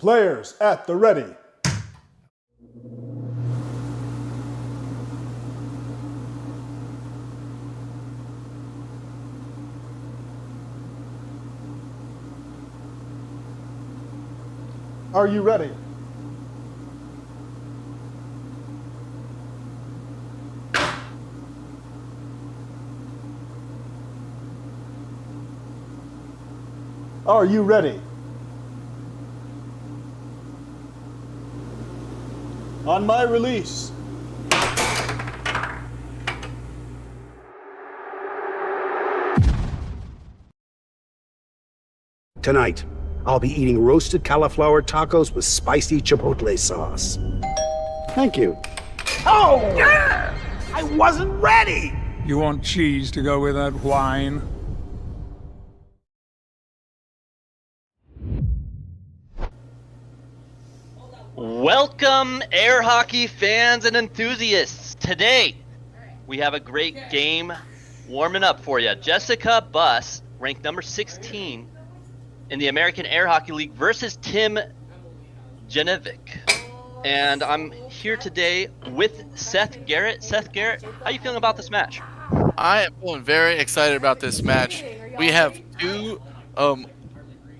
Players at the ready. Are you ready? Are you ready? On my release. Tonight, I'll be eating roasted cauliflower tacos with spicy chipotle sauce. Thank you. Oh! I wasn't ready! You want cheese to go with that wine? Welcome, air hockey fans and enthusiasts. Today, we have a great game warming up for you. Jessika Buss, ranked number 16 in the American Air Hockey League versus Tim Janovic. And I'm here today with Seth Garrett. Seth Garrett, how you feeling about this match? I am feeling very excited about this match. We have two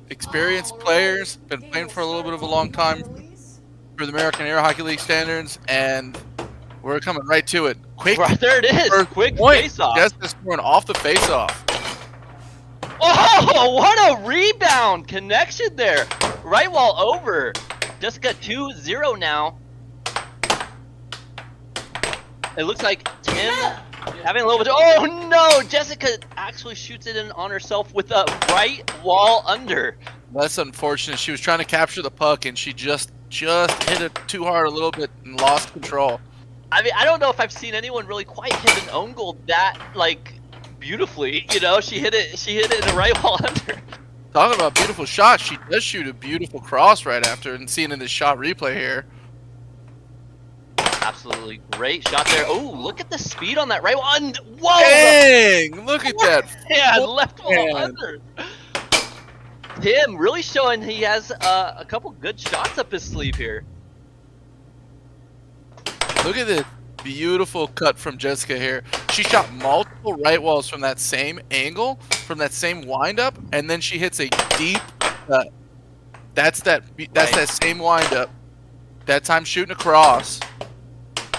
experienced players, been playing for a little bit of a long time for the American Air Hockey League standards, and we're coming right to it. Quick, Right, there it is. Quick face-off. Just scoring off the face-off. Oh, what a rebound connection there. Right wall over. Jessika 2-0 now. It looks like Tim having a little bit. Oh no, Jessika actually shoots it in on herself with a right wall under. That's unfortunate. She was trying to capture the puck, and she just hit it too hard a little bit and lost control. I mean, I don't know if I've seen anyone really quite hit an own goal that beautifully. You know, she hit it in the right wall under. Talking about beautiful shots, she does shoot a beautiful cross right after, and seeing in this shot replay here. Absolutely great shot there. Oh, look at the speed on that right wall. Whoa! Dang! Look at that. Yeah, left wall under. Tim really showing he has a couple good shots up his sleeve here. Look at this beautiful cut from Jessika here. She shot multiple right walls from that same angle, from that same windup, and then she hits a deep cut. That's that same windup. That time shooting across.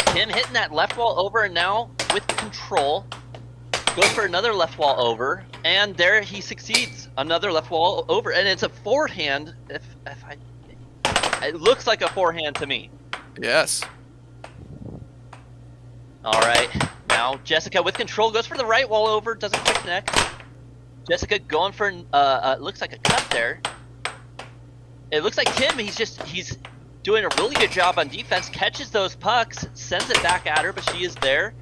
Tim hitting that left wall over, and now with control goes for another left wall over, and there he succeeds. Another left wall over, and it's a forehand. It looks like a forehand to me. Yes. All right, now Jessika with control goes for the right wall over, doesn't quite connect. Jessika going for looks like a cut there. It looks like Tim, he's doing a really good job on defense, catches those pucks, sends it back at her, but she is there.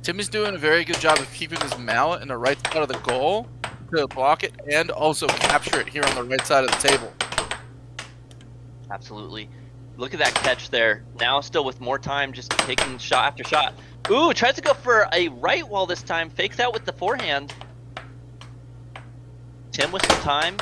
Tim is doing a very good job of keeping his mallet in the right side of the goal to block it and also capture it here on the right side of the table. Absolutely. Look at that catch there. Now still with more time, just taking shot after shot. Ooh, tries to go for a right wall this time. Fakes out with the forehand. Tim with some time.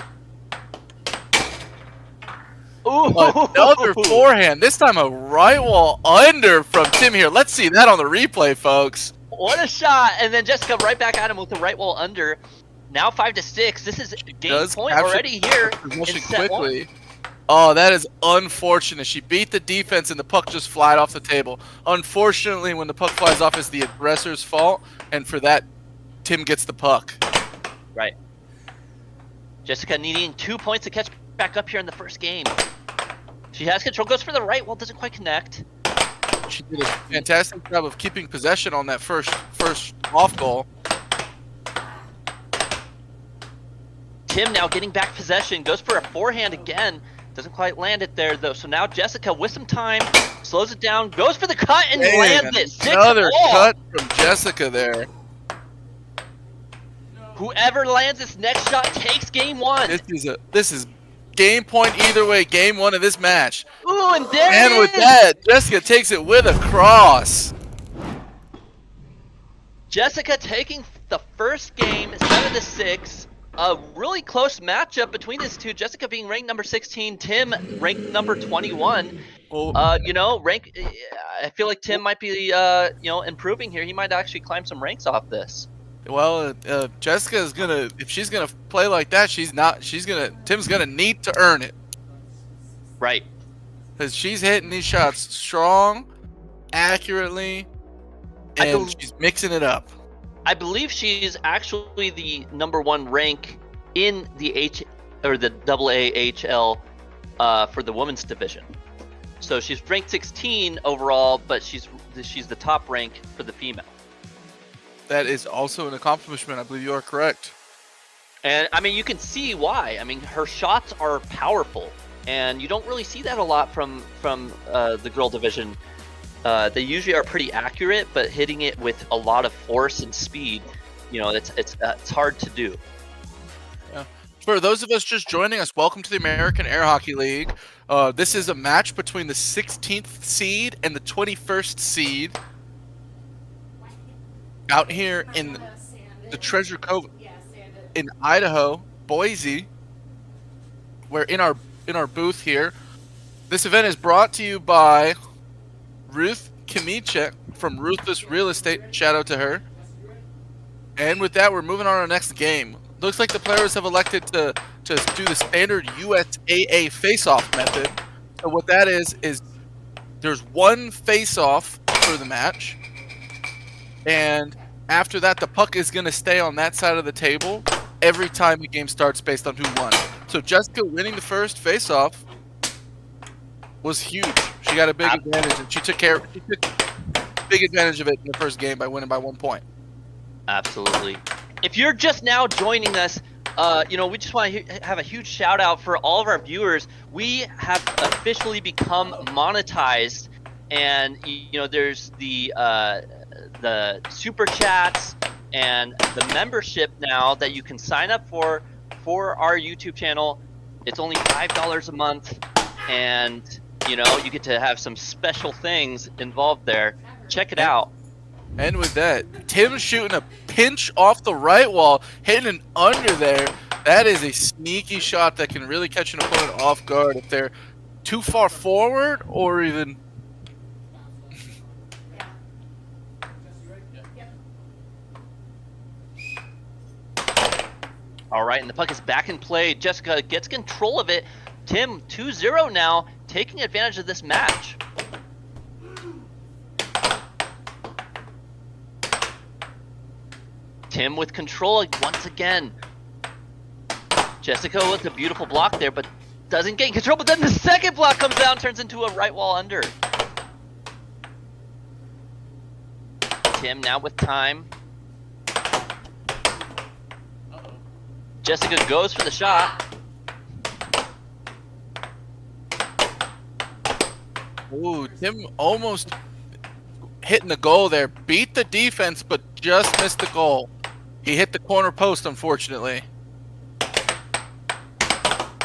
Ooh. Another forehand. This time a right wall under from Tim here. Let's see that on the replay, folks. What a shot. And then Jessika right back at him with the right wall under. Now 5-6. This is game point already here in set quickly. 1. Oh, that is unfortunate. She beat the defense and the puck just flied off the table. Unfortunately, when the puck flies off, it's the aggressor's fault, and for that, Tim gets the puck. Right. Jessika needing 2 points to catch back up here in the first game. She has control, goes for the right wall, doesn't quite connect. She did a fantastic job of keeping possession on that first off goal. Tim now getting back possession, goes for a forehand again. Doesn't quite land it there, though. So now Jessika, with some time, slows it down, goes for the cut, and lands it. Another cut from Jessika there. Whoever lands this next shot takes game one. This is game point either way. Game one of this match. Ooh, and there and it is. With that, Jessika takes it with a cross. Jessika taking the first game 7-6 a really close matchup between these two. Jessika being ranked number 16, Tim ranked number 21. Oh, You know, I feel like Tim might be, you know, improving here. He might actually climb some ranks off this. well, Jessica is gonna, if she's gonna play like that, Tim's gonna need to earn it. Right. Because she's hitting these shots strong, accurately, and she's mixing it up. I believe she's actually the #1 rank in the AAHL for the women's division. So she's ranked 16 overall, but she's the top rank for the female. That is also an accomplishment. I believe you are correct. And I mean, you can see why. I mean, her shots are powerful, and you don't really see that a lot from the girl division. They usually are pretty accurate, but hitting it with a lot of force and speed, you know, it's hard to do. Yeah. For those of us just joining us, welcome to the American Air Hockey League. This is a match between the 16th seed and the 21st seed out here in the Treasure Cove in Idaho, Boise. We're in our booth here. This event is brought to you by Ruth Kimichek from Ruthless Real Estate. Shout out to her. And with that, we're moving on to our next game. Looks like the players have elected to do the standard USAA face-off method. So what that is there's one face-off for the match, and after that, the puck is going to stay on that side of the table every time the game starts based on who won. So Jessica winning the first face-off was huge. She got a big advantage, and she took big advantage of it in the first game by winning by 1 point. Absolutely. If you're just now joining us, you know, we just want to have a huge shout out for all of our viewers. We have officially become monetized, and you know, there's the super chats and the membership now that you can sign up for our YouTube channel. It's only $5 a month, and you know, you get to have some special things involved there. Check it out. And with that, Tim's shooting a pinch off the right wall, hitting an under there. That is a sneaky shot that can really catch an opponent off guard if they're too far forward or even... All right, and the puck is back in play. Jessica gets control of it. Tim 2-0 now, taking advantage of this match. Tim with control once again. Jessica with a beautiful block there, but doesn't get control. But then the second block comes down, turns into a right wall under. Tim now with time. Jessica goes for the shot. Ooh, Tim almost hitting the goal there. Beat the defense, but just missed the goal. He hit the corner post, unfortunately.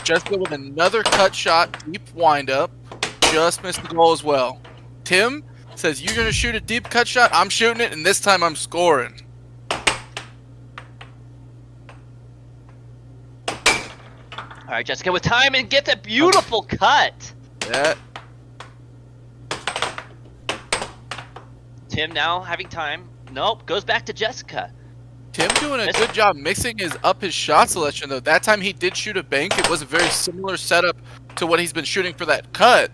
Jessica with another cut shot, deep windup. Just missed the goal as well. Tim says, you're going to shoot a deep cut shot? I'm shooting it, and this time I'm scoring. All right, Jessica with time and gets a beautiful cut. Yeah. Tim now having time. Nope, goes back to Jessica. Tim doing a good job mixing his shot selection, though. That time he did shoot a bank. It was a very similar setup to what he's been shooting for that cut.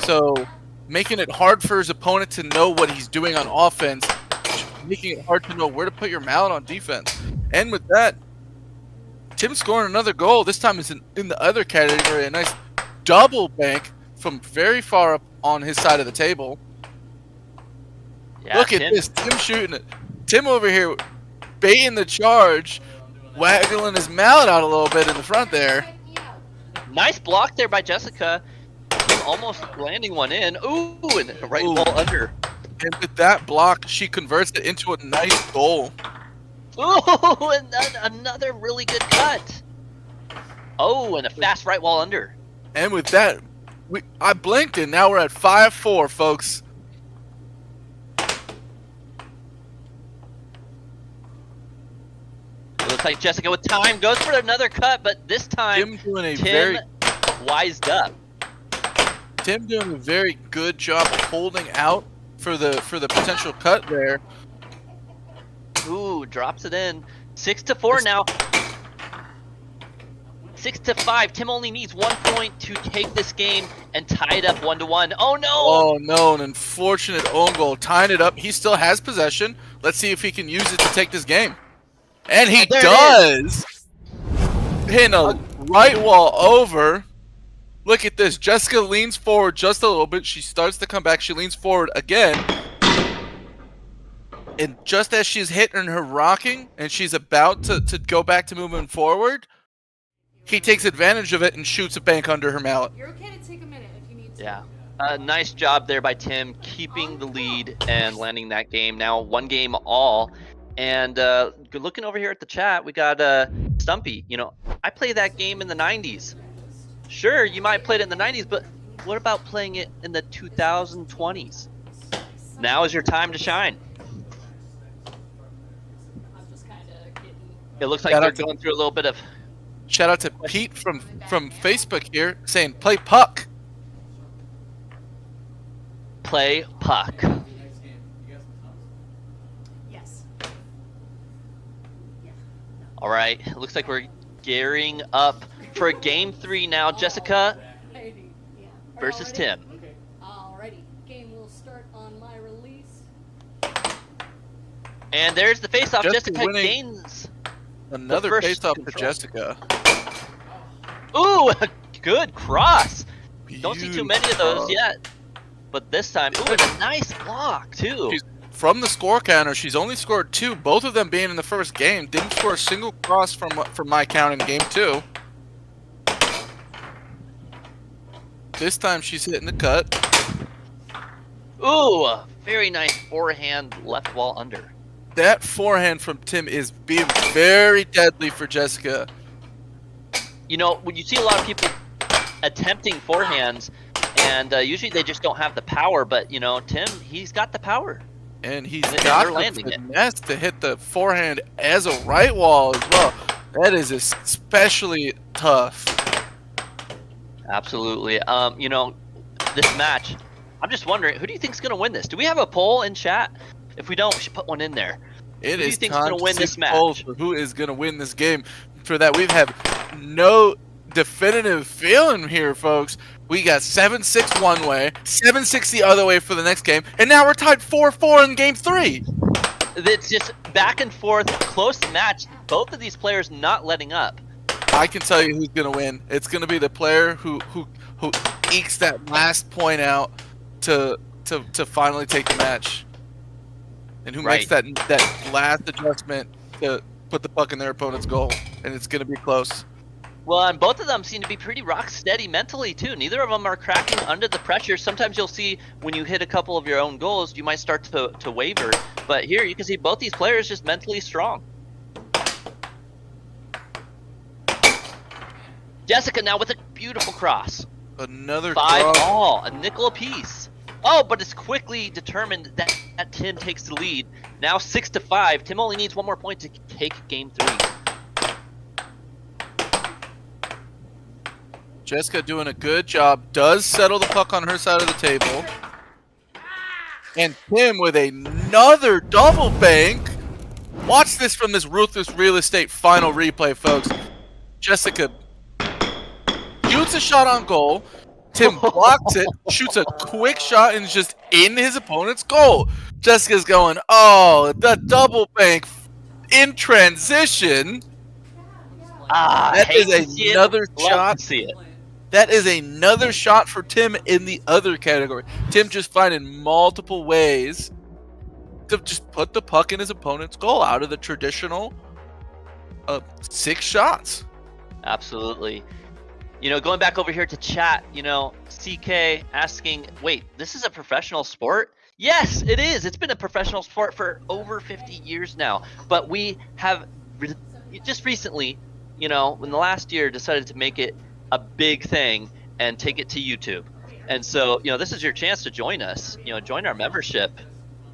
So making it hard for his opponent to know what he's doing on offense, making it hard to know where to put your mallet on defense. And with that, Tim scoring another goal. This time it's in the other category. A nice double bank from very far up on his side of the table. Yeah, look at this. Tim shooting it. Tim over here baiting the charge, waggling his mallet out a little bit in the front there. Nice block there by Jessica. Tim almost landing one in. Ooh, and right wall under. And with that block, she converts it into a nice goal. Ooh, and another really good cut. Oh, and a fast right wall under. And with that, I blinked and now we're at 5-4, folks. It looks like Jessika with time goes for another cut, but this time Tim wised up. Tim doing a very good job holding out for the potential cut there. Ooh, drops it in. 6-4 now. 6-5. Tim only needs 1 point to take this game and tie it up 1-1. Oh no! Oh no, an unfortunate own goal. Tying it up. He still has possession. Let's see if he can use it to take this game. And he does! Hitting a right wall over. Look at this. Jessika leans forward just a little bit. She starts to come back. She leans forward again. And just as she's hitting her rocking and she's about to go back to moving forward, he takes advantage of it and shoots a bank under her mallet. You're okay to take a minute if you need to. Yeah. Nice job there by Tim, keeping the lead and landing that game. Now 1 game all. And looking over here at the chat, we got Stumpy. You know, I played that game in the 90s. Sure, you might play it in the 90s, but what about playing it in the 2020s? Now is your time to shine. It looks like they're going through a little bit of... Shout out to Pete from Facebook here saying, play puck. Play puck. Yes. All right, it looks like we're gearing up for game 3 now. Jessika versus Tim. Alrighty, game will start on my release. And there's the face-off. Jessika Jessika gains another face-off for Jessika. Ooh, good cross. Don't see too many of those yet. But this time, ooh, and a nice block too. From the score counter, she's only scored 2, both of them being in the first game. Didn't score a single cross from my count in game 2. This time she's hitting the cut. Ooh, very nice forehand left wall under. That forehand from Tim is being very deadly for Jessika. You know, when you see a lot of people attempting forehands, and usually they just don't have the power, but, you know, Tim, he's got the power. And he's got the finesse to hit the forehand as a right wall as well. That is especially tough. Absolutely. You know, this match, I'm just wondering, who do you think is going to win this? Do we have a poll in chat? If we don't, we should put one in there. It who is do you time going to win to this match? poll for who is going to win this game. For that, we have no definitive feeling here, folks. We got 7-6 one way, 7-6 the other way for the next game, and now we're tied 4-4 in game 3. It's just back and forth, close match. Both of these players not letting up. I can tell you who's going to win. It's going to be the player who ekes that last point out to finally take the match, and who makes that last adjustment to put the puck in their opponent's goal, and it's going to be close. Well, and both of them seem to be pretty rock steady mentally too. Neither of them are cracking under the pressure. Sometimes you'll see when you hit a couple of your own goals, you might start to waver. But here you can see both these players just mentally strong. Jessika now with a beautiful cross. Another 5 cross. all, a nickel apiece. Oh, but it's quickly determined that Tim takes the lead. Now 6-5. Tim only needs 1 more point to take game 3. Jessika doing a good job. Does settle the puck on her side of the table. And Tim with another double bank. Watch this from this Ruthless Real Estate final replay, folks. Jessika shoots a shot on goal. Tim blocks it, shoots a quick shot, and is just in his opponent's goal. Jessica's going, oh, the double bank in transition. That is another shot. See it. That is another shot for Tim in the other category. Tim just finding multiple ways to just put the puck in his opponent's goal out of the traditional 6 shots. Absolutely. You know, going back over here to chat, you know, CK asking, wait, this is a professional sport? Yes, it is. It's been a professional sport for over 50 years now. But we have just recently, you know, in the last year, decided to make it a big thing and take it to YouTube. And so, you know, this is your chance to join us, you know, join our membership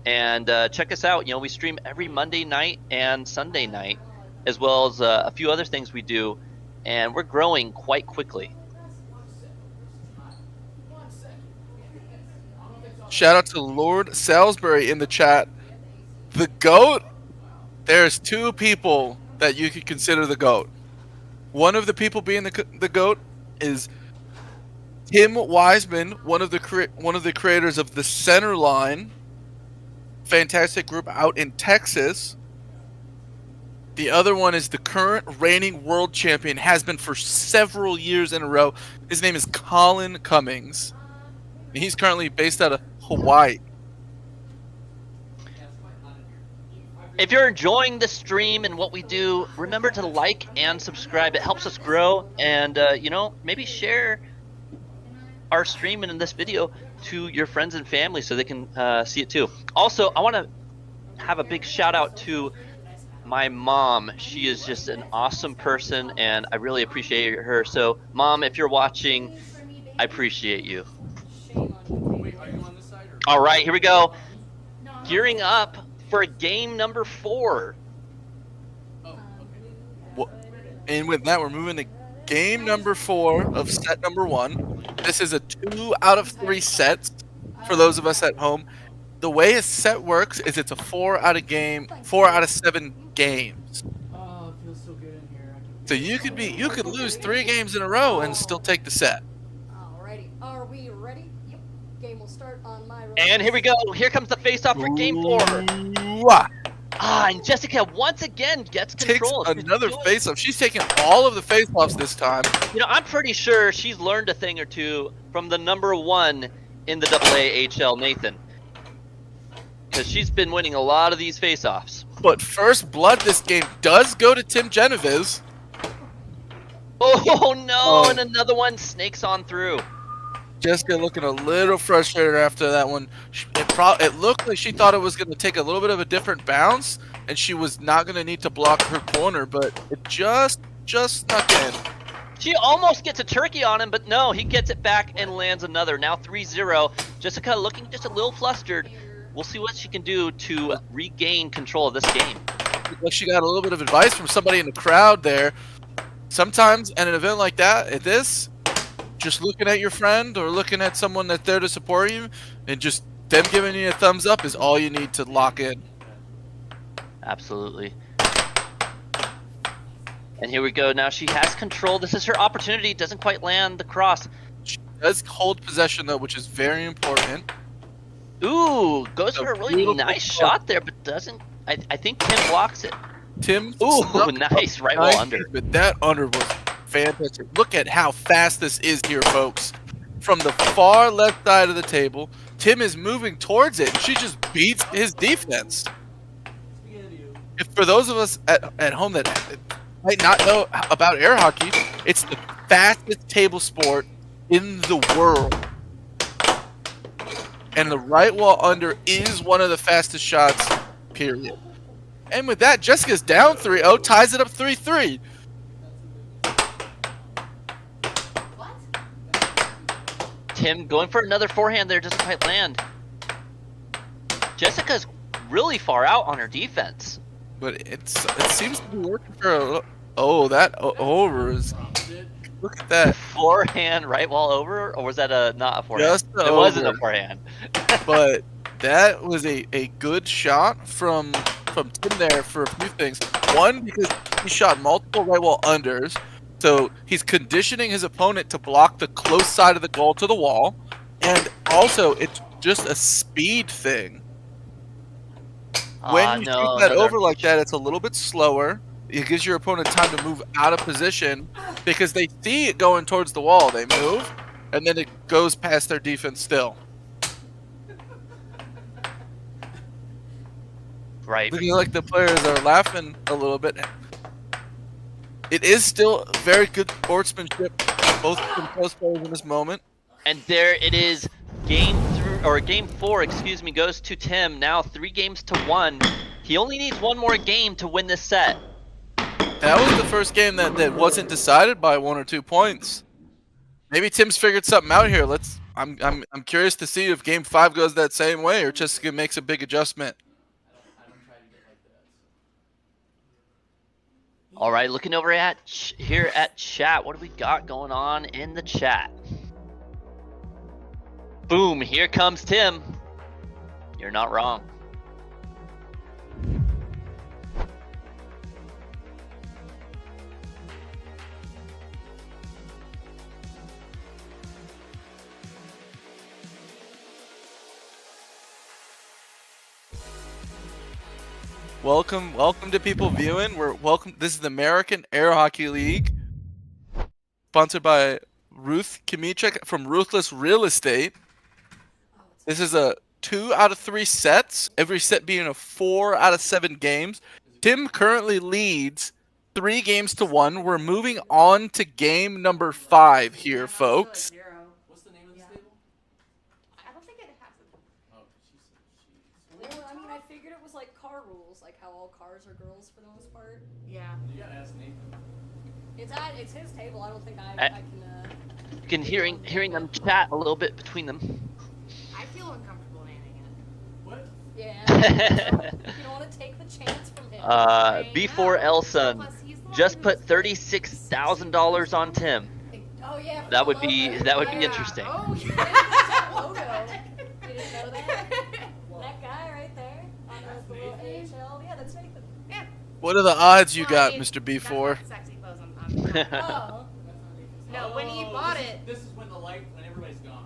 and check us out. You know, we stream every Monday night and Sunday night. as well as a few other things we do, and we're growing quite quickly. Shout out to Lord Salisbury in the chat. The GOAT, there's two people that you could consider the GOAT. One of the people being the GOAT is Tim Wiseman, one of the creators of the Centerline, fantastic group out in Texas. The other one is the current reigning world champion, has been for several years in a row. His name is Colin Cummings. And he's currently based out of Hawaii. If you're enjoying the stream and what we do, remember to like and subscribe. It helps us grow, and maybe share our stream and in this video to your friends and family so they can see it too. Also, I want to have a big shout out to my mom. She is just an awesome person, and I really appreciate her. So, Mom, if you're watching, I appreciate you. All right, here we go. Gearing up for game number 4. And with that, we're moving to game number 4 of set number 1. This is a 2 out of 3 sets for those of us at home. The way a set works is it's a 4 out of 7 games. Oh, it feels so good in here. So you could lose 3 games in a row and still take the set. Alrighty, are we ready? Yep. Game will start on my release. And here we go. Here comes the face-off for game 4. Ooh-ah. And Jessika once again gets control. Takes another face-off. She's taking all of the face-offs this time. I'm pretty sure she's learned a thing or two from the number 1 in the AAHL, Nathan. Because she's been winning a lot of these face-offs. But first blood this game does go to Tim Genevieve. Oh no, and another one snakes on through. Jessika looking a little frustrated after that one. It looked like she thought it was going to take a little bit of a different bounce, and she was not going to need to block her corner, but it just snuck in. She almost gets a turkey on him, but no, he gets it back and lands another. Now 3-0. Jessika looking just a little flustered. We'll see what she can do to regain control of this game. Like she got a little bit of advice from somebody in the crowd there. Sometimes at an event like that, at this, just looking at your friend or looking at someone that's there to support you and just them giving you a thumbs up is all you need to lock in. Absolutely. And here we go. Now she has control. This is her opportunity. Doesn't quite land the cross. She does hold possession though, which is very important. Ooh, goes for a really beautiful nice shot there, but doesn't. I think Tim blocks it. Tim. Ooh, nice right wall under. But that under was fantastic. Look at how fast this is here, folks. From the far left side of the table, Tim is moving towards it, and she just beats his defense. If for those of us at home that might not know about air hockey, it's the fastest table sport in the world. And the right wall under is one of the fastest shots, period. And with that, Jessica's down 3-0, ties it up 3-3. Tim going for another forehand there, doesn't quite land. Jessica's really far out on her defense. But it seems to be working for a little. Oh, that over is. Look at that. Forehand right wall over, or was that not a forehand? Just it wasn't a forehand. But that was a good shot from Tim there for a few things. One, because he shot multiple right wall unders, so he's conditioning his opponent to block the close side of the goal to the wall, and also it's just a speed thing. When you shoot that over like that, it's a little bit slower. It gives your opponent time to move out of position because they see it going towards the wall. They move, and then it goes past their defense still. Right. Looking like the players are laughing a little bit. It is still very good sportsmanship, both from both players in this moment. And there it is. Game 4, excuse me, goes to Tim. Now 3 games to 1. He only needs one more game to win this set. That was the first game that wasn't decided by 1 or 2 points. Maybe Tim's figured something out here. I'm curious to see if Game 5 goes that same way or Jessica makes a big adjustment. All right, looking over at here at chat. What do we got going on in the chat? Boom, here comes Tim. You're not wrong. Welcome to people viewing. This is the American Air Hockey League, sponsored by Ruth Kimichek from Ruthless Real Estate. This is a 2 out of 3 sets, every set being a 4 out of 7 games. Tim currently leads 3 games to 1. We're moving on to game number 5 here, folks. What's the name of this table? I don't think it has it. Well, I mean, I figured it was like car rules, like how all cars are girls for the most part. Yeah. You gotta ask Nathan. It's his table. I don't think I can. You can hearing them chat a little bit between them. I feel uncomfortable naming it. What? Yeah. You don't want to take the chance from him. B4 Elson just put $36,000 on Tim. Oh yeah. for That the would be logo. interesting. Oh, Yeah, yeah. logo. You didn't know that? That guy right there on the little AAHL. Yeah, that's Nathan. Yeah. What are the odds you Well, got, I mean, Mr. that's B4? not sexy pose on Oh. No, when he bought it. This is when everybody's gone.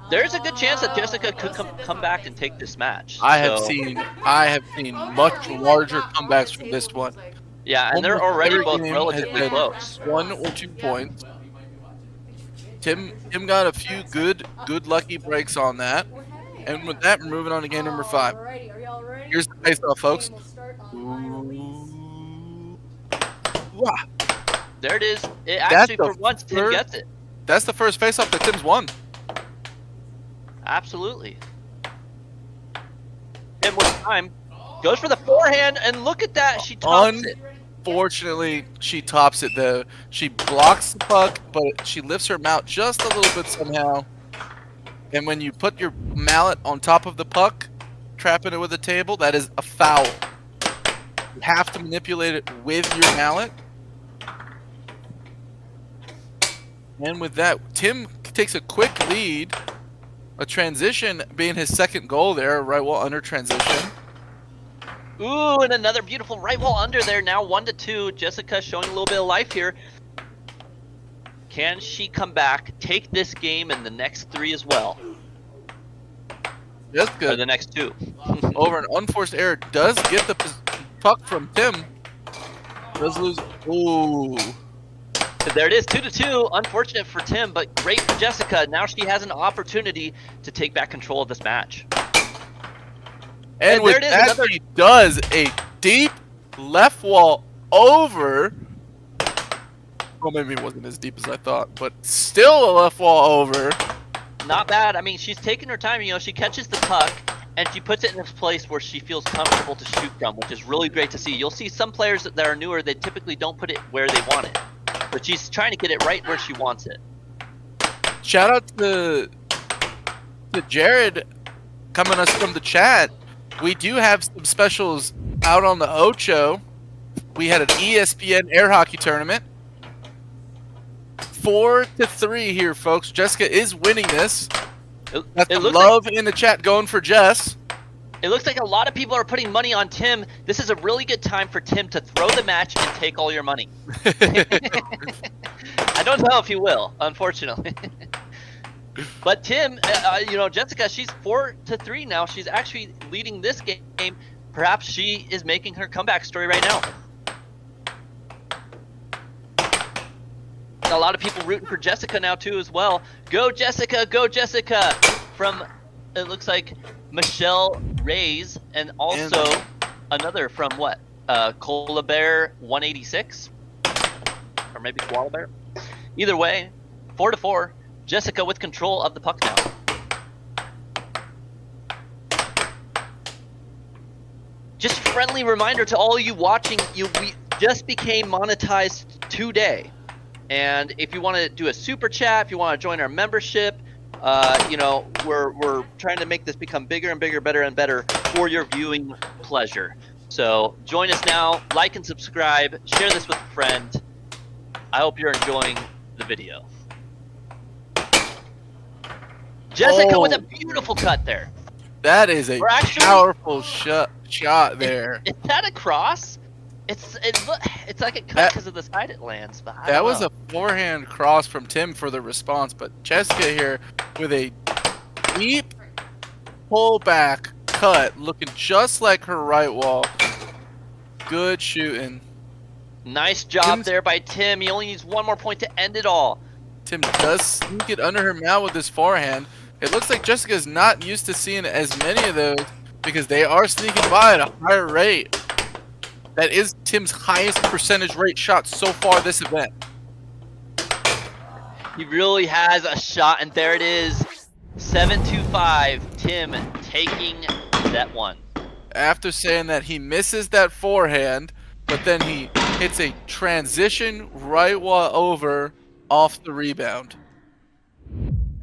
There's a good chance that Oh. Jessica could Posted this come on back and Facebook. take this match. I have So, seen Oh, much he, like, larger got on comebacks the from this table one. and was like, yeah, and they're Almost already every both game relatively has been close. 1 or 2 Yeah. points. Well, he might be watching. Tim got a few good lucky breaks on that. Well, hey. And with that, we're moving on to game number 5. Alrighty, are y'all ready? Here's the face-off, folks. Game will start on my release. Wah. There it is. It That's actually, the for once, Tim third- gets it. That's the first face-off that Tim's won. Absolutely. And with time, goes for the forehand, and look at that. She tops it. Unfortunately, she tops it though. She blocks the puck, but she lifts her mount just a little bit somehow. And when you put your mallet on top of the puck, trapping it with a table, that is a foul. You have to manipulate it with your mallet. And with that, Tim takes a quick lead. A transition being his second goal there, right wall under transition. Ooh, and another beautiful right wall under there. Now 1-2. Jessica showing a little bit of life here. Can she come back, take this game and the next 3 as well? That's Or good. the next 2. Over an unforced error, does get the puck from Tim. Does lose. Ooh. There it is, 2-2. Unfortunate for Tim, but great for Jessica. Now she has an opportunity to take back control of this match. And And with there it is, that, another- she does a deep left wall over. Well, maybe it wasn't as deep as I thought, but still a left wall over. Not bad. I mean, she's taking her time. You know, she catches the puck and she puts it in a place where she feels comfortable to shoot from, which is really great to see. You'll see some players that are newer, they typically don't put it where they want it. But she's trying to get it right where she wants it. Shout out to Jared coming us from the chat. We do have some specials out on the Ocho. We had an ESPN air hockey tournament. 4-3 here, folks. Jessica is winning this. Got some looks love in the chat going for Jess. It looks like a lot of people are putting money on Tim. This is a really good time for Tim to throw the match and take all your money. I don't know if he will, unfortunately. But Tim, you know, Jessica, she's 4-3 now. She's actually leading this game. Perhaps she is making her comeback story right now. A lot of people rooting for Jessica now too as well. Go Jessica, go Jessica! From, it looks like Michelle Reyes, and also another from what? Cola Bear 186? Or maybe Koala Bear? Either way, 4-4. Jessica with control of the puck now. Just a friendly reminder to all you watching, we just became monetized today. And if you want to do a super chat, if you want to join our membership, you know, we're trying to make this become bigger and bigger, better and better for your viewing pleasure. So join us now, like and subscribe, share this with a friend. I hope you're enjoying the video. Jessika with a beautiful cut there. That is a We're actually- powerful shot there. Is that a cross? It's like a cut because of the side it lands. But That was a forehand cross from Tim for the response, but Jessika here with a deep pullback cut, looking just like her right wall. Good shooting. Nice job there by Tim. He only needs one more point to end it all. Tim does sneak it under her mount with his forehand. It looks like Jessica's not used to seeing as many of those because they are sneaking by at a higher rate. That is Tim's highest percentage rate shot so far this event. He really has a shot, and there it is. 7-5, Tim taking that one. After saying that he misses that forehand, but then he hits a transition right wall over off the rebound.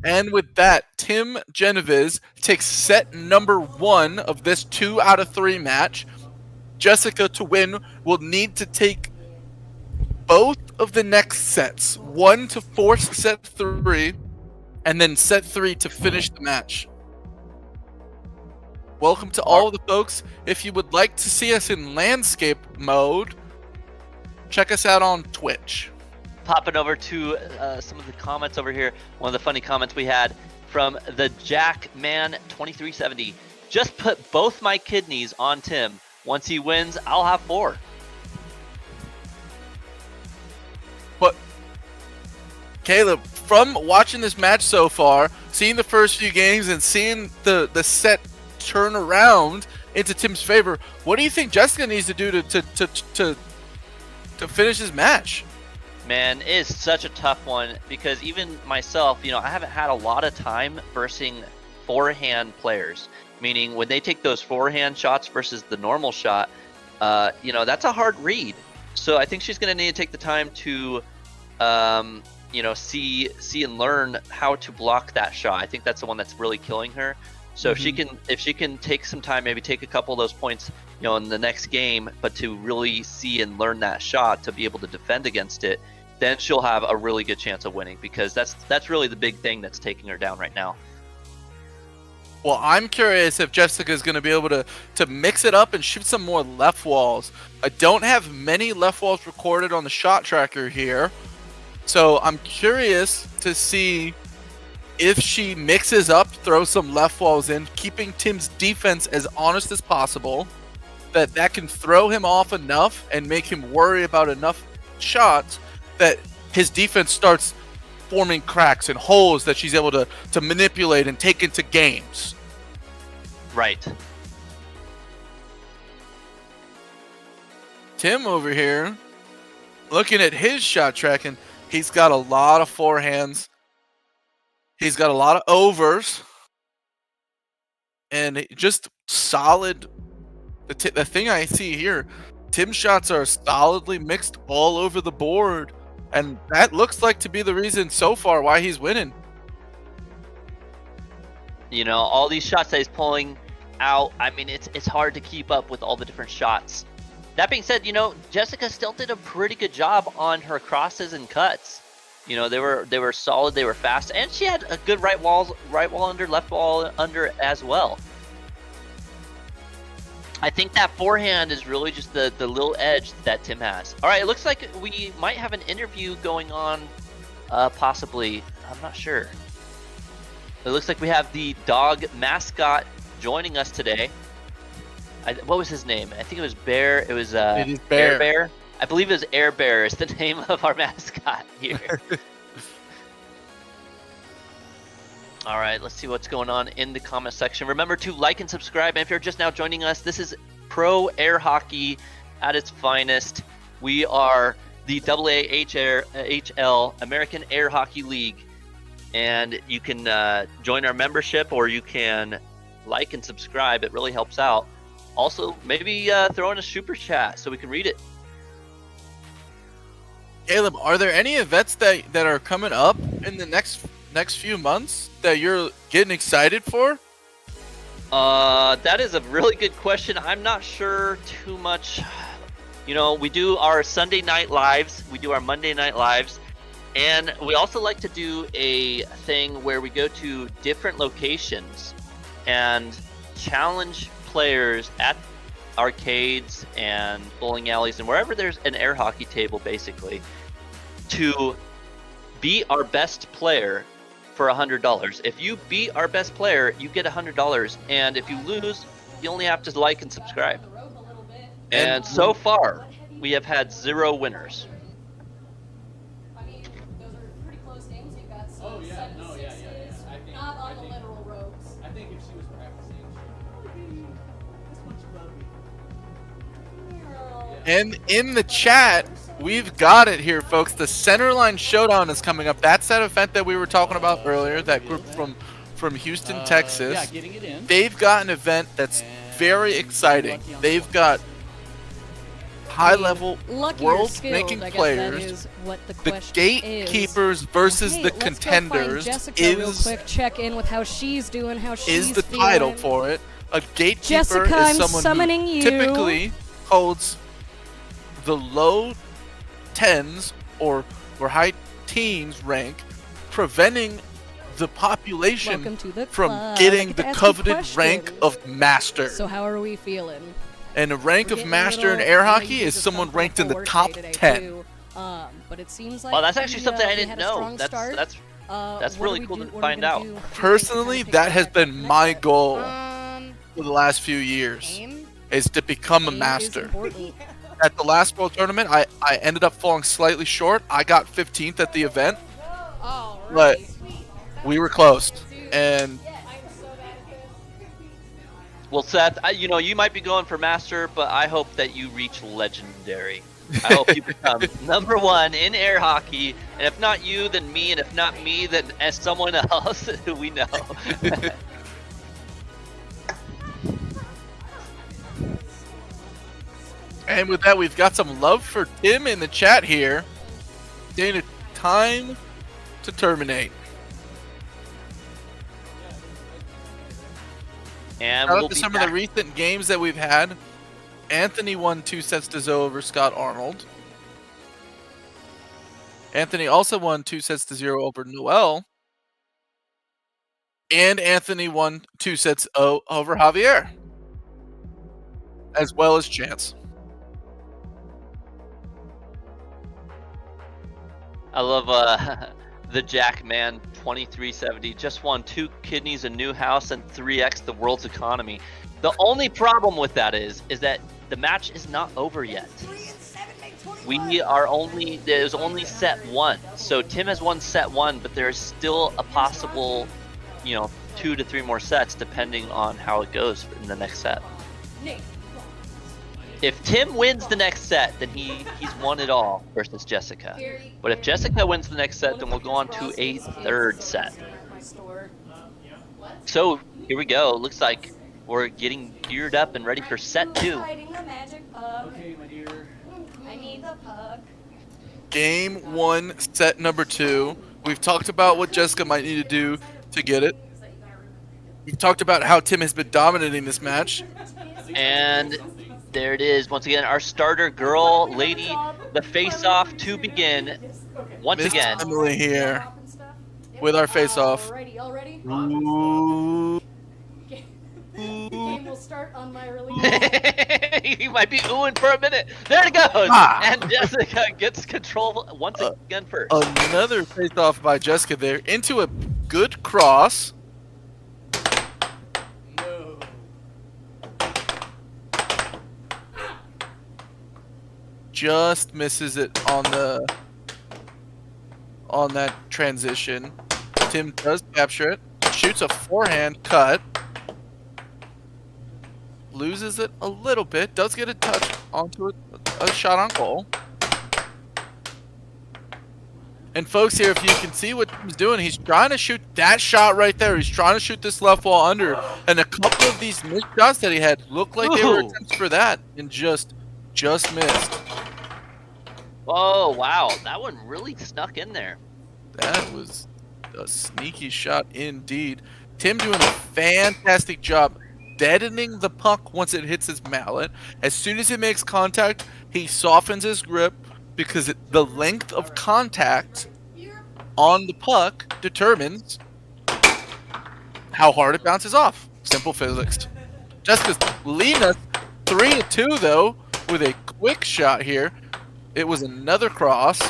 And with that, Tim Genovese takes set number 1 of this 2 out of 3 match. Jessika, to win, will need to take both of the next sets. 1 to force set 3, and then set 3 to finish the match. Welcome to all of the folks. If you would like to see us in landscape mode, check us out on Twitch. Popping over to some of the comments over here. One of the funny comments we had from the Jackman2370. Just put both my kidneys on Tim. Once he wins, I'll have 4. But Caleb, from watching this match so far, seeing the first few games and seeing the set turn around into Tim's favor, what do you think Jessika needs to do to finish this match? Man, it is such a tough one because even myself, I haven't had a lot of time versing forehand players. Meaning when they take those forehand shots versus the normal shot, that's a hard read. So I think she's going to need to take the time to, see and learn how to block that shot. I think that's the one that's really killing her. So if she can take some time, maybe take a couple of those points, in the next game, but to really see and learn that shot to be able to defend against it, then she'll have a really good chance of winning because that's really the big thing that's taking her down right now. Well, I'm curious if Jessika is going to be able to mix it up and shoot some more left walls. I don't have many left walls recorded on the shot tracker here, so I'm curious to see if she mixes up, throws some left walls in, keeping Tim's defense as honest as possible, that can throw him off enough and make him worry about enough shots that his defense starts forming cracks and holes that she's able to manipulate and take into games. Right. Tim over here, looking at his shot tracking, he's got a lot of forehands. He's got a lot of overs. And just solid. The thing I see here, Tim's shots are solidly mixed all over the board. And that looks like to be the reason so far why he's winning. All these shots that he's pulling out, I mean, it's hard to keep up with all the different shots. That being said, Jessika still did a pretty good job on her crosses and cuts. They were solid, they were fast, and she had a good right wall under, left wall under as well. I think that forehand is really just the little edge that Tim has. All right, it looks like we might have an interview going on, possibly. I'm not sure. It looks like we have the dog mascot joining us today. What was his name? I think it was Bear. It was It is Bear. Air Bear. I believe it was Air Bear is the name of our mascot here. All right, let's see what's going on in the comment section. Remember to like and subscribe. And if you're just now joining us, this is pro air hockey at its finest. We are the AAHL American Air Hockey League. And you can join our membership, or you can like and subscribe. It really helps out. Also, maybe throw in a super chat so we can read it. Caleb, are there any events that are coming up in the next few months that you're getting excited for? That is a really good question. I'm not sure too much. You know, we do our Sunday night lives, we do our Monday night lives, and we also like to do a thing where we go to different locations and challenge players at arcades and bowling alleys and wherever there's an air hockey table, basically, to be our best player for $100. If you beat our best player, you get $100, and if you lose, you only have to like and subscribe. And so far, we have had 0 winners. I mean, those are pretty close games. You got some Oh, yeah, 7 no, yeah, yeah, sixes, yeah. I think- not I on the think- literal ropes. I think if she was practicing, she would be this much above me. And in the chat, we've got it here, folks. The Centerline Showdown is coming up. That's that event that we were talking about earlier, that group from Houston, Texas. Yeah, getting it in. They've got an event that's very exciting. They've got high-level Lucky or world-ranking skilled, I guess players. that is what the The question gatekeepers versus Okay, the let's go find contenders Jessica real is quick, check in with how she's doing, how she's the feeling. title for it. A gatekeeper Jessica, is I'm someone summoning who you. typically holds the low tens or high teens rank, preventing the population Welcome to the from club. getting I get the to ask you coveted rank questions. of master. So how are we feeling? And a rank We're of getting a master in little- air I know hockey you did is this someone stuff on ranked in the Forward top Day today, 10. too. But it seems like Well, that's actually something I we didn't had a know. strong start. That's What really are we cool do- to what are we find gonna out. do to Personally, kinda that pick has that been next my step? goal for the last few years, Aim. is to become a Aim is master. important. At the last World Tournament, I ended up falling slightly short. I got 15th at the event, but we were close. And Well, Seth, you know, you might be going for master, but I hope that you reach legendary. I hope you become #1 in air hockey, and if not you, then me, and if not me, then as someone else who we know. and with that, we've got some love for Tim in the chat here. Saying it's time to terminate. And Shout we'll out to be some back. of the recent games that we've had. Anthony won 2-0 over Scott Arnold. Anthony also won 2-0 over Noel. And Anthony won 2-0 over Javier. As well as Chance. I love the Jackman 2370 just won 2 kidneys, a new house, and 3x the world's economy. The only problem with that is that the match is not over yet. We are there's only set 1. So Tim has won set 1, but there's still a possible, 2 to 3 more sets depending on how it goes in the next set. If Tim wins the next set, then he's won it all versus Jessika. But if Jessika wins the next set, then we'll go on to a 3rd set. So here we go. Looks like we're getting geared up and ready for set 2. Okay, my dear. I need the puck. Game 1, set number 2. We've talked about what Jessica might need to do to get it. We've talked about how Tim has been dominating this match. And there it is. Once again, our starter girl, lady, the face-off to begin. Once Miss again. Emily here with our face-off. Alrighty, all ready? Ooh. Game will start on my release. You might be oohing for a minute. There it goes. Ah. And Jessica gets control once again first. Another face-off by Jessica there into a good cross. No. Just misses it on that transition. Tim does capture it. Shoots a forehand cut. Loses it a little bit. Does get a touch onto a shot on goal. And folks here, if you can see what Tim's doing, he's trying to shoot that shot right there. He's trying to shoot this left wall under. And a couple of these missed shots that he had looked like they were Ooh. attempts for that. And just missed. Oh, wow. That one really snuck in there. That was a sneaky shot indeed. Tim doing a fantastic job deadening the puck once it hits his mallet. As soon as it makes contact, he softens his grip because the length of contact on the puck determines how hard it bounces off. Simple physics. Jessica's leading us 3-2 though with a quick shot here. It was another cross.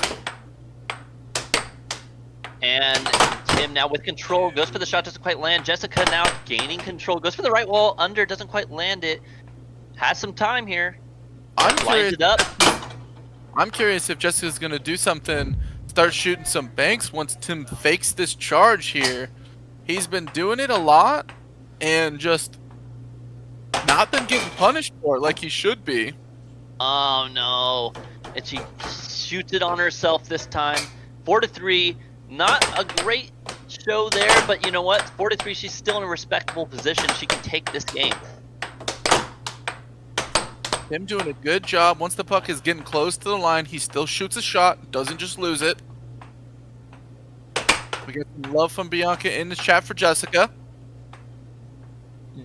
And Tim now with control, goes for the shot, doesn't quite land. Jessika now gaining control, goes for the right wall, under, doesn't quite land it. Has some time here. Lines it up. I'm curious if Jessica's going to do something, start shooting some banks once Tim fakes this charge here. He's been doing it a lot and just not been getting punished for it like he should be. Oh no. And she shoots it on herself this time. 4-3. Not a great show there, but you know what? 4-3, she's still in a respectable position. She can take this game. Tim doing a good job. Once the puck is getting close to the line, he still shoots a shot, doesn't just lose it. We get some love from Bianca in the chat for Jessika.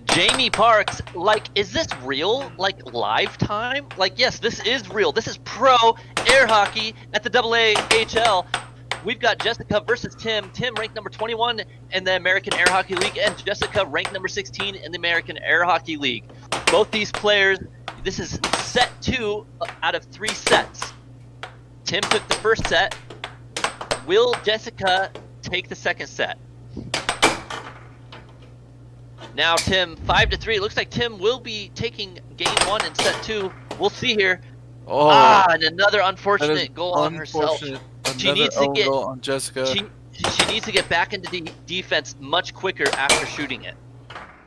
Jamie Parks, like, is this real? Like, live time? Like, yes, this is real. This is pro air hockey at the AAHL. We've got Jessika versus Tim. Tim ranked number 21 in the American Air Hockey League, and Jessika ranked number 16 in the American Air Hockey League. Both these players, this is set 2 out of 3 sets. Tim took the first set. Will Jessika take the second set? Now Tim, 5-3. Looks like Tim will be taking game 1 in set 2. We'll see here. Oh, and another unfortunate goal on herself. She needs to get on Jessika. She needs to get back into the defense much quicker after shooting it.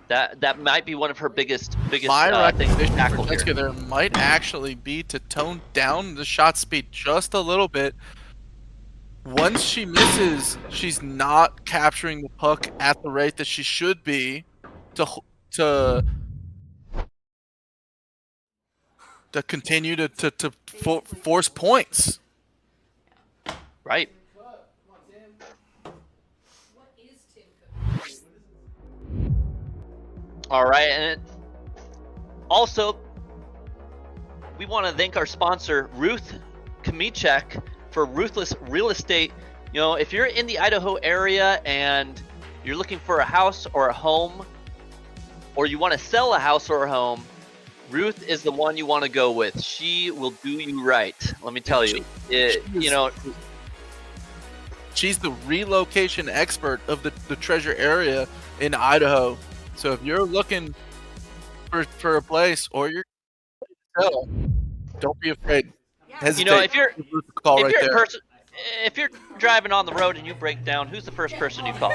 That might be one of her biggest My things to recommendation tackle for here. Jessika there might actually be to tone down the shot speed just a little bit. Once she misses, she's not capturing the puck at the rate that she should be to continue to force points. Right. What is Tim cooking? All right, and also we want to thank our sponsor Ruth Kamichek for Ruthless Real Estate. You know, if you're in the Idaho area and you're looking for a house or a home, or you want to sell a house or a home, Ruth is the one you want to go with. She will do you right. Let me tell you. She's the relocation expert of the treasure area in Idaho. So if you're looking for a place or you're sell, don't be afraid. Hesitate. You know, if you're If you're driving on the road and you break down, who's the first person you call?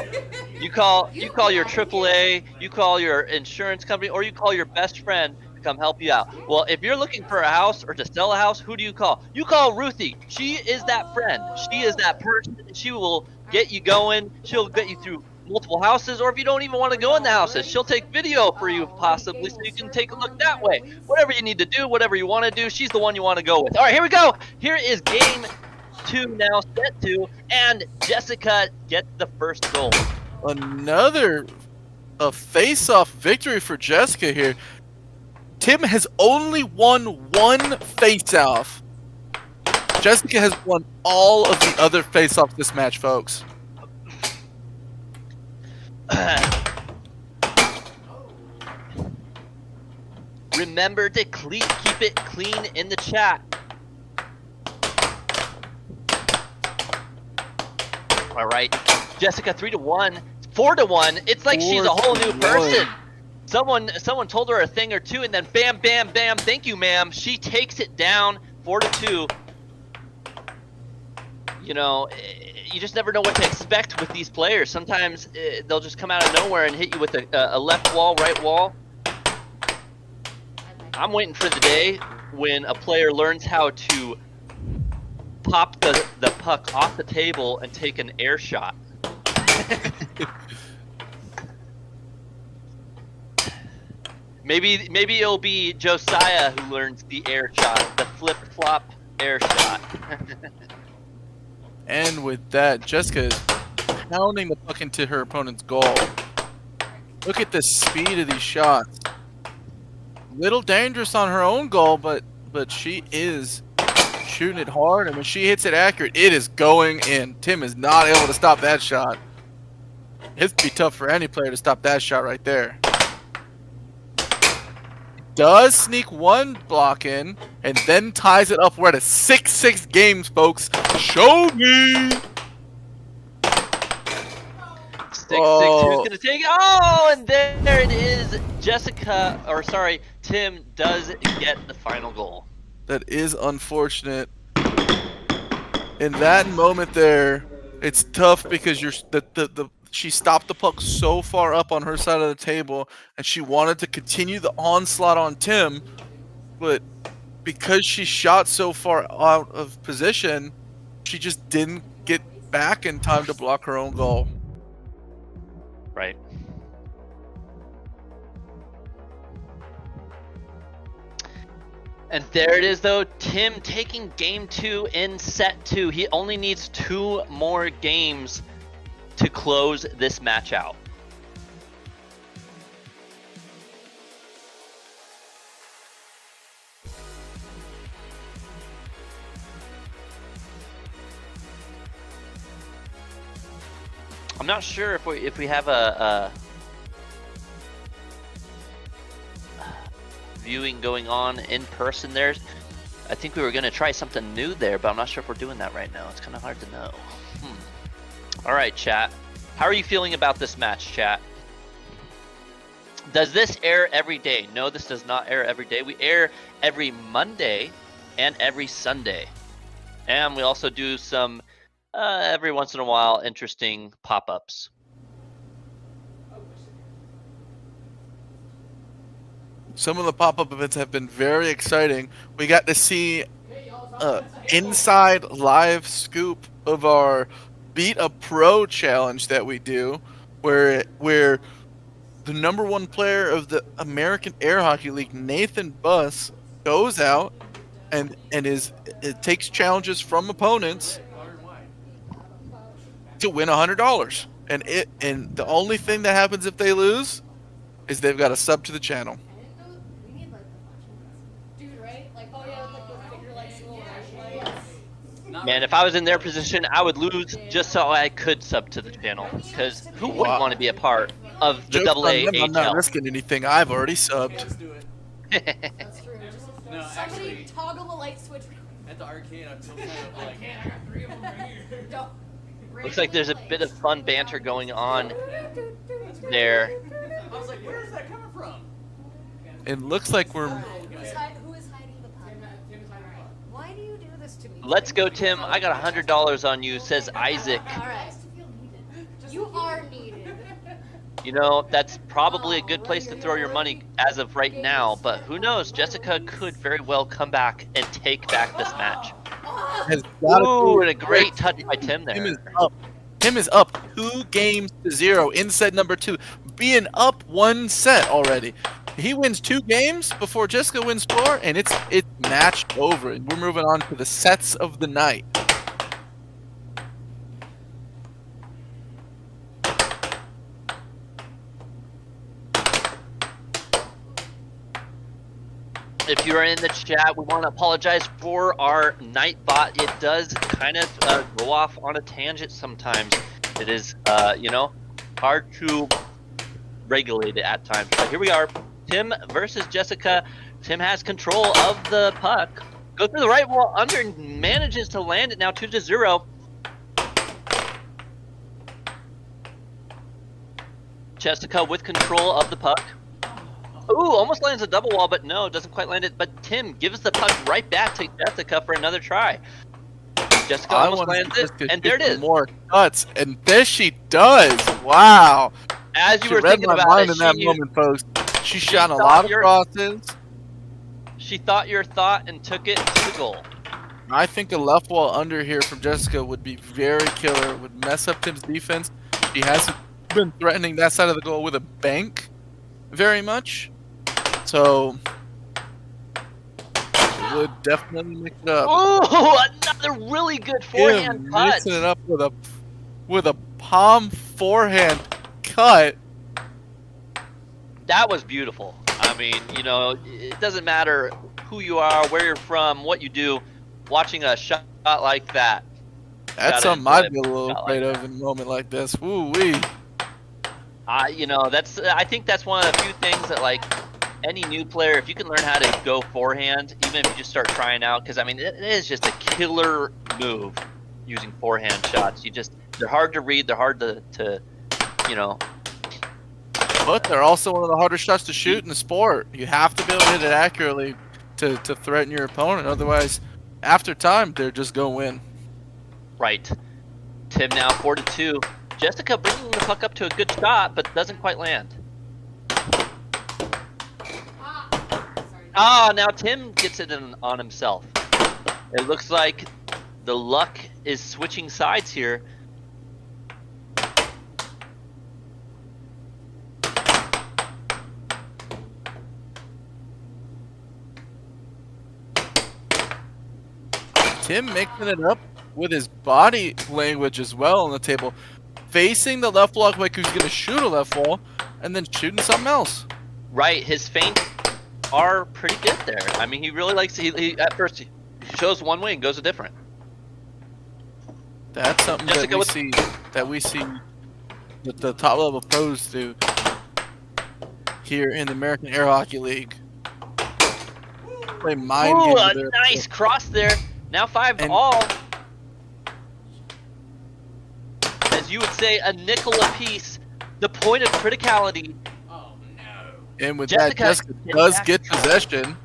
You call your AAA, you call your insurance company, or you call your best friend to come help you out. Well, if you're looking for a house or to sell a house, who do you call? You call Ruthie. She is that friend. She is that person. She will get you going. She'll get you through multiple houses, or if you don't even want to go in the houses, she'll take video for you possibly so you can take a look that way. Whatever you need to do, whatever you want to do, she's the one you want to go with. All right, here we go. Here is game 2 now, set 2, and Jessika gets the first goal. Another face-off victory for Jessika here. Tim has only won 1 face-off. Jessika has won all of the other face-offs this match, folks. Remember to keep it clean in the chat. All right, Jessika 3-1, 4-1. It's like she's a whole new person. Someone told her a thing or two, and then bam, bam, bam. Thank you, ma'am. She takes it down, 4-2. You know, you just never know what to expect with these players. Sometimes they'll just come out of nowhere and hit you with a left wall, right wall. I'm waiting for the day when a player learns how to pop the puck off the table and take an air shot. Maybe it'll be Josiah who learns the air shot, the flip-flop air shot. And with that, Jessika is pounding the puck into her opponent's goal. Look at the speed of these shots. little dangerous on her own goal, but she is shooting it hard, and when she hits it accurate, it is going in. Tim is not able to stop that shot. It'd be tough for any player to stop that shot right there. Does sneak one block in, and then ties it up. We're at a 6-6 games, folks. Show me! 6-6, who's gonna take it? Oh, and there it is. Jessika, or sorry, Tim does get the final goal. That is unfortunate. In that moment there, it's tough because she stopped the puck so far up on her side of the table, and she wanted to continue the onslaught on Tim, but because she shot so far out of position, she just didn't get back in time to block her own goal. Right. And there it is, though. Tim taking game 2 in set 2. He only needs 2 more games to close this match out. I'm not sure if we have a viewing going on in person there. I think we were going to try something new there, but I'm not sure if we're doing that right now. It's kind of hard to know. All right, chat. How are you feeling about this match, chat? Does this air every day? No, this does not air every day. We air every Monday and every Sunday. And we also do some, every once in a while, interesting pop-ups. Some of the pop-up events have been very exciting. We got to see inside live scoop of our Beat a Pro challenge that we do, where the #1 player of the American Air Hockey League, Nathan Buss, goes out and it takes challenges from opponents to win $100. And the only thing that happens if they lose is they've got to sub to the channel. Man, if I was in their position, I would lose just so I could sub to the channel. Because who wouldn't want to be a part of the AAHL? I'm not risking anything. I've already subbed. That's true. No, Somebody actually, toggle the light switch. at the arcade, I'm still kind of like. I got 3 of them right here. Looks like there's a bit of fun banter going on there. I was like, where is that coming from? It looks like we're. Who is hiding the pun? Why do you do this to me? Let's go, Tim. I got $100 on you, says Isaac. Alright. You are needed. You know, that's probably a good place to throw your money as of right now, but who knows? Jessika could very well come back and take back this match. Ooh, and a great touch by Tim there. Tim is up 2 games to 0 in set number 2, being up 1 set already. He wins 2 games before Jessika wins 4, and it's matched over. And we're moving on to the sets of the night. If you are in the chat, we want to apologize for our night bot. It does kind of go off on a tangent sometimes. It is, you know, hard to regulate it at times. But here we are, Tim versus Jessika. Tim has control of the puck. Goes through the right wall under and manages to land it now 2-0. Jessika with control of the puck. Ooh, almost lands a double wall, but no, doesn't quite land it. But Tim gives the puck right back to Jessika for another try. Jessika almost lands it, and there it is. More cuts, and there she does. Wow. As you She were read thinking my about mind it, in that moment, folks. She shot a lot of crosses. She thought your thought and took it to goal. I think a left wall under here from Jessika would be very killer. It would mess up Tim's defense. She hasn't been threatening that side of the goal with a bank very much. So it would definitely mix it up. Ooh, another really good forehand cut. Mixing it up with a palm forehand cut. That was beautiful. I mean, you know, it doesn't matter who you are, where you're from, what you do. Watching a shot like that. That's gotta something enjoy I'd be a little shot afraid like of in a moment like this. Woo wee. You know, I think that's one of the few things that, like, any new player, if you can learn how to go forehand, even if you just start trying out, because I mean, it is just a killer move using forehand shots. They're hard to read, they're hard to you know. But they're also one of the hardest shots to shoot in the sport. You have to be able to hit it accurately to threaten your opponent. Otherwise, after time, they're just going to win. Right. Tim now 4-2. Jessika bringing the puck up to a good shot, but doesn't quite land. Ah, now Tim gets it on himself. It looks like the luck is switching sides here. Tim mixing it up with his body language as well on the table. Facing the left block like he's going to shoot a left wall, and then shooting something else. Right, his feints are pretty good there. I mean, he really likes he at first he shows one way and goes a different. That's something that we see the top level pros do here in the American Air Hockey League. Play mind Ooh, games a with nice cross there. Now 5 And- all. As you would say, a nickel apiece. The point of criticality. Oh no. And with Jessika that, Jessica getting does back get in trouble. possession.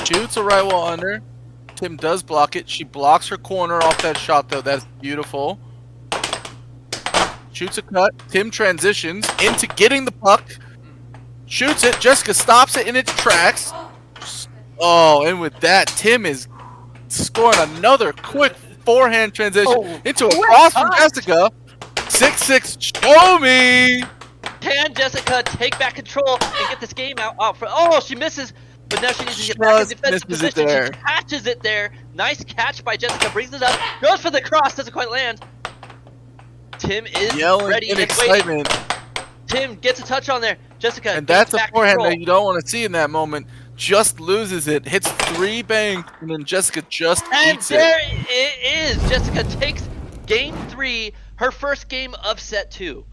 Shoots a right wall under. Tim does block it. She blocks her corner off that shot, though. That's beautiful. Shoots a cut. Tim transitions into getting the puck. Shoots it. Jessica stops it in its tracks. Oh, and with that, Tim is scoring another quick forehand transition into a cross from Jessica. 6-6. Show me. Can Jessika take back control and get this game out front? Oh, she misses, but now she needs to get back in Just defensive misses it position. there. She catches it there. Nice catch by Jessika. Brings it up. Goes for the cross. Doesn't quite land. Tim is Yelling ready in and waiting. excitement. Tim gets a touch on there. Jessika And that's a back forehand control. that you don't want to see in that moment. Just loses it, hits 3 bangs, and then Jessica just And eats there it. it is. Jessika takes game 3, her first game of set 2.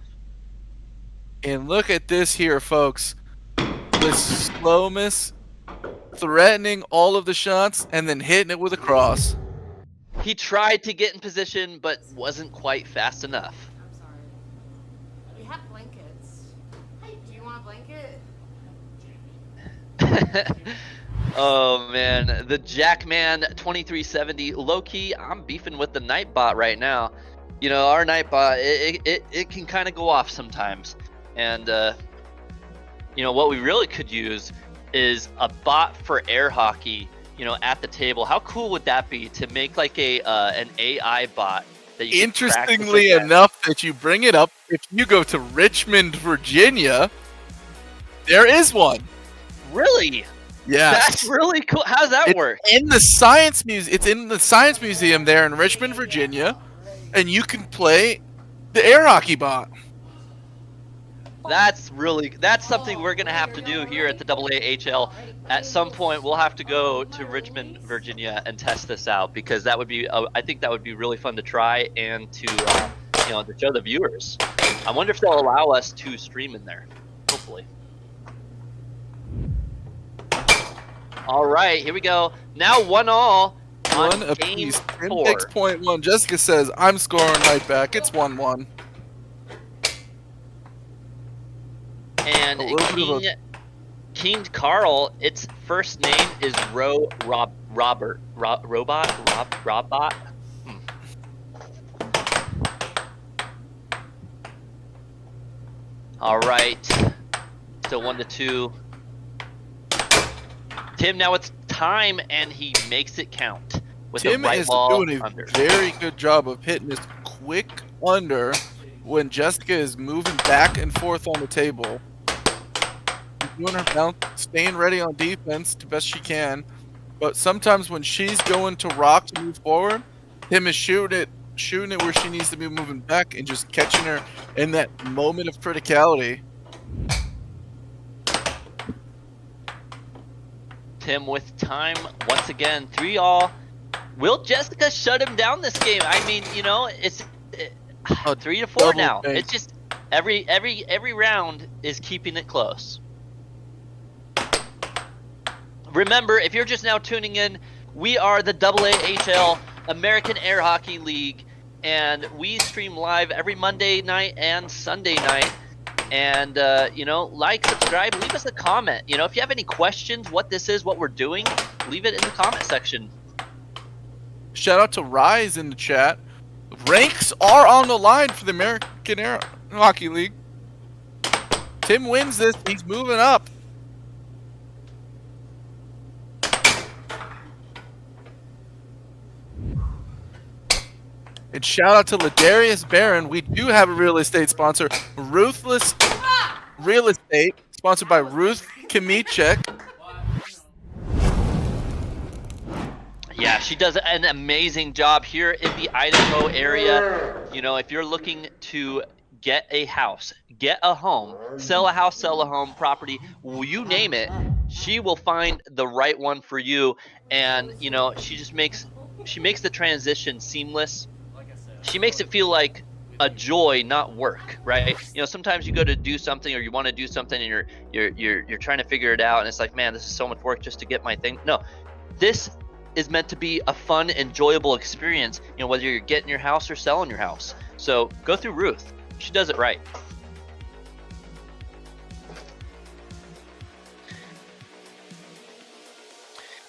And look at this here, folks. With slowness, threatening all of the shots, and then hitting it with a cross. He tried to get in position, but wasn't quite fast enough. I'm sorry. We have blankets. Do you want a blanket? Oh man, the Jackman 2370 low key. I'm beefing with the Nightbot right now. You know, our Nightbot it can kind of go off sometimes, and you know what we really could use is a bot for air hockey. You know, at the table. How cool would that be to make like a an AI bot that you can practice Interestingly against? enough that you bring it up, if you go to Richmond, Virginia, there is one. Really? Yes. That's really cool. How does that work? In the science it's in the science museum there in Richmond, Virginia, and you can play the air hockey bot. That's something we're gonna have to do here at the AAHL. At some point, we'll have to go to Richmond, Virginia, and test this out because that would be, I think that would be really fun to try and to, you know, to show the viewers. I wonder if they'll allow us to stream in there. Hopefully. All right, here we go. Now 1-1 on One game apiece. 4. 6.1. Jessica says, I'm scoring right back. It's 1-1. And A little bit of King Carl, its first name is Robert. All right, still 1-2. Tim, now it's time, and he makes it count with Tim the right is ball doing a under. very good job of hitting this quick under when Jessica is moving back and forth on the table. She's doing her bounce, staying ready on defense the best she can. But sometimes when she's going to rock to move forward, Tim is shooting it where she needs to be moving back and just catching her in that moment of criticality. Tim with time once again, 3-all. Will Jessika shut him down this game? I mean, you know, it's 3-4 now. bank. It's just every round is keeping it close. Remember, if you're just now tuning in, we are the AAHL American Air Hockey League, and we stream live every Monday night and Sunday night. And you know, like, subscribe, leave us a comment. You know, if you have any questions, what this is, what we're doing, leave it in the comment section. Shout out to Rise in the chat. Ranks are on the line for the American Air Hockey League. Tim wins this. He's moving up. And shout out to Ladarius Barron. We do have a real estate sponsor, Ruthless Real Estate, sponsored by Ruth Kamichek. Yeah, she does an amazing job here in the Idaho area. You know, if you're looking to get a house, get a home, sell a house, sell a home, property, you name it, she will find the right one for you. And, you know, she makes the transition seamless. She makes it feel like a joy, not work, right? You know, sometimes you go to do something or you want to do something and you're trying to figure it out and it's like, man, this is so much work just to get my thing. No, this is meant to be a fun, enjoyable experience, you know, whether you're getting your house or selling your house. So go through Ruth. She does it right.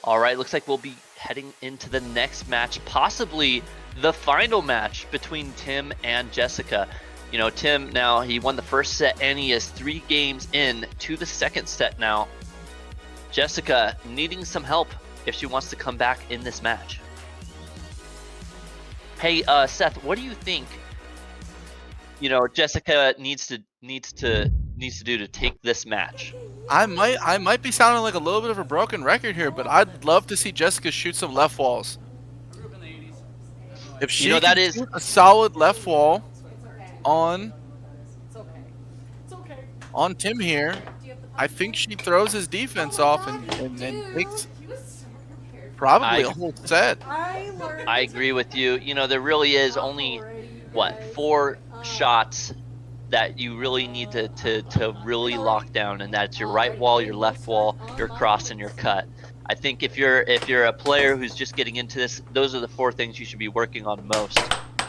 All right, looks like we'll be heading into the next match, possibly the final match between Tim and Jessika. You know, Tim now, he won the first set and he is 3 games in to the second set now. Jessika needing some help if she wants to come back in this match. Hey, Seth, what do you think, you know, Jessika needs to do to take this match? I might be sounding like a little bit of a broken record here, but I'd love to see Jessika shoot some left walls. If she that can is shoot a solid left wall on Tim here, I think she throws his defense off and takes probably a whole set. I agree with you. You know, there really is only, what, 4 shots that you really need to really lock down, and that's your right wall, your left wall, your cross, and your cut. I think if you're a player who's just getting into this, those are the 4 things you should be working on most.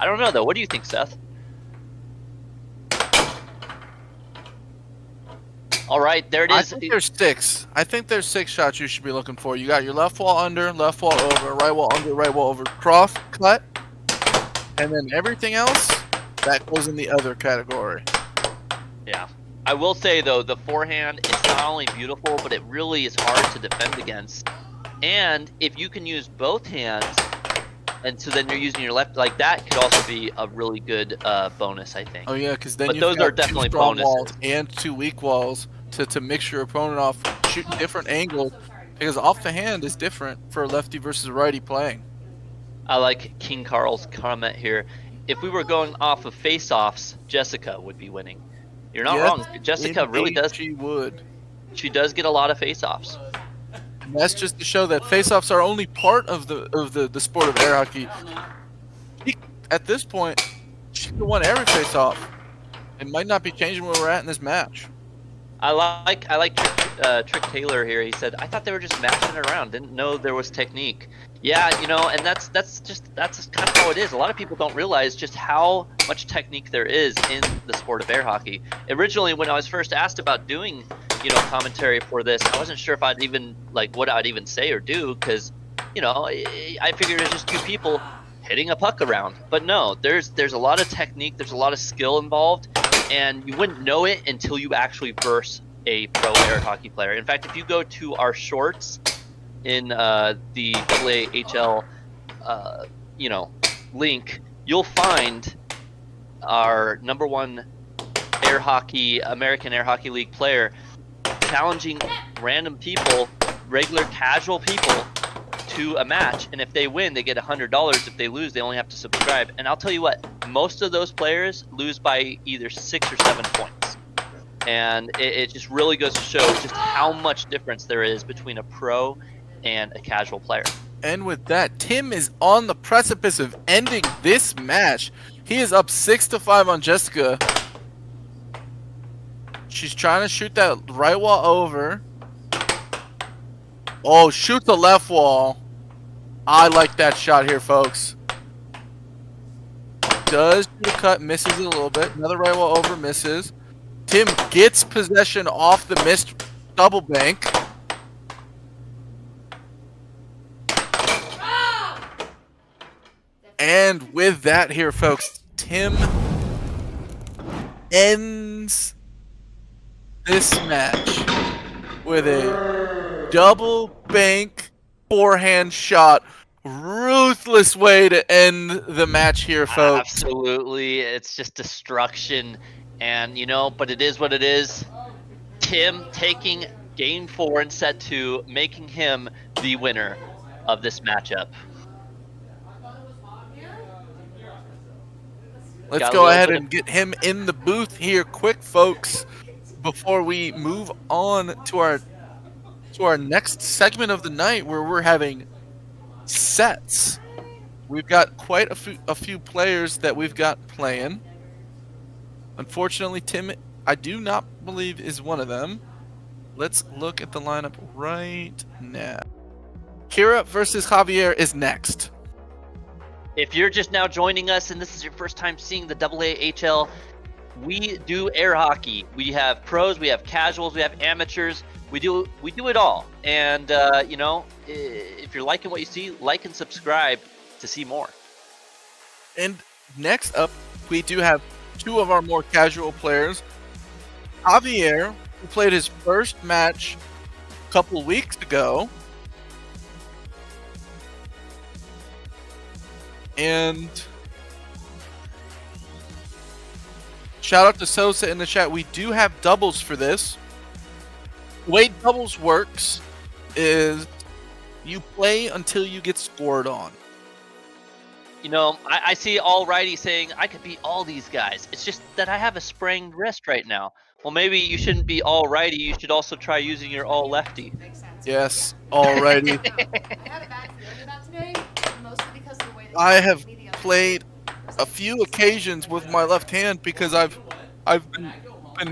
I don't know though. What do you think, Seth? All right, there it is. I think there's 6. I think there's 6 shots you should be looking for. You got your left wall under, left wall over, right wall under, right wall over, cross, cut, and then everything else that goes in the other category. Yeah. I will say though, the forehand is not only beautiful, but it really is hard to defend against. And if you can use both hands, and so then you're using your left, like that could also be a really good bonus, I think. Oh yeah, because then but those are definitely 2 strong bonuses. walls and 2 weak walls to mix your opponent off, shoot different angles, because off the hand is different for a lefty versus a righty playing. I like King Carl's comment here. If we were going off of face-offs, Jessika would be winning. You're not wrong. Jessika really does. She would. She does get a lot of face-offs. And that's just to show that face-offs are only part of the sport of air hockey. At this point, she could have won every face-off. It might not be changing where we're at in this match. I like Trick Taylor here. He said, I thought they were just matching it around. Didn't know there was technique. Yeah, you know, and that's kind of how it is. A lot of people don't realize just how much technique there is in the sport of air hockey. Originally, when I was first asked about doing, you know, commentary for this, I wasn't sure if I'd even, like, what I'd even say or do, because, you know, I figured it's just 2 people hitting a puck around. But no, there's a lot of technique, there's a lot of skill involved, and you wouldn't know it until you actually verse a pro air hockey player. In fact, if you go to our shorts in the AAHL, you know, link, you'll find our #1 air hockey, American Air Hockey League player challenging random people, regular casual people, to a match, and if they win, they get $100. If they lose, they only have to subscribe. And I'll tell you what, most of those players lose by either 6 or 7 points. And it just really goes to show just how much difference there is between a pro and a casual player. And with that, Tim is on the precipice of ending this match. He is up 6-5 on Jessika. She's trying to shoot that right wall over. Oh, shoot the left wall. I like that shot here, folks. Does the cut, misses it a little bit. Another right wall over, misses. Tim gets possession off the missed double bank. And with that here, folks, Tim ends this match with a double bank forehand shot. Ruthless way to end the match here, folks. Absolutely. It's just destruction. And, but it is what it is. Tim taking game 4 in set 2, making him the winner of this matchup. Let's go ahead and get him in the booth here quick, folks, before we move on to our next segment of the night, where we're having sets. We've got quite a few players that we've got playing. Unfortunately, Tim, I do not believe, is one of them. Let's look at the lineup right now. Kira versus Javier is next. If you're just now joining us and this is your first time seeing the AAHL, we do air hockey. We have pros, we have casuals, we have amateurs. We do it all. And if you're liking what you see, like and subscribe to see more. And next up, we do have two of our more casual players. Javier, who played his first match a couple weeks ago. And shout out to Sosa in the chat. We do have doubles for this. The way doubles works is you play until you get scored on. I see Alrighty saying, I could beat all these guys. It's just that I have a sprained wrist right now. Well, maybe you shouldn't be Alrighty. You should also try using your all lefty. Makes sense. Yes, alrighty. I had a bad feeling about today, mostly because of the way that I you have me the other played a few occasions with my left hand because I've been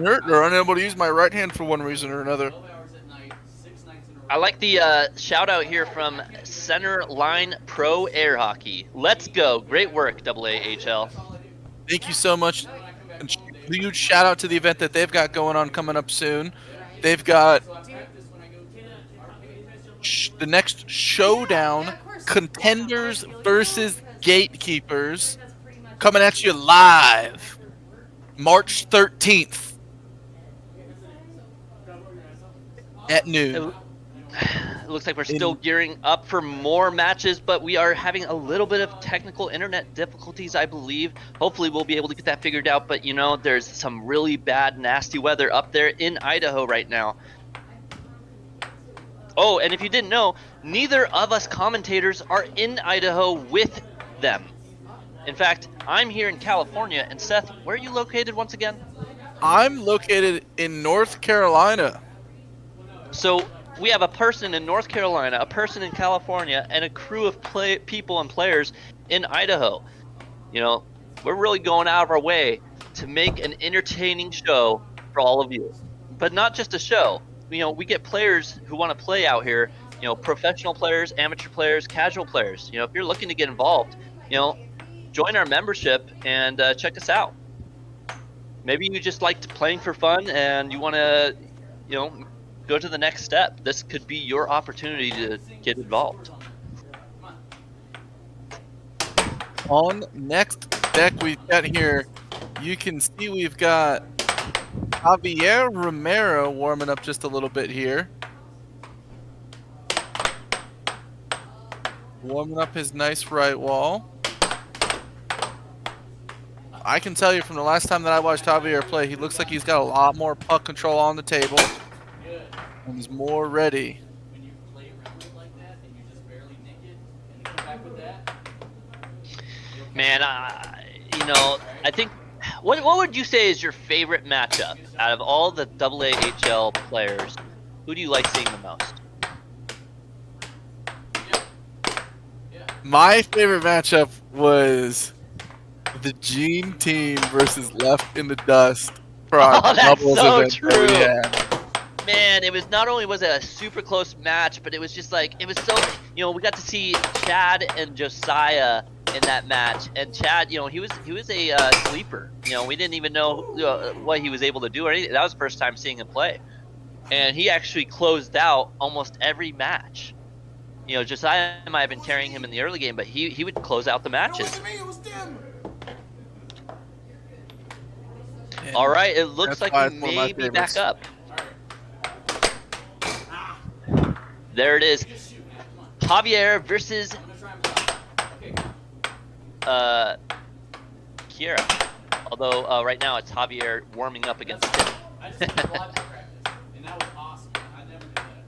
hurt or unable to use my right hand for one reason or another. I like the shout out here from Center Line Pro Air Hockey. Let's go. Great work, AAHL. Thank you so much. And huge shout out to the event that they've got going on coming up soon. They've got the next showdown, Contenders versus Gatekeepers, coming at you live March 13th at noon. It looks like we're still gearing up for more matches, but we are having a little bit of technical internet difficulties, I believe. Hopefully we'll be able to get that figured out, but there's some really bad, nasty weather up there in Idaho right now. Oh, and if you didn't know, neither of us commentators are in Idaho with them. In fact, I'm here in California, and Seth, where are you located once again? I'm located in North Carolina. So we have a person in North Carolina, a person in California, and a crew of people and players in Idaho. We're really going out of our way to make an entertaining show for all of you. But not just a show. We get players who want to play out here, professional players, amateur players, casual players. If you're looking to get involved, join our membership and check us out. Maybe you just like playing for fun and you want to, go to the next step. This could be your opportunity to get involved. On next deck we've got here, you can see we've got Javier Romero warming up just a little bit here. Warming up his nice right wall. I can tell you from the last time that I watched Javier play, he looks like he's got a lot more puck control on the table. And he's more ready. When you play around it like that and you're just barely naked and you come back with that. Man, I think, what would you say is your favorite matchup out of all the AAHL players? Who do you like seeing the most? My favorite matchup was the Gene team versus Left in the Dust for our Oh, that's doubles so event that we true. had. Man, it was not only was it a super close match, but it was just like it was so. We got to see Chad and Josiah in that match, and Chad, he was a sleeper. We didn't even know what he was able to do or anything. That was the first time seeing him play, and he actually closed out almost every match. Josiah might have been carrying him in the early game, but he would close out the matches. All right, it looks That's like why we it's one of my may be back favorites. up. There it is. Javier versus Kiera. Although right now it's Javier warming up against Tim. I just did volleyball practice, and that was awesome. I never did that.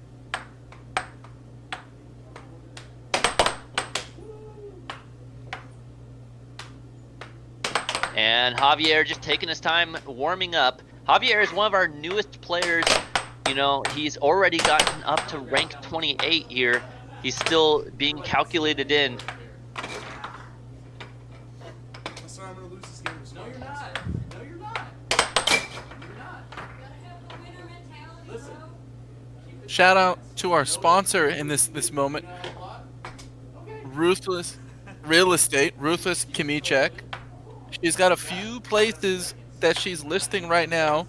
And Javier just taking his time warming up. Javier is one of our newest players. He's already gotten up to rank 28 here. He's still being calculated in. No, you're not. No, you're not. You're not. Listen. Shout out to our sponsor in this moment, Ruthless Real Estate, Ruthless Kimichek. She's got a few places that she's listing right now,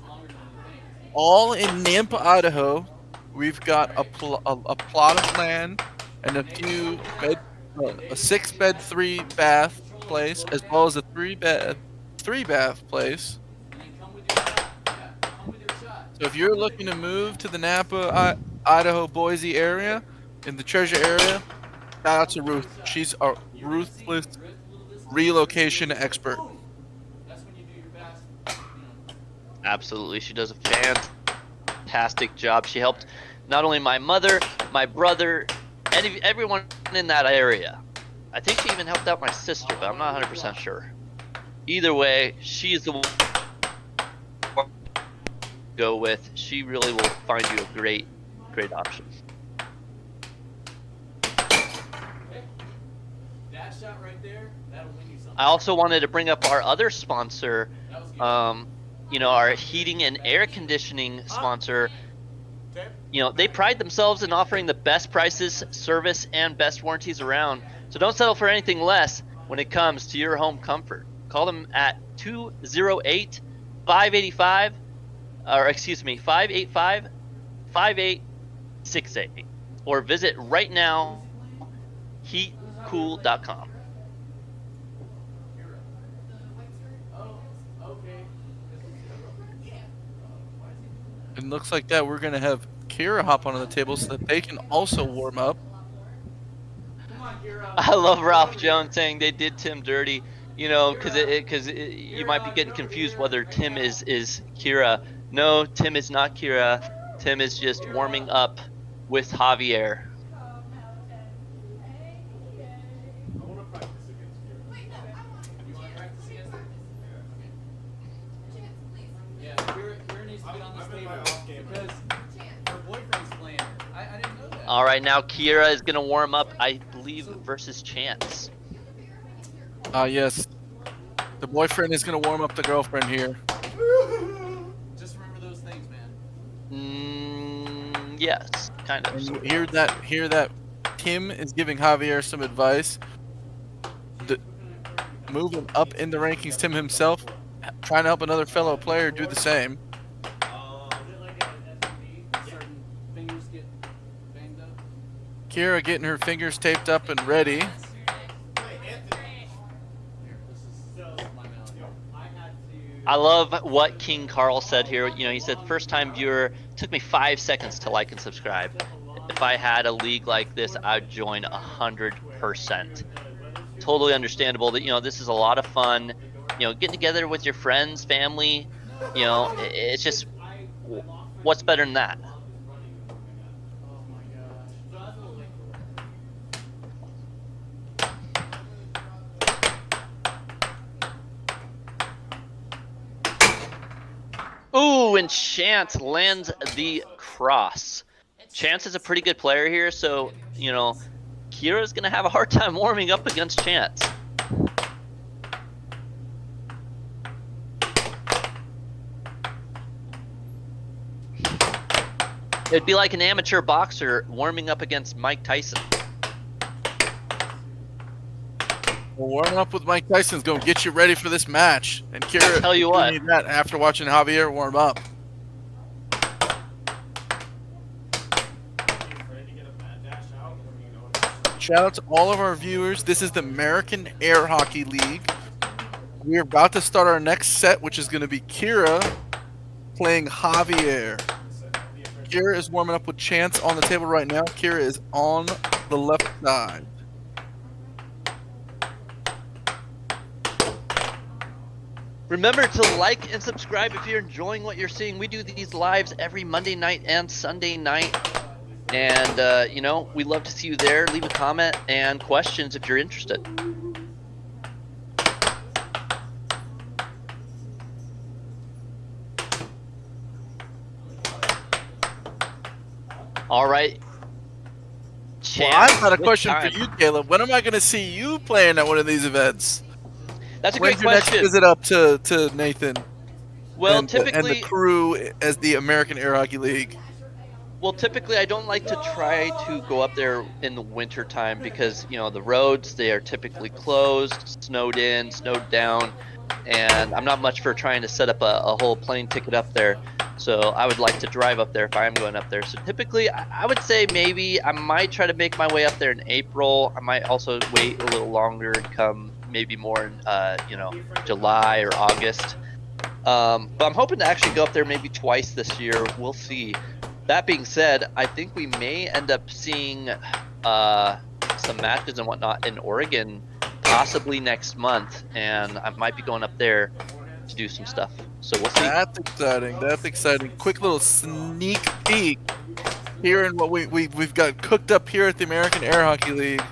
all in Nampa, Idaho. We've got a plot of land and a few a 6-bed 3-bath place, as well as a 3-bed 3-bath place. So if you're looking to move to the Nampa, Idaho, Boise area, in the Treasure area, shout out to Ruth. She's a ruthless relocation expert. Absolutely, she does a fantastic job. She helped not only my mother, my brother, and everyone in that area. I think she even helped out my sister, but I'm not 100% sure. Either way, she's the one to go with. She really will find you a great option. That shot right there, that'll win you something. I also wanted to bring up our other sponsor, our heating and air conditioning sponsor. They pride themselves in offering the best prices, service, and best warranties around. So don't settle for anything less when it comes to your home comfort. Call them at 585-5868, or visit right now heatcool.com. It looks like that we're gonna have Kira hop onto the table so that they can also warm up. I love Ralph Jones saying they did Tim dirty, because you might be getting confused whether Tim is Kira. No, Tim is not Kira. Tim is just warming up with Javier. Yeah, Kira needs to get on this table because her boyfriend's playing her. I didn't know that. All right, now Kira is gonna warm up, I believe, versus Chance. Yes. The boyfriend is gonna warm up the girlfriend here. Just remember those things, man. Yes, kind of. And hear that Tim is giving Javier some advice. Moving up in the rankings, Tim himself trying to help another fellow player do the same. Certain fingers get banged up. Kira getting her fingers taped up and ready. Here, this is my mouth. I had to. I love what King Carl said here. He said, first time viewer, took me 5 seconds to like and subscribe. If I had a league like this, I'd join 100%. Totally understandable that, this is a lot of fun. Getting together with your friends, family, it's just, what's better than that? Ooh, and Chance lands the cross. Chance is a pretty good player here, so, Kira's gonna have a hard time warming up against Chance. It'd be like an amateur boxer warming up against Mike Tyson. Well, warming up with Mike Tyson's going to get you ready for this match. And Kira, Tell you what. need that after watching Javier warm up. Shout out to all of our viewers. This is the American Air Hockey League. We're about to start our next set, which is going to be Kira playing Javier. Kira is warming up with Chance on the table right now. Kira is on the left side. Remember to like and subscribe if you're enjoying what you're seeing. We do these lives every Monday night and Sunday night. And, you know, we'd love to see you there. Leave a comment and questions if you're interested. All right. Well, I've got a with question time. for you, Caleb. When am I going to see you playing at one of these events? That's a When's great your next question. visit up to Nathan Well, and typically, the crew as the American Air Hockey League? I don't like to try to go up there in the winter time because, you know, the roads, they are typically closed, snowed in, snowed down, and I'm not much for trying to set up a whole plane ticket up there. So I would like to drive up there if I am going up there. So typically, I would say maybe I might try to make my way up there in April. I might also wait a little longer and come maybe more in, you know, July or August. But I'm hoping to actually go up there maybe twice this year. We'll see. That being said, I think we may end up seeing some matches and whatnot in Oregon possibly next month, and I might be going up there to do some stuff. So we'll see. That's exciting. That's exciting. Quick little sneak peek here in what we've got cooked up here at the American Air Hockey League.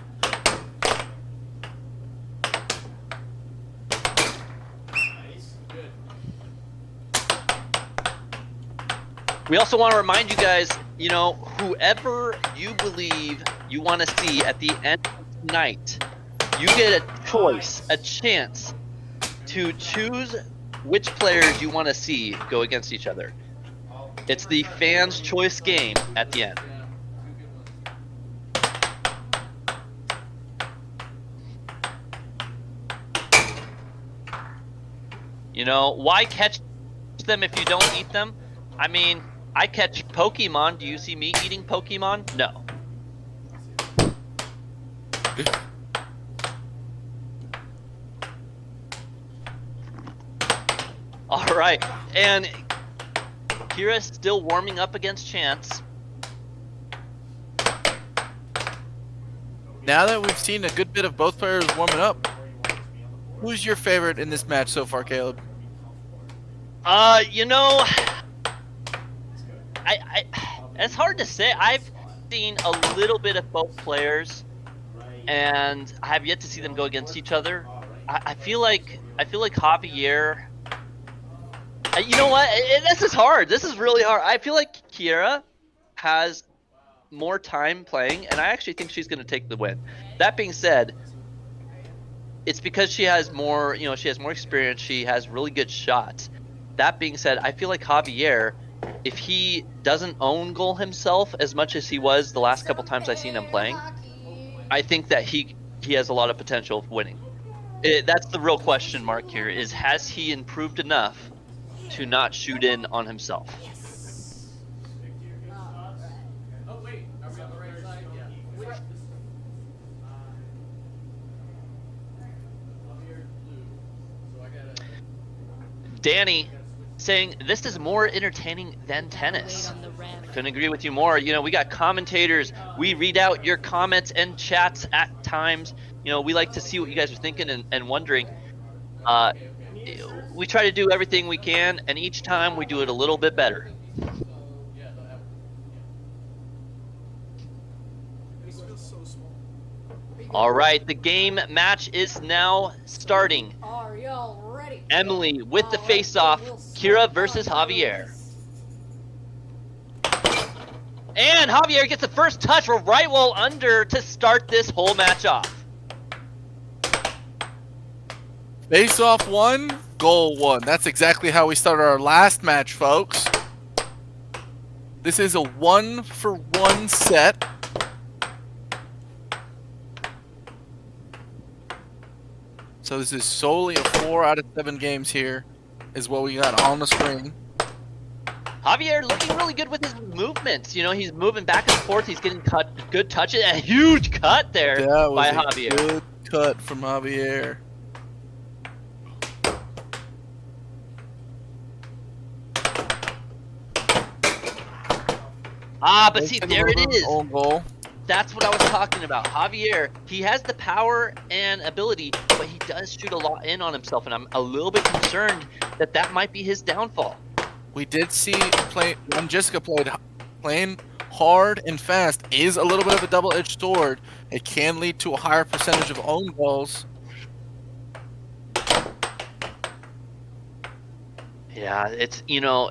We also want to remind you guys, you know, whoever you believe you want to see at the end of the night, you get a choice, a chance to choose which players you want to see go against each other. It's the fans' choice game at the end. You know, why catch them if you don't eat them? I mean, I catch Pokemon. Do you see me eating Pokemon? No. All right, and Kira's still warming up against Chance. Now that we've seen a good bit of both players warming up, who's your favorite in this match so far, Caleb? You know, it's hard to say. I've seen a little bit of both players, and I have yet to see them go against each other. I feel like Javier. You know what? This is hard. This is really hard. I feel like Kira has more time playing, and I actually think she's going to take the win. That being said, it's because she has more. You know, she has more experience. She has really good shots. That being said, I feel like Javier, if he doesn't own goal himself as much as he was the last couple times I've seen him playing, I think that he has a lot of potential of winning. That's the real question mark here, is has he improved enough to not shoot in on himself? Oh wait, are we on the right side? Yeah. Which? Javier blue. So I gotta. Danny saying this is more entertaining than tennis. I couldn't agree with you more. You know, we got commentators. We read out your comments and chats at times. You know, we like to see what you guys are thinking and wondering. We try to do everything we can, and each time we do it a little bit better. All right, the game match is now starting. Are y'all ready? Emily with the face-off, Kira versus Javier. And Javier gets the first touch for right wall under to start this whole match off. Face off 1, goal 1. That's exactly how we started our last match, folks. This is a 1-for-1 set. So this is solely a 4 out of 7 games here, is what we got on the screen. Javier looking really good with his movements. You know, he's moving back and forth. He's getting good touches. A huge cut there That was by a Javier. good cut from Javier. But see, there it is. Own goal. That's what I was talking about. Javier, he has the power and ability, but he does shoot a lot in on himself, and I'm a little bit concerned that that might be his downfall. We did see when Jessika playing hard and fast is a little bit of a double-edged sword. It can lead to a higher percentage of own goals. Yeah, it's, you know,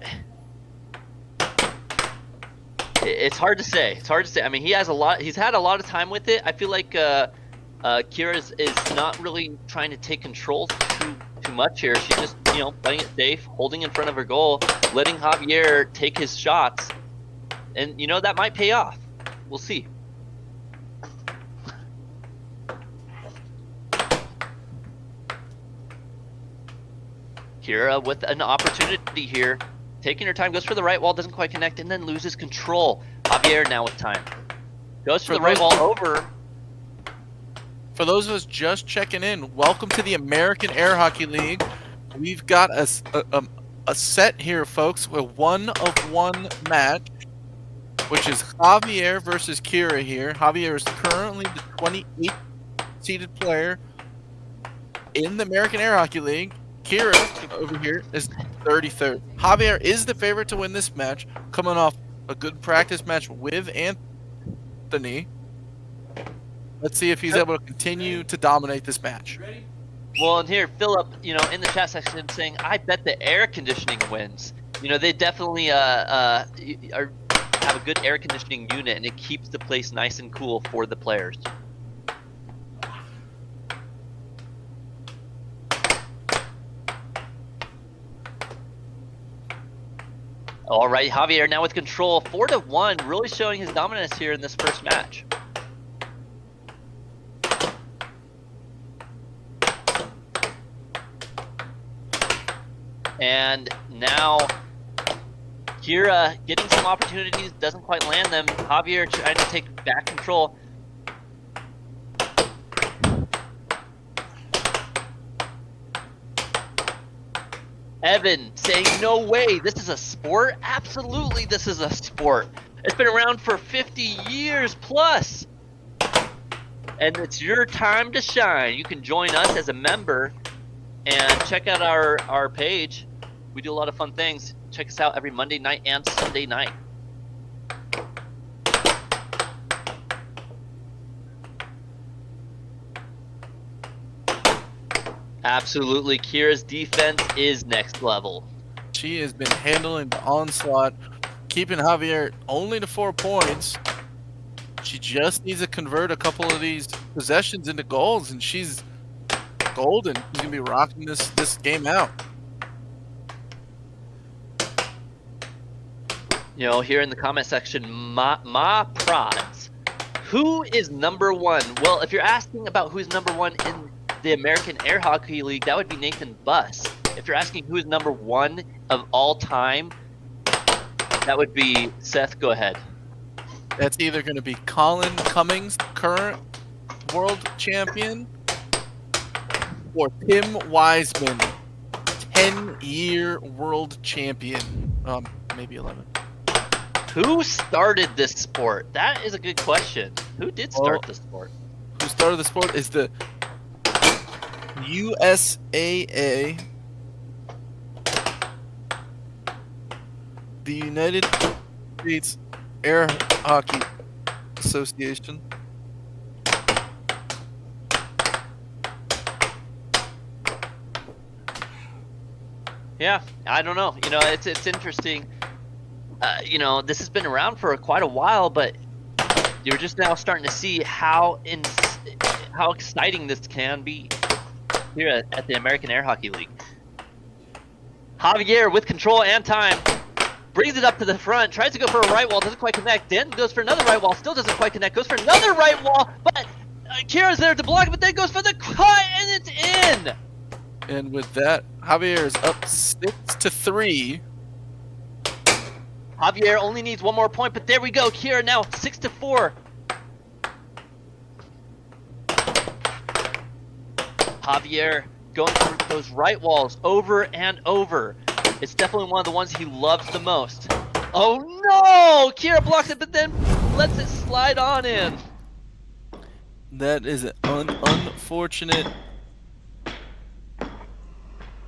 it's hard to say. It's hard to say. I mean, he's had a lot of time with it. I feel like Kira is not really trying to take control too much here. She's just, you know, playing it safe, holding in front of her goal, letting Javier take his shots, and you know that might pay off. We'll see. Kira with an opportunity here, taking her time, goes for the right wall, doesn't quite connect, and then loses control. Javier now with time. Goes for the right wall over. For those of us just checking in, welcome to the American Air Hockey League. We've got a set here, folks, with 1-of-1 match, which is Javier versus Kira here. Javier is currently the 28th seeded player in the American Air Hockey League. Kira over here is 33rd. Javier is the favorite to win this match, coming off a good practice match with Anthony. Let's see if he's able to continue to dominate this match. Well, and here, Philip, you know, in the chat section saying, I bet the air conditioning wins. You know, they definitely have a good air conditioning unit, and it keeps the place nice and cool for the players. All right, Javier now with control, 4-1, really showing his dominance here in this first match. And now Kira getting some opportunities, doesn't quite land them. Javier trying to take back control. Evan saying, no way, this is a sport? Absolutely, this is a sport. It's been around for 50 years plus. And it's your time to shine. You can join us as a member and check out our page. We do a lot of fun things. Check us out every Monday night and Sunday night. Absolutely, Kira's defense is next level. She has been handling the onslaught, keeping Javier only to 4 points. She just needs to convert a couple of these possessions into goals, and she's golden. She's gonna be rocking this game out. You know, here in the comment section, Ma Prods. Who is number one? Well, if you're asking about who's number one in the American Air Hockey League, that would be Nathan Buss. If you're asking who is number one of all time, that would be Seth. Go ahead. That's either going to be Colin Cummings, current world champion, or Tim Wiseman, 10-year world champion. Maybe 11. Who started this sport? That is a good question. Who did start the sport? Who started the sport is the USAA, the United States Air Hockey Association. Yeah, I don't know. You know, it's interesting. you know, this has been around for quite a while, but you're just now starting to see how exciting this can be here at the American Air Hockey League. Javier with control and time brings it up to the front, tries to go for a right wall, doesn't quite connect, then goes for another right wall, still doesn't quite connect, goes for another right wall, but Kira's there to block, but then goes for the cut, and it's in! And with that, Javier is up 6-3. Javier only needs one more point, but there we go, Kira now 6-4. Javier going through those right walls over and over. It's definitely one of the ones he loves the most. Oh no! Kira blocks it, but then lets it slide on in. That is unfortunate.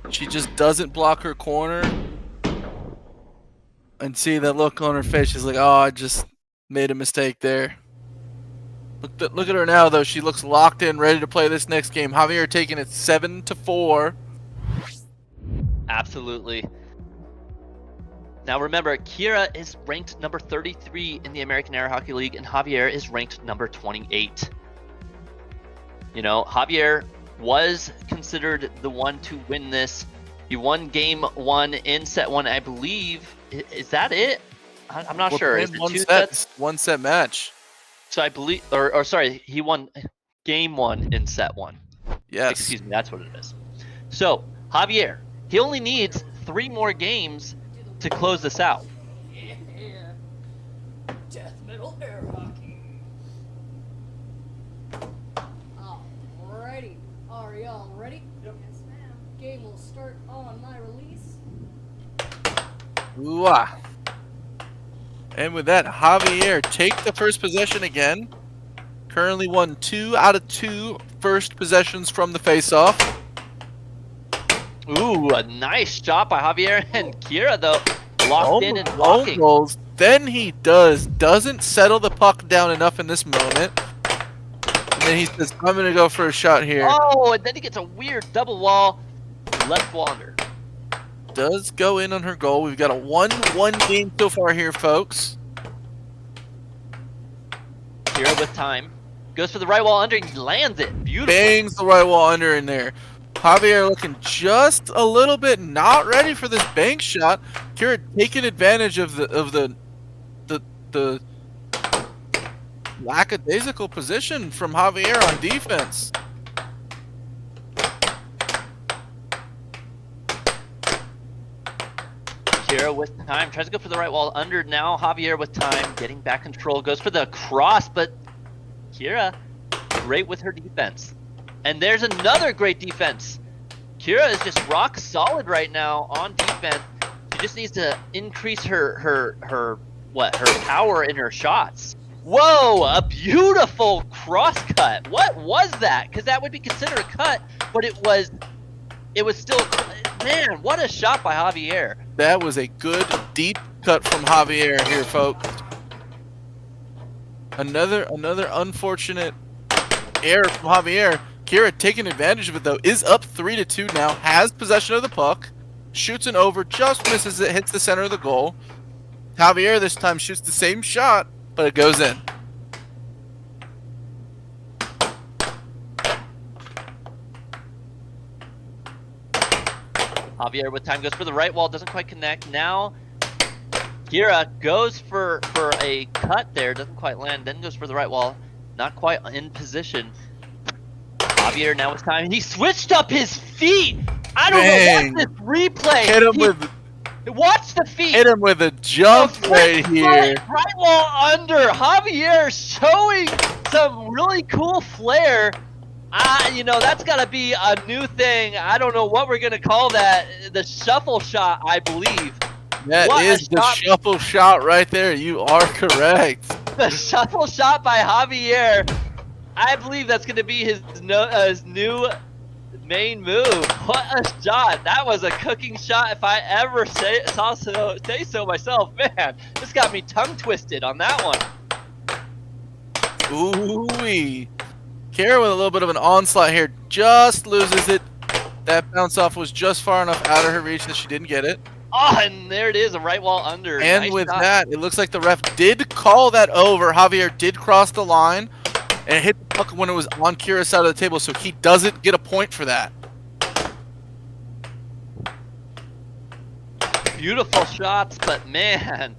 She just doesn't block her corner. And see that look on her face. She's like, oh, I just made a mistake there. Look at her now, though. She looks locked in, ready to play this next game. Javier taking it 7-4. Absolutely. Now remember, Kira is ranked number 33 in the American Air Hockey League, and Javier is ranked number 28. You know, Javier was considered the one to win this. He won game 1 in set 1, I believe. Is that it? I'm not sure. Is it 2 sets? 1 set match. So I believe, or sorry, he won game 1 in set 1. Yes. Excuse me, that's what it is. So, Javier, he only needs 3 more games to close this out. Yeah. Death metal air hockey. Alrighty. Are y'all ready? Yep. Yes, ma'am. Game will start on my release. Ooh-ah. And with that, Javier take the first possession again. Currently won 2 out of 2 first possessions from the faceoff. Ooh, a nice shot by Javier, and Kira, though, locked in and blocking. Almost. Then he doesn't settle the puck down enough in this moment. And then he says, I'm going to go for a shot here. Oh, and then he gets a weird double wall, left wander. Does go in on her goal. We've got a 1-1 game so far here, folks. Kira with time. Goes for the right wall under, and he lands it. Beautiful. Bangs the right wall under in there. Javier looking just a little bit not ready for this bank shot. Kira taking advantage of the lackadaisical position from Javier on defense. Kira with time. Tries to go for the right wall under. Now Javier with time. Getting back control. Goes for the cross, but Kira great with her defense. And there's another great defense. Kira is just rock solid right now on defense. She just needs to increase her power in her shots. Whoa, a beautiful cross cut. What was that? Because that would be considered a cut, but it was still, man, what a shot by Javier. That was a good deep cut from Javier here, folks. Another unfortunate error from Javier. Kira taking advantage of it, though, is up 3-2 now, has possession of the puck, shoots an over, just misses it, hits the center of the goal. Javier this time shoots the same shot, but it goes in. Javier with time goes for the right wall, doesn't quite connect. Now Kira goes for a cut there, doesn't quite land, then goes for the right wall, not quite in position. Javier now it's time, and he switched up his feet. I don't know, watch this replay. Hit him with, watch the feet. hit him with a jump right here. Right wall under. Javier showing some really cool flair. You know, that's got to be a new thing. I don't know what we're going to call that. The shuffle shot, I believe. That is the shuffle shot right there. You are correct. The shuffle shot by Javier. I believe that's going to be his new main move. What a shot. That was a cooking shot if I ever say so myself. Man, this got me tongue twisted on that one. Ooh-wee. Kira with a little bit of an onslaught here. Just loses it. That bounce off was just far enough out of her reach that she didn't get it. Oh, and there it is, a right wall under. And Nice with shot. that, it looks like the ref did call that over. Javier did cross the line and hit the puck when it was on Kira's side of the table, so he doesn't get a point for that. Beautiful shots, but man,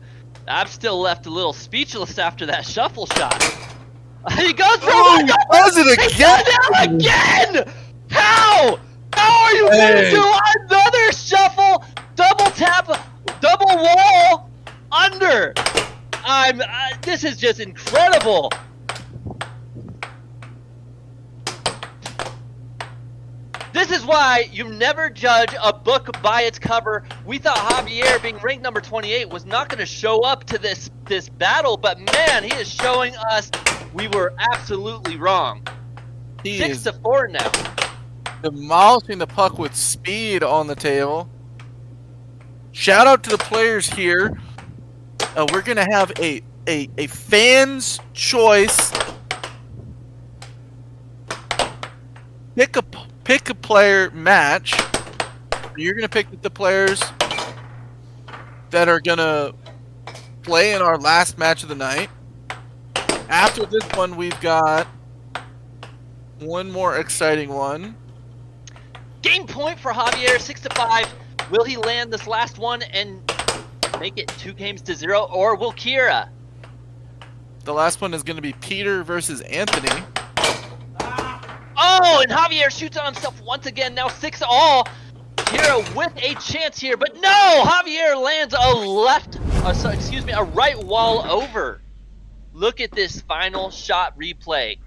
I'm still left a little speechless after that shuffle shot. He goes for Oh, he does it He does it again! How? How are you going to do another shuffle, double tap, double wall, under? This is just incredible. This is why you never judge a book by its cover. We thought Javier, being ranked number 28, was not going to show up to this battle, but man, he is showing us we were absolutely wrong. He 6-4 now. Demolishing the puck with speed on the table. Shout out to the players here. We're gonna have a fan's choice. Pick a player match. You're gonna pick the players that are gonna play in our last match of the night. After this one, we've got one more exciting one. Game point for Javier, 6-5. Will he land this last one and make it 2-0, or will Kira? The last one is going to be Peter versus Anthony. Oh, and Javier shoots on himself once again. Now 6-all. Kira with a chance here, but no! Javier lands a right wall over. Look at this final shot replay.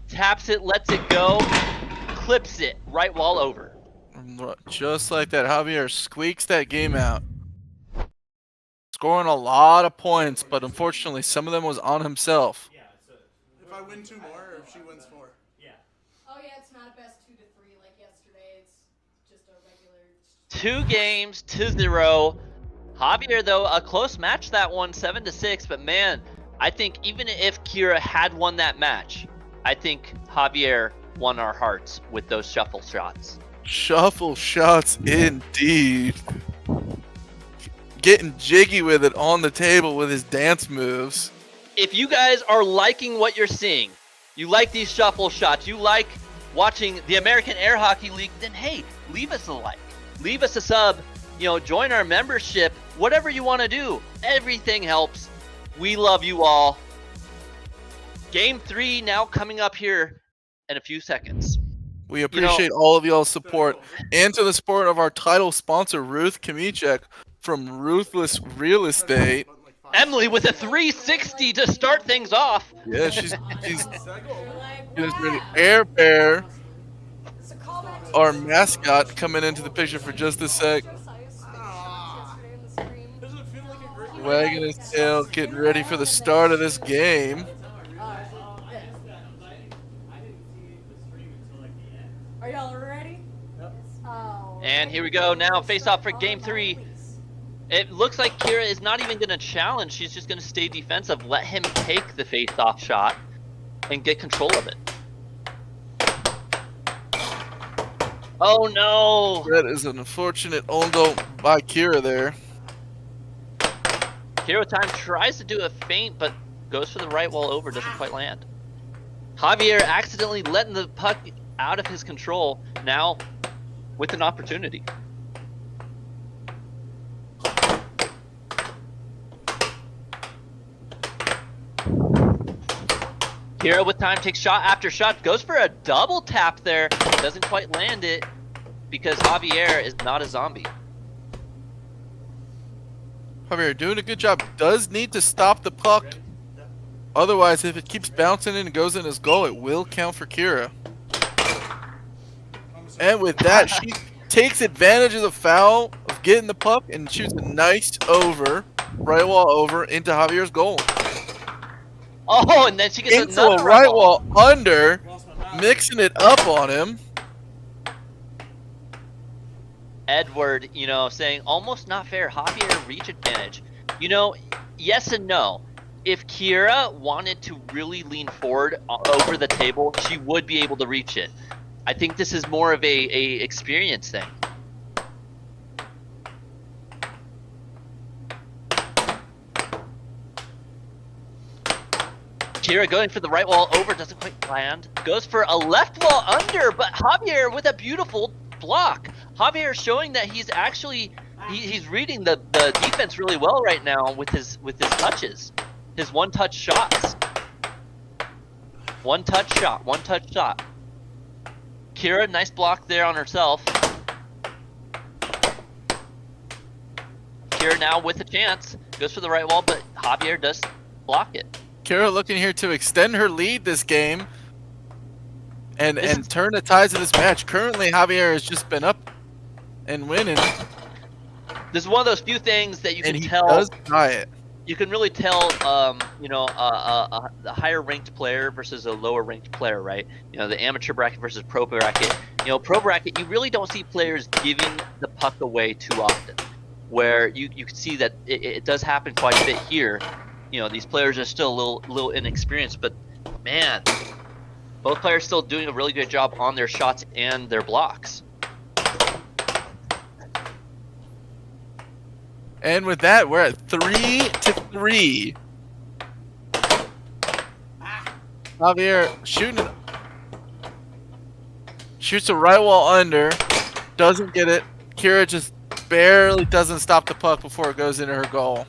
Taps it, lets it go, clips it, right wall over. Just like that, Javier squeaks that game out. Scoring a lot of points, but unfortunately some of them was on himself. If I win 2 more, or if she wins 4. Oh yeah, it's not a best 2-3 like yesterday. It's just a regular. 2 games, 2-0. Javier, though, a close match that one, 7-6. But man, I think even if Kira had won that match, I think Javier won our hearts with those shuffle shots. Shuffle shots indeed. Getting jiggy with it on the table with his dance moves. If you guys are liking what you're seeing, you like these shuffle shots, you like watching the American Air Hockey League, then hey, leave us a like, leave us a sub, join our membership, whatever you want to do. Everything helps. We love you all. Game 3 now coming up here in a few seconds. We appreciate all of y'all's support and to the support of our title sponsor, Ruth Kamichek from Ruthless Real Estate. Emily with a 360 to start things off. Yeah, she's ready. Air Bear, our mascot, coming into the picture for just a sec. Wagging his tail, getting ready for the start of this game. Are y'all ready? Yep. Oh, and here we go now, face off for game 3. It looks like Kira is not even going to challenge. She's just going to stay defensive, let him take the face-off shot, and get control of it. Oh no! That is an unfortunate ondo by Kira there. Kira with time tries to do a feint, but goes for the right wall over, doesn't quite land. Javier accidentally letting the puck out of his control, now with an opportunity. Kira with time takes shot after shot, goes for a double tap there, doesn't quite land it because Javier is not a zombie. Javier doing a good job, does need to stop the puck. Otherwise, if it keeps bouncing in and goes in his goal, it will count for Kira. And with that, she takes advantage of the foul of getting the puck and shoots a nice over, right wall over, into Javier's goal. Oh, and then she gets into another a right wall under, mixing it up on him. Edward, saying almost not fair. Javier reach advantage. Yes and no. If Kira wanted to really lean forward over the table, she would be able to reach it. I think this is more of a experience thing. Kira going for the right wall over, doesn't quite land. Goes for a left wall under, but Javier with a beautiful block. Javier showing that he's actually he's reading the defense really well right now with his touches, his one-touch shots. One-touch shot. Kira, nice block there on herself. Kira now with a chance, goes for the right wall, but Javier does block it. Kira looking here to extend her lead this game and turn the tides of this match. Currently, Javier has just been up and winning. This is one of those few things that you can tell. Does try it. You can really tell, you know, a higher ranked player versus a lower ranked player, right? You know, the amateur bracket versus pro bracket. You know, pro bracket, you really don't see players giving the puck away too often. Where you can see that it does happen quite a bit here. You know, these players are still a little inexperienced, but man, both players still doing a really good job on their shots and their blocks. And with that, we're at 3-3. Javier shoots a right wall under, doesn't get it. Kira just barely doesn't stop the puck before it goes into her goal.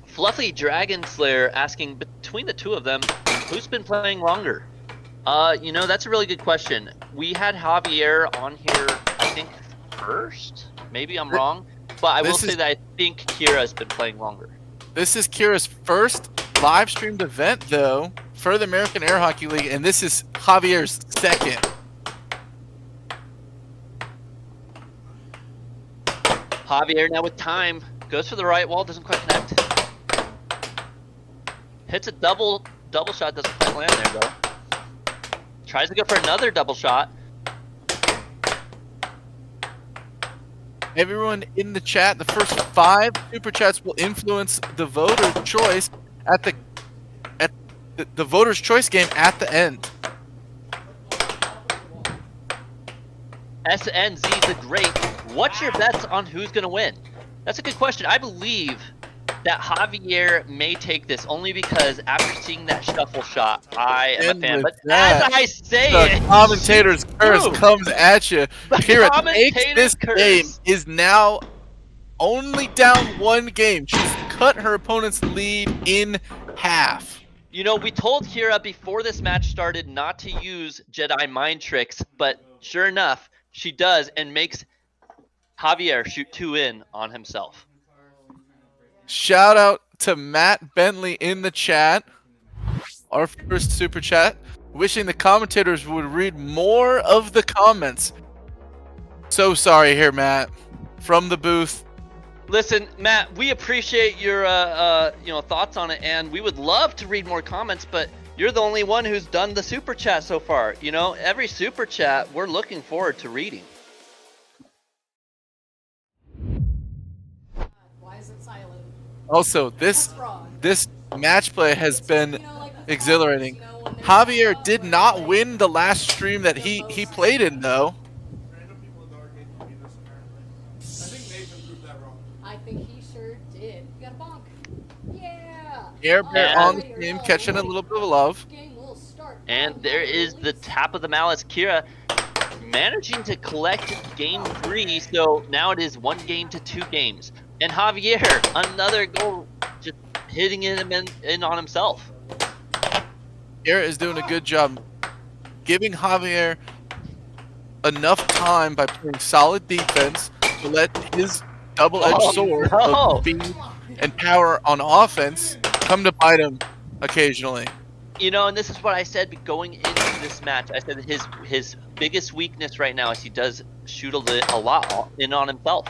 Fluffy Dragon Slayer asking, between the two of them, who's been playing longer? You know, that's a really good question. We had Javier on here, I think, first. Maybe I'm wrong. But I will say that I think Kira's been playing longer. This is Kira's first live streamed event, though, for the American Air Hockey League, and this is Javier's second. Javier now with time. Goes for the right wall, doesn't quite connect. Hits a double shot, doesn't quite land there though. Tries to go for another double shot. Everyone in the chat, the first 5 super chats will influence the voter choice at the voter's choice game at the end. SNZ the Great. What's your bets on who's going to win? That's a good question. I believe that Javier may take this only because after seeing that shuffle shot, I am a fan. But as I say the it, commentator's curse comes at you. Kira takes this game, is now only down 1 game. She's cut her opponent's lead in half. You know, we told Kira before this match started not to use Jedi mind tricks, but sure enough, she does and makes Javier shoot 2 in on himself. Shout out to Matt Bentley in the chat, our first super chat, wishing the commentators would read more of the comments. So sorry here, Matt, from the booth. Listen, Matt, we appreciate your thoughts on it, and we would love to read more comments, but you're the only one who's done the super chat so far. You know, every super chat we're looking forward to reading. Why is it silent? Also, this match play has been exhilarating. Javier did not win the last stream that he played in, though. I think he sure did. You got a bonk. Yeah. Air Bear on the team, catching a little bit of love. And there is the tap of the malice. Kira managing to collect game 3, so now it is 1 game to 2 games. And Javier, another goal, just hitting him in on himself. Kira is doing a good job giving Javier enough time by playing solid defense to let his double-edged sword of speed and power on offense come to bite him occasionally. You know, and this is what I said going into this match. I said his biggest weakness right now is he does shoot a lot in on himself.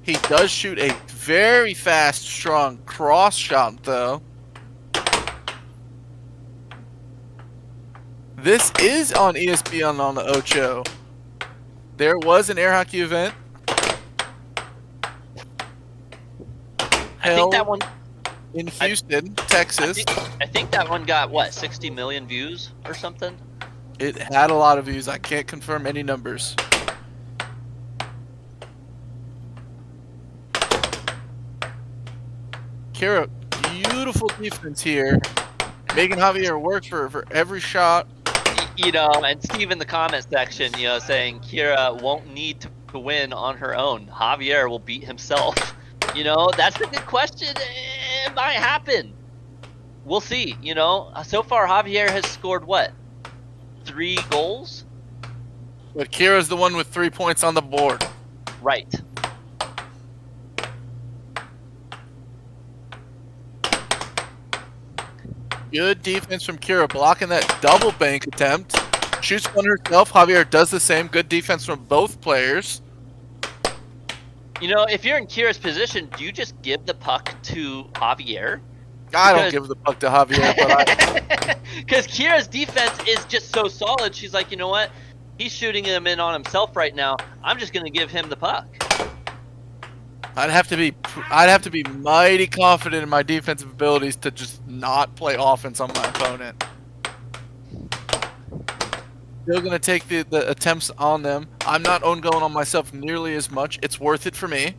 He does shoot a very fast, strong cross shot, though. This is on ESPN on the Ocho. There was an air hockey event. I think that one in Houston, Texas. I think that one got what, 60 million views or something? It had a lot of views. I can't confirm any numbers. Kira, beautiful defense here. Making Javier work for every shot. You know, and Steve in the comment section, you know, saying Kira won't need to win on her own. Javier will beat himself. You know, that's a good question. It might happen. We'll see. You know, so far Javier has scored what? 3 goals? But Kira's the one with 3 points on the board. Right. Good defense from Kira, blocking that double bank attempt. Shoots one herself. Javier does the same. Good defense from both players. You know, if you're in Kira's position, do you just give the puck to Javier? I don't give the puck to Javier, but because Kira's defense is just so solid. She's like, you know what? He's shooting him in on himself right now. I'm just going to give him the puck. I'd have to be mighty confident in my defensive abilities to just not play offense on my opponent. Still going to take the attempts on them. I'm not on-going on myself nearly as much. It's worth it for me.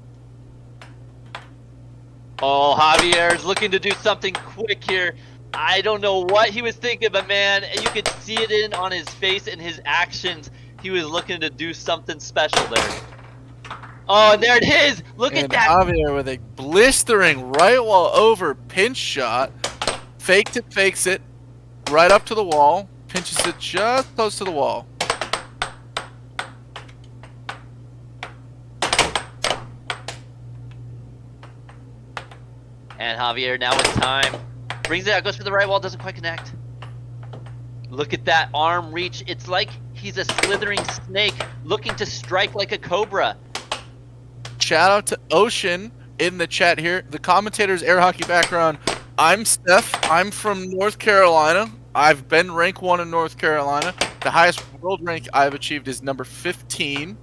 Oh, Javier's looking to do something quick here. I don't know what he was thinking, but man, you could see it on his face and his actions. He was looking to do something special there. Oh, and there it is. Look at that. Javier with a blistering right wall over pinch shot. Faked it, fakes it. Right up to the wall. Pinches it just close to the wall. And Javier now with time. Brings it out, goes for the right wall, doesn't quite connect. Look at that arm reach. It's like he's a slithering snake looking to strike like a cobra. Shout out to Ocean in the chat here. The commentator's air hockey background. I'm Steph. I'm from North Carolina. I've been rank 1 in North Carolina. The highest world rank I've achieved is number 15.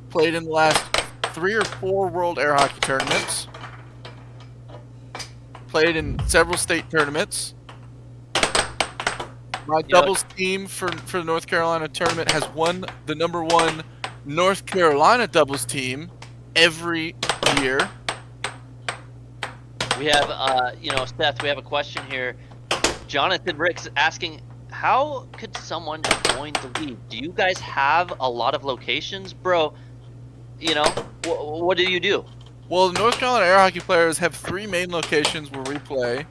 Played in the last 3 or 4 world air hockey tournaments. Played in several state tournaments. My doubles team for the North Carolina tournament has won the number 1 North Carolina doubles team every year. We have, you know, Seth, we have a question here. Jonathan Ricks asking, how could someone join the league? Do you guys have a lot of locations? Bro, you know, what do you do? Well, the North Carolina air hockey players have 3 main locations where we play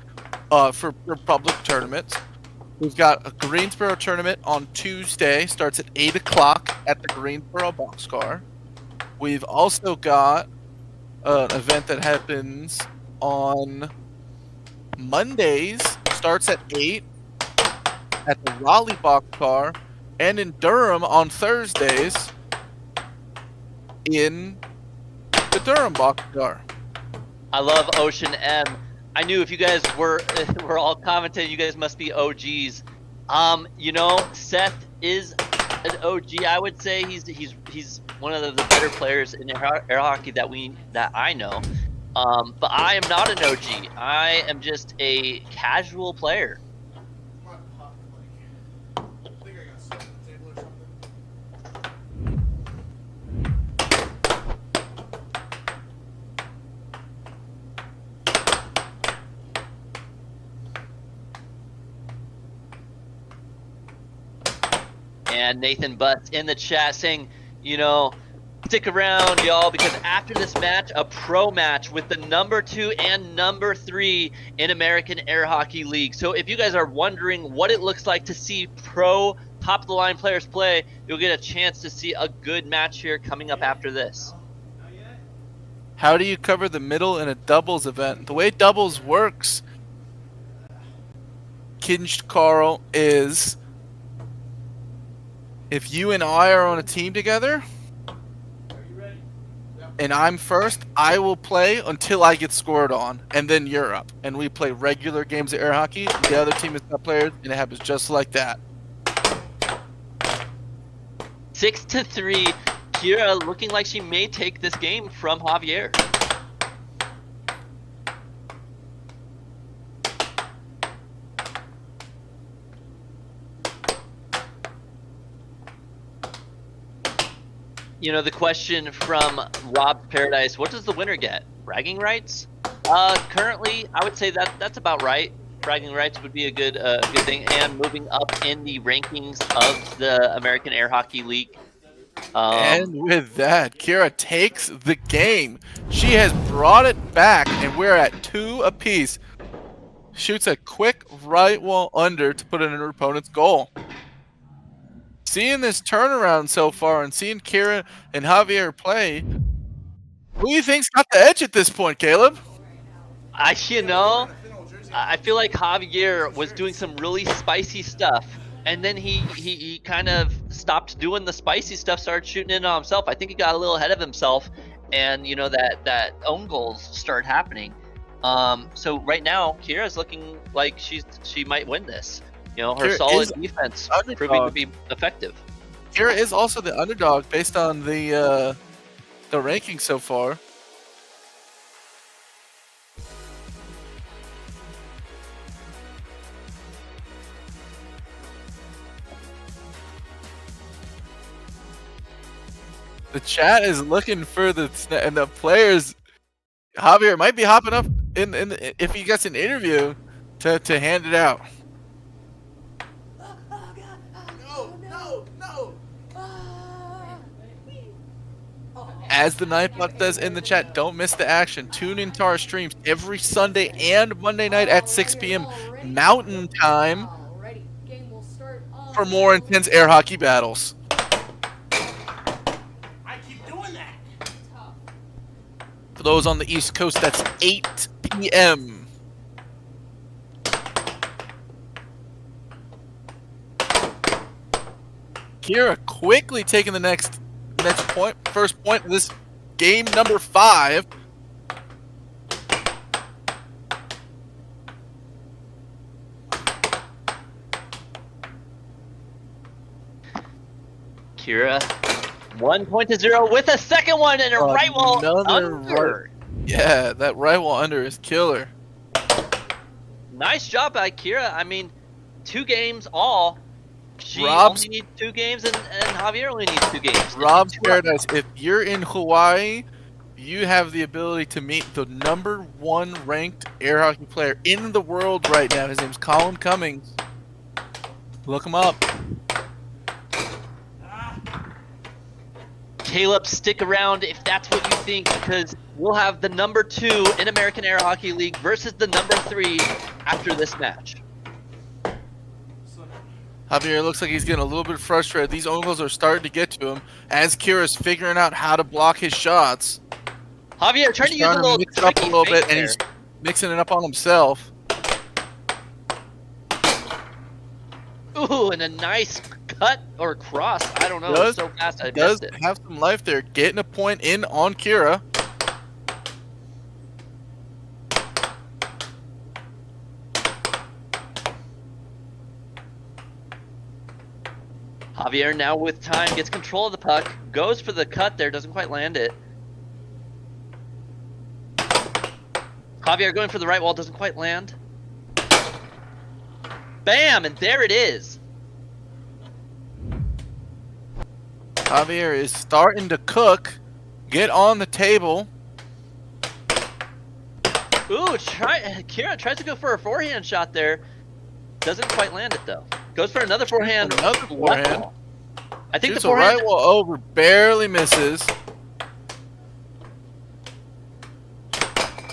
for public tournaments. We've got a Greensboro tournament on Tuesday, starts at 8 o'clock at the Greensboro Boxcar. We've also got an event that happens on Mondays, starts at 8 at the Raleigh Boxcar, and in Durham on Thursdays in the Durham Boxcar. I love Ocean M. I knew if you guys were all commenting, you guys must be OGs. You know, Seth is an OG. I would say he's one of the better players in air hockey that I know. But I am not an OG. I am just a casual player. And Nathan Butts in the chat saying, you know, stick around, y'all, because after this match, a pro match with the number 2 and number 3 in American Air Hockey League. So if you guys are wondering what it looks like to see pro top-of-the-line players play, you'll get a chance to see a good match here coming up after this. How do you cover the middle in a doubles event? The way doubles works, Kinch Carl, is if you and I are on a team together, and I'm first, I will play until I get scored on, and then you're up. And we play regular games of air hockey. The other team is top players, and it happens just like that. 6-3. Kira looking like she may take this game from Javier. You know, the question from Rob's Paradise, what does the winner get? Bragging rights? Currently, I would say that's about right. Bragging rights would be a good thing, and moving up in the rankings of the American Air Hockey League. And with that, Kira takes the game. She has brought it back, and we're at 2 apiece. Shoots a quick right wall under to put in her opponent's goal. Seeing this turnaround so far and seeing Kira and Javier play, who do you think's got the edge at this point, Caleb? I feel like Javier was doing some really spicy stuff, and then he kind of stopped doing the spicy stuff, started shooting in on himself. I think he got a little ahead of himself, and you know that own goals start happening. So right now, Kira's looking like she might win this. You know, her Kira solid defense proving to be effective. Kira is also the underdog based on the ranking so far. The chat is looking for and the players. Javier might be hopping up in if he gets an interview to hand it out. No. As the Nightbot says in the chat, don't miss the action. Tune into our streams every Sunday and Monday night at 6 p.m. Mountain Time for more intense air hockey battles. For those on the East Coast, that's 8 p.m. Kira quickly taking the next point, first point of this game number 5. Kira, 1.0 with a second one and a right wall under. Right, yeah, that right wall under is killer. Nice job by Kira. I mean, 2 games all. She only needs 2 games, and Javier only needs 2 games. Rob's Paradise, if you're in Hawaii, you have the ability to meet the #1 ranked air hockey player in the world right now. His name's Colin Cummings. Look him up. Caleb, stick around if that's what you think, because we'll have the #2 in American Air Hockey League versus the #3 after this match. Javier looks like he's getting a little bit frustrated. These own goals are starting to get to him as Kira's figuring out how to block his shots. Javier, trying to use a little mix it up a little bit, and he's mixing it up on himself. Ooh, and a nice cut or cross. I don't know. It's so fast. I does missed it. have some life there. Getting a point in on Kira. Javier now with time gets control of the puck, goes for the cut there, doesn't quite land it. Javier going for the right wall, doesn't quite land. Bam, and there it is. Javier is starting to cook. Get on the table. Ooh, Kira tries to go for a forehand shot there. Doesn't quite land it though. Goes for another forehand. Another forehand. I think Shoots the forehand. a right wall over, barely misses.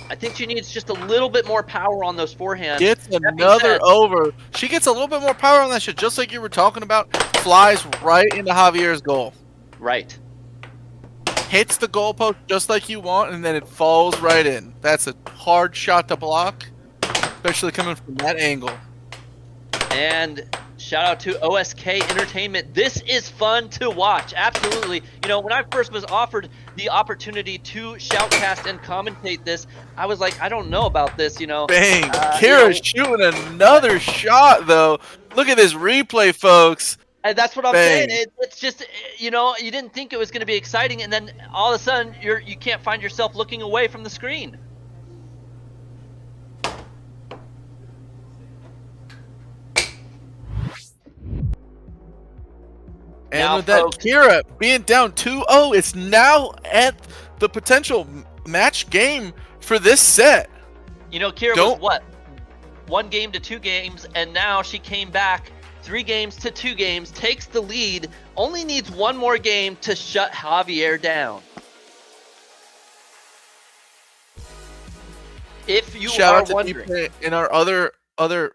I think she needs just a little bit more power on those forehands. Gets another over. She gets a little bit more power on that shit, just like you were talking about. Flies right into Javier's goal. Right. Hits the goalpost just like you want, and then it falls right in. That's a hard shot to block, especially coming from that angle. And shout out to OSK Entertainment. This is fun to watch. Absolutely. You know, when I first was offered the opportunity to shoutcast and commentate this, I was like, I don't know about this, you know. Bang. Kira's shooting another shot, though. Look at this replay, folks. And that's what I'm saying. It's just, you know, you didn't think it was going to be exciting, and then all of a sudden you can't find yourself looking away from the screen. And with that, Kira being down 2-0, it's now at the potential match game for this set. You know, Kira was what? 1 game to 2 games, and now she came back 3 games to 2 games, takes the lead, only needs 1 more game to shut Javier down. If you Shout are out to wondering, Deep and our other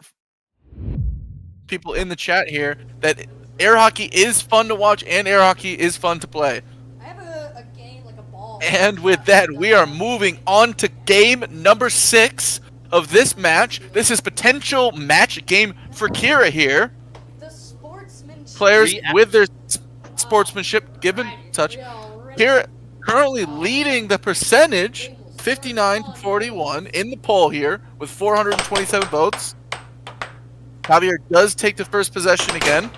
people in the chat here that air hockey is fun to watch and air hockey is fun to play. I have a game like a ball. And with that, we are moving on to game number 6 of this match. This is potential match game for Kira here. The sportsmanship. Players with their sportsmanship given touch. Kira currently leading the percentage, 59 to 41 in the poll here with 427 votes. Javier does take the first possession again.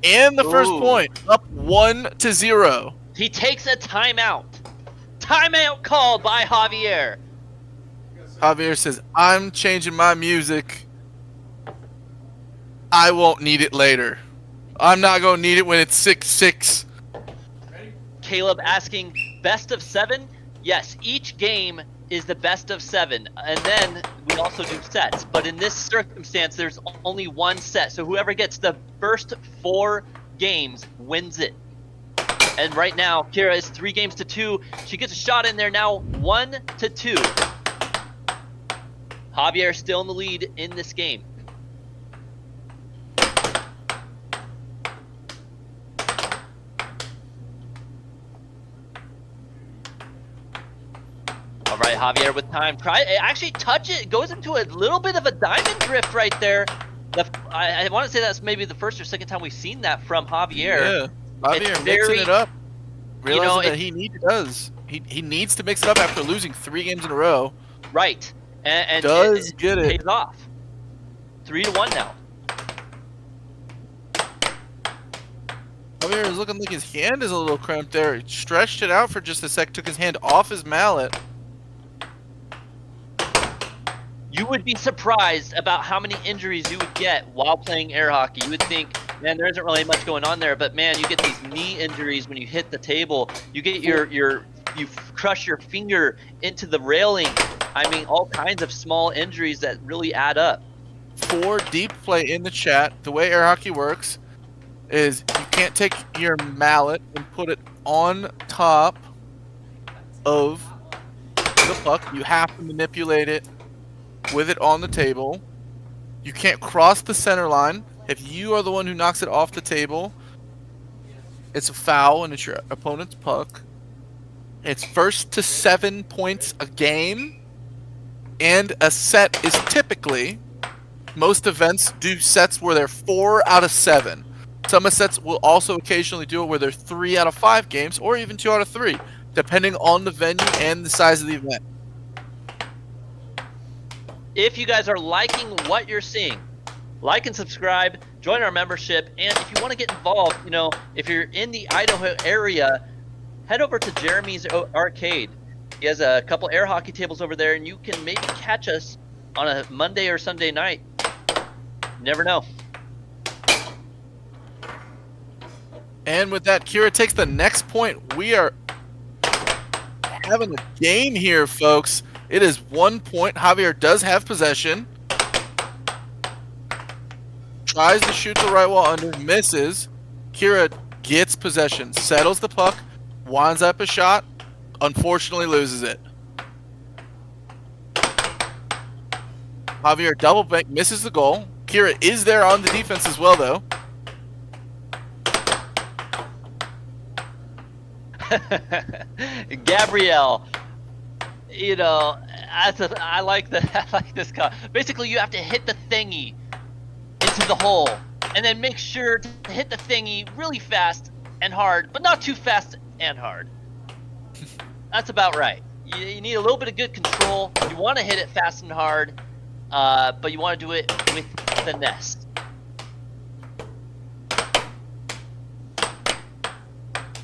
And the first point, up 1-0. he takes a timeout. Timeout called by Javier. Javier says, I'm changing my music. I won't need it later. I'm not going to need it when it's 6-6. Caleb asking, best of 7? Yes, each game is the best of 7. And then we also do sets. But in this circumstance, there's only 1 set. So whoever gets the first 4 games wins it. And right now, Kira is 3 games to 2. She gets a shot in there now, 1-2. Javier still in the lead in this game. All right, Javier with time. Actually touch it. Goes into a little bit of a diamond drift right there. I want to say that's maybe the first or second time we've seen that from Javier. Yeah, Javier mixing it up. Realizing that he needs to mix it up after losing 3 games in a row. Right. And does get it. Pays off. 3-1 now. Javier is looking like his hand is a little cramped there. He stretched it out for just a sec, took his hand off his mallet. You would be surprised about how many injuries you would get while playing air hockey. You would think, man, there isn't really much going on there, but man, you get these knee injuries when you hit the table. You get you crush your finger into the railing. I mean, all kinds of small injuries that really add up. For deep play in the chat, the way air hockey works is you can't take your mallet and put it on top of the puck. You have to manipulate it with it on the table. You can't cross the center line. If you are the one who knocks it off the table, it's a foul and it's your opponent's puck. It's 1st to 7 points a game, and a set is typically, most events do sets where they're 4 out of 7. Some sets will also occasionally do it where they're 3 out of 5 games, or even 2 out of 3, depending on the venue and the size of the event. If you guys are liking what you're seeing, like and subscribe, join our membership, and if you want to get involved, you know, if you're in the Idaho area, head over to Jeremy's Arcade. He has a couple air hockey tables over there, and you can maybe catch us on a Monday or Sunday night. You never know. And with that, Kira takes the next point. We are having a game here, folks. It is 1 point. Javier does have possession. Tries to shoot the right wall under, misses. Kira gets possession, settles the puck, winds up a shot, unfortunately loses it. Javier double bank, misses the goal. Kira is there on the defense as well, though. Gabrielle, you know, I like this car. Basically, you have to hit the thingy into the hole, and then make sure to hit the thingy really fast and hard, but not too fast and hard. That's about right. You need a little bit of good control. You want to hit it fast and hard, but you want to do it with finesse.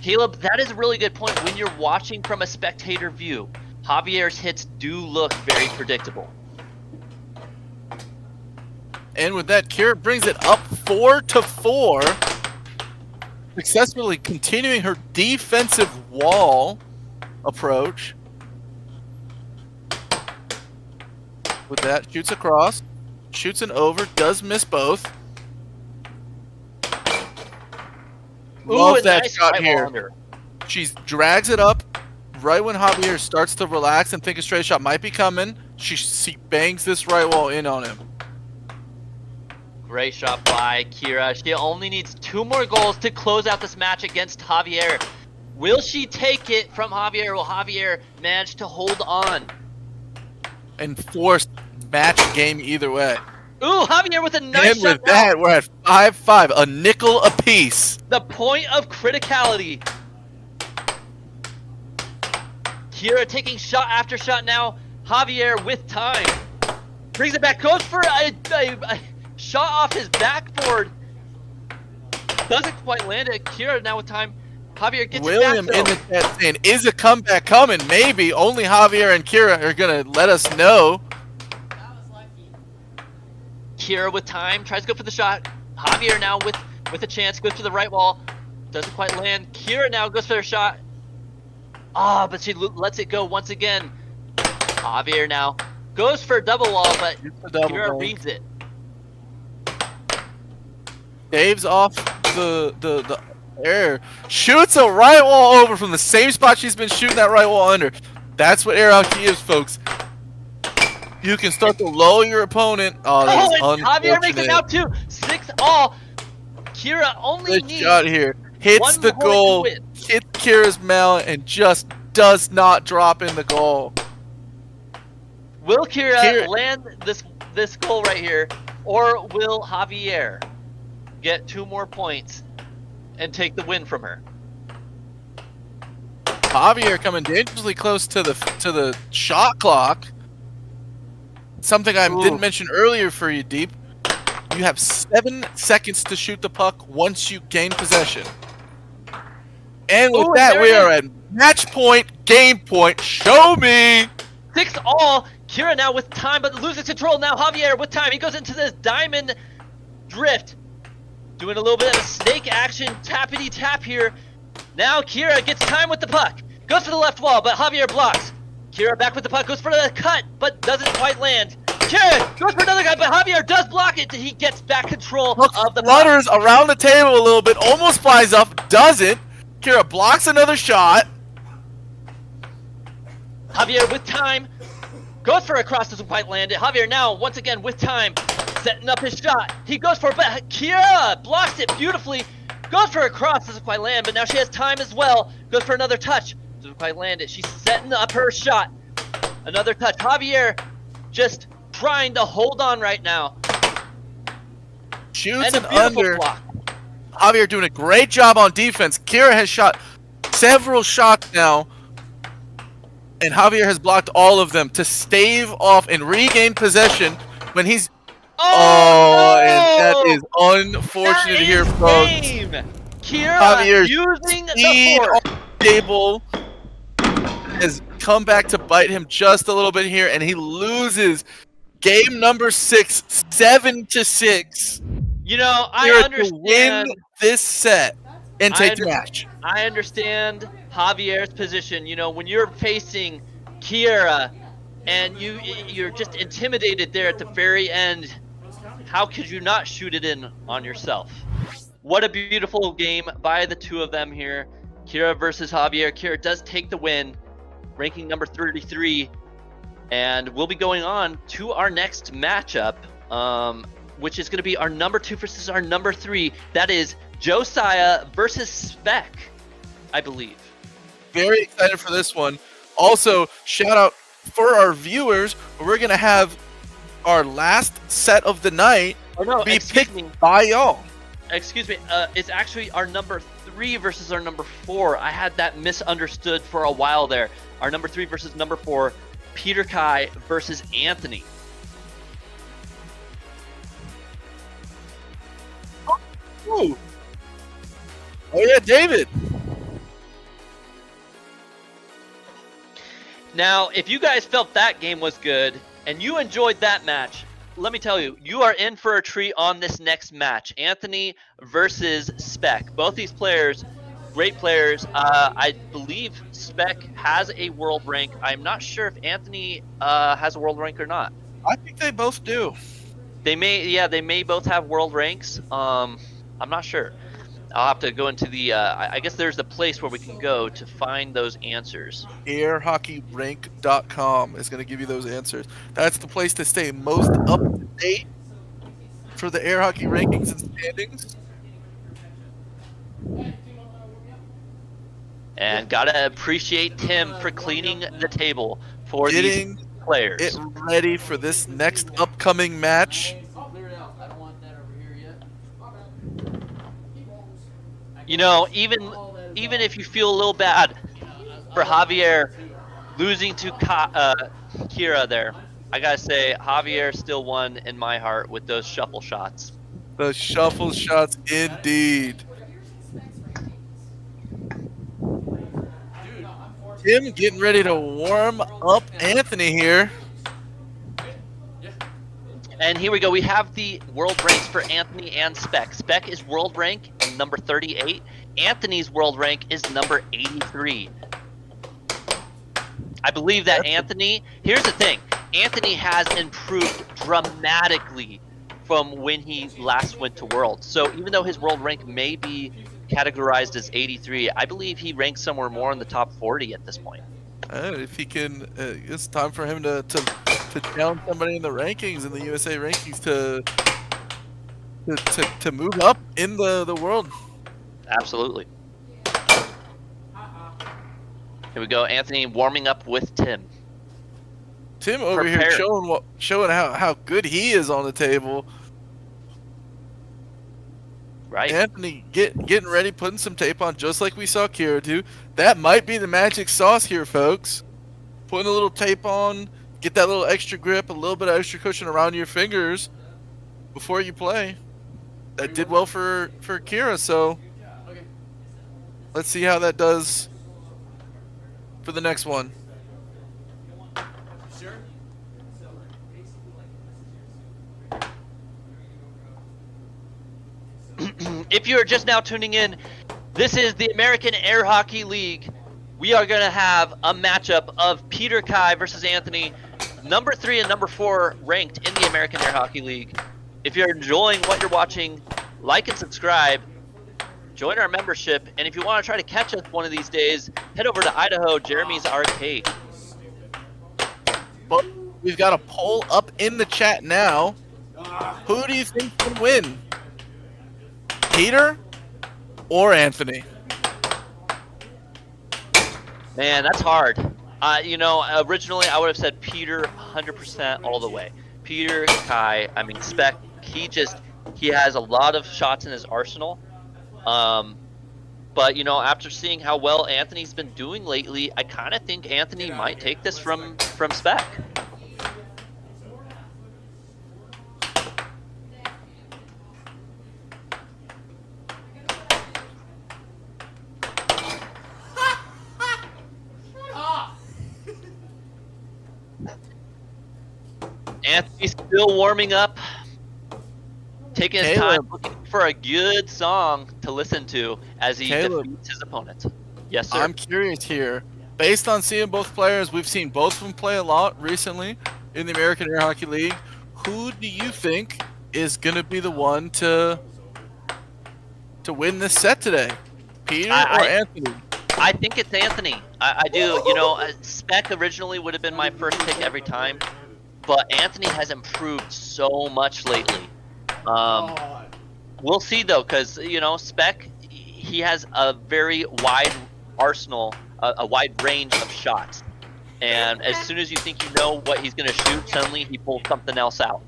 Caleb, that is a really good point. When you're watching from a spectator view, Javier's hits do look very predictable. And with that, Kira brings it up 4-4. Successfully continuing her defensive wall approach. With that, shoots across, shoots an over, does miss both. Love and that nice shot right wall here. under. She drags it up right when Javier starts to relax and think a straight shot might be coming. She bangs this right wall in on him. Great shot by Kira. She only needs 2 more goals to close out this match against Javier. Will she take it from Javier? Will Javier manage to hold on? And force match game either way. Ooh, Javier with a nice And shot. with that, we're at 5-5, a nickel apiece. The point of criticality. Kira taking shot after shot now. Javier with time. Brings it back, goes for a shot off his backboard. Doesn't quite land it. Kira now with time. Javier gets William it back, in the chat saying, is a comeback coming? Maybe. Only Javier and Kira are going to let us know. That was lucky. Kira with time, tries to go for the shot. Javier now with a chance, goes to the right wall. Doesn't quite land. Kira now goes for a shot. Ah, but she lets it go once again. Javier now goes for a double wall, but Kira reads it. Dave's off the air. Shoots a right wall over from the same spot she's been shooting that right wall under. That's what air hockey is, folks. You can start to lull your opponent. Oh, that is and Javier makes it now unfortunate. too. 6-all. Kira only Good needs shot here. Hits one the more to goal. win. Hits Kira's mallet and just does not drop in the goal. Will Kira Kira- land this goal right here, or will Javier get 2 more points and take the win from her? Javier coming dangerously close to the shot clock. Something I didn't mention earlier for you, Deep. You have 7 seconds to shoot the puck once you gain possession. And with that, we are at match point, game point. Show me! 6-all. Kira now with time, but loses control. Now Javier with time. He goes into this diamond drift. Doing a little bit of a snake action, tappity tap here. Now Kira gets time with the puck. Goes for the left wall, but Javier blocks. Kira back with the puck, goes for the cut, but doesn't quite land. Kira goes for another guy, but Javier does block it. He gets back control of the puck. Flutters around the table a little bit, almost flies up, doesn't. Kira blocks another shot. Javier with time. Goes for a cross, doesn't quite land it. Javier now, once again, with time, setting up his shot. He goes for it, but Kira blocks it beautifully. Goes for a cross, doesn't quite land, but now she has time as well. Goes for another touch, doesn't quite land it. She's setting up her shot. Another touch. Javier just trying to hold on right now. Shoots And an a beautiful under. block. Javier doing a great job on defense. Kira has shot several shots now. And Javier has blocked all of them to stave off and regain possession when he's... Oh, and that is unfortunate here, folks. Game. Kira Javier's using the speed force. on the table has come back to bite him just a little bit here, and he loses game number 6, 7-6. You know, I Here to understand. win this set and take the match. I understand Javier's position. You know, when you're facing Kira and you're just intimidated there at the very end, how could you not shoot it in on yourself? What a beautiful game by the two of them here. Kira versus Javier. Kira does take the win, ranking number 33, and we'll be going on to our next matchup, which is going to be our number 2 versus our number 3. That is Josiah versus Spec, I believe. Very excited for this one. Also, shout out for our viewers. We're going to have our last set of the night be picked by y'all. Excuse me. It's actually our number 3 versus our number 4. I had that misunderstood for a while there. Our number 3 versus number 4. Peter Kai versus Anthony. Ooh. Oh yeah, David. Now, if you guys felt that game was good and you enjoyed that match, let me tell you, you are in for a treat on this next match. Anthony versus Spec. Both these players great players. I believe Spec has a world rank. I'm not sure if Anthony has a world rank or not. I think they both do. They may both have world ranks. I'm not sure. I'll have to go into the. I guess there's the place where we can go to find those answers. Airhockeyrank.com is going to give you those answers. That's the place to stay most up to date for the air hockey rankings and standings. And gotta appreciate Tim for cleaning the table for Getting these players. it ready for this next upcoming match. Clear it out. I don't want that over here yet. You know, even if you feel a little bad for Javier losing to Kira there, I gotta say Javier still won in my heart with those shuffle shots. The shuffle shots, indeed. Tim getting ready to warm up Anthony here. And here we go. We have the world ranks for Anthony and Spec. Spec is world rank number 38. Anthony's world rank is number 83. I believe that Anthony, here's the thing, Anthony has improved dramatically from when he last went to Worlds. So even though his world rank may be categorized as 83, I believe he ranks somewhere more in the top 40 at this point. If he can, it's time for him to challenge somebody in the rankings, in the USA rankings, to move up in the world. Absolutely. Here we go, Anthony warming up with Tim. Tim over here showing how good he is on the table. Right. Anthony getting ready, putting some tape on, just like we saw Kira do. That might be the magic sauce here, folks. Putting a little tape on, get that little extra grip, a little bit of extra cushion around your fingers before you play. That did well for Kira, so let's see how that does for the next one. If you're just now tuning in, this is the American Air Hockey League. We are going to have a matchup of Peter Kai versus Anthony, number 3 and number 4 ranked in the American Air Hockey League. If you're enjoying what you're watching, like and subscribe, join our membership, and if you want to try to catch us one of these days, head over to Idaho, Jeremy's Arcade. But we've got a poll up in the chat now. Who do you think can win? Peter or Anthony? Man, that's hard. You know, originally I would have said Peter 100% all the way. Peter, Kai, I mean, Spec, he has a lot of shots in his arsenal. But, you know, after seeing how well Anthony's been doing lately, I kind of think Anthony might take this from Spec. Anthony's still warming up, taking his time, looking for a good song to listen to as he defeats his opponent. Yes, sir. I'm curious here. Based on seeing both players, we've seen both of them play a lot recently in the American Air Hockey League. Who do you think is going to be the one to win this set today? Peter or Anthony? I think it's Anthony. I do. You know, Spec originally would have been my first pick every time. But Anthony has improved so much lately. We'll see, though, because, you know, Spec, he has a very wide arsenal, a wide range of shots. And as soon as you think you know what he's going to shoot, suddenly he pulls something else out.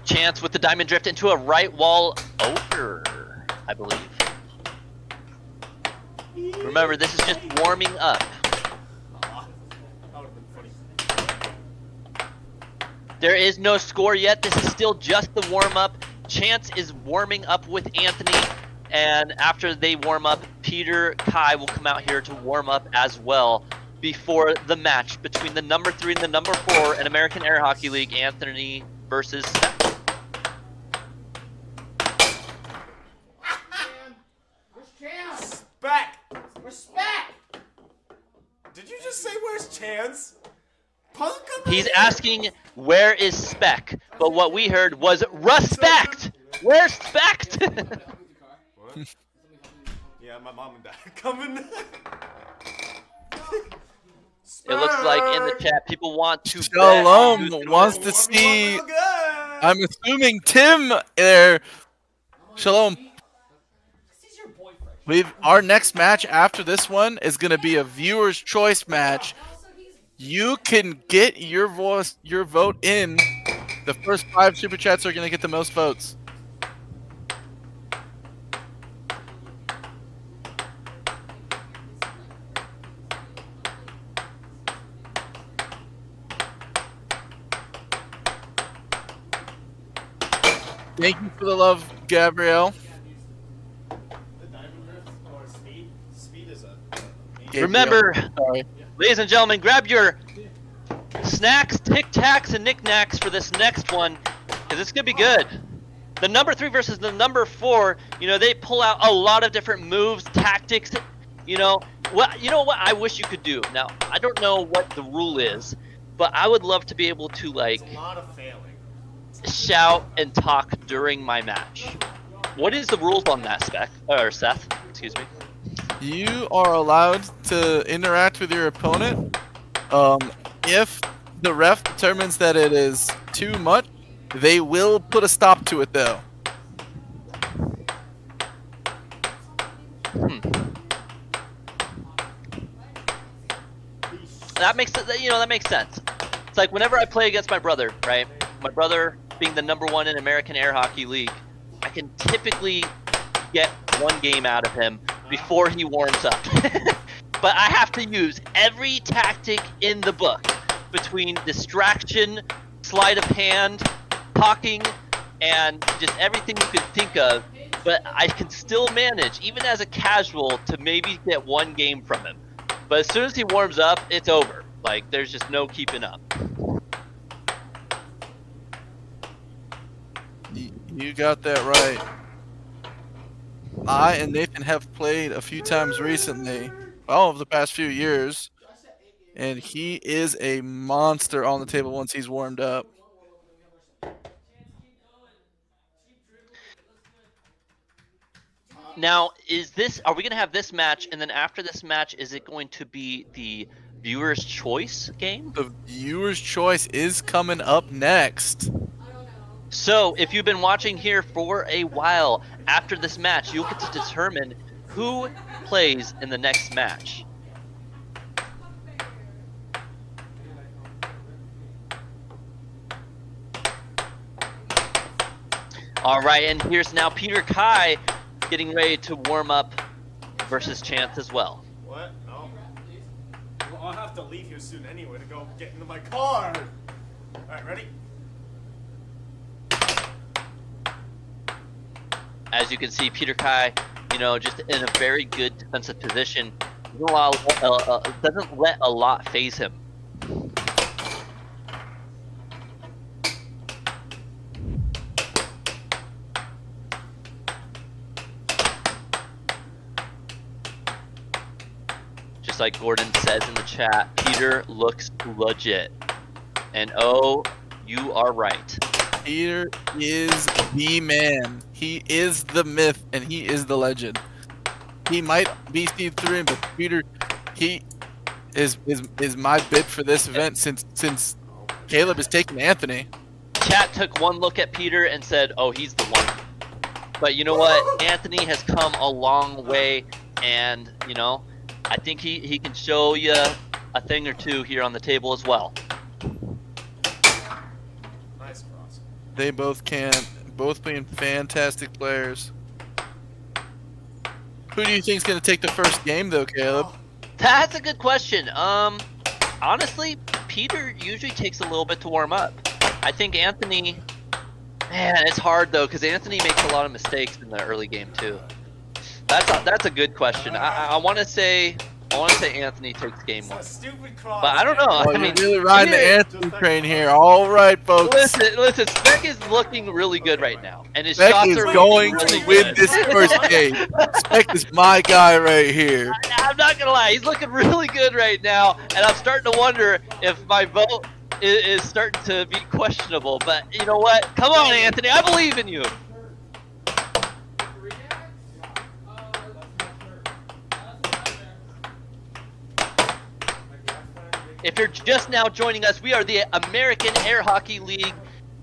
Chance with the diamond drift into a right wall over, I believe. Remember, this is just warming up. There is no score yet. This is still just the warm-up. Chance is warming up with Anthony. And after they warm up, Peter Kai will come out here to warm up as well before the match between the number 3 and the number 4 in American Air Hockey League, Anthony versus Seth. Back! Respect! Did you just say where's Chance? Punk? He's asking where is Spec, but what we heard was respect. Where's Spect? Yeah, my mom and dad are coming. It looks like in the chat people want to Shalom bet. wants to see. I'm assuming Tim there. Shalom. Our next match after this one is going to be a viewer's choice match. You can get your vote in. The first 5 super chats are going to get the most votes. Thank you for the love, Gabrielle. Remember, ladies and gentlemen, grab your snacks, Tic Tacs, and knickknacks for this next one, because it's going to be good. The number 3 versus the number 4, you know, they pull out a lot of different moves, tactics, you know. What I wish you could do. Now, I don't know what the rule is, but I would love to be able to, like, It's a lot of failing. shout and talk during my match. What is the rules on that, Seth? Excuse me. You are allowed to interact with your opponent. If the ref determines that it is too much, they will put a stop to it, though. That makes sense. It's like whenever I play against my brother, right? My brother being the number 1 in American Air Hockey League, I can typically get 1 game out of him before he warms up. But I have to use every tactic in the book between distraction, sleight of hand, talking, and just everything you could think of. But I can still manage, even as a casual, to maybe get 1 game from him. But as soon as he warms up, it's over. Like, there's just no keeping up. You got that right. I and Nathan have played a few times recently, all of the past few years, and he is a monster on the table once he's warmed up. Now, are we going to have this match, and then after this match, is it going to be the viewer's choice game? The viewer's choice is coming up next. So, if you've been watching here for a while, after this match, you'll get to determine who plays in the next match. All right, and here's now Peter Kai getting ready to warm up versus Chance as well. What? No. Well, I'll have to leave here soon anyway to go get into my car. All right, ready? As you can see, Peter Kai, you know, just in a very good defensive position. Doesn't let a lot phase him. Just like Gordon says in the chat, Peter looks legit. And oh, you are right. Peter is the man. He is the myth, and he is the legend. He might be C3, but Peter, he is my bid for this event since Caleb is taking Anthony. Chat took one look at Peter and said, oh, he's the one. But you know what? Anthony has come a long way, and, you know, I think he can show you a thing or two here on the table as well. Nice cross. They both can. Both being fantastic players. Who do you think is going to take the first game, though, Caleb? That's a good question. Honestly, Peter usually takes a little bit to warm up. I think Anthony, man, it's hard though, because Anthony makes a lot of mistakes in the early game too. That's a good question. I want to say Anthony takes game one, Stupid cross. but I don't know. Oh, I mean, you're really riding the Peter- Anthony train here. All right, folks. listen. Spec is looking really good right now, and his Spec shots is are going really to win good. this first game. Spec is my guy right here. I'm not gonna lie, he's looking really good right now, and I'm starting to wonder if my vote is starting to be questionable. But you know what? Come on, Anthony, I believe in you. If you're just now joining us, we are the American Air Hockey League.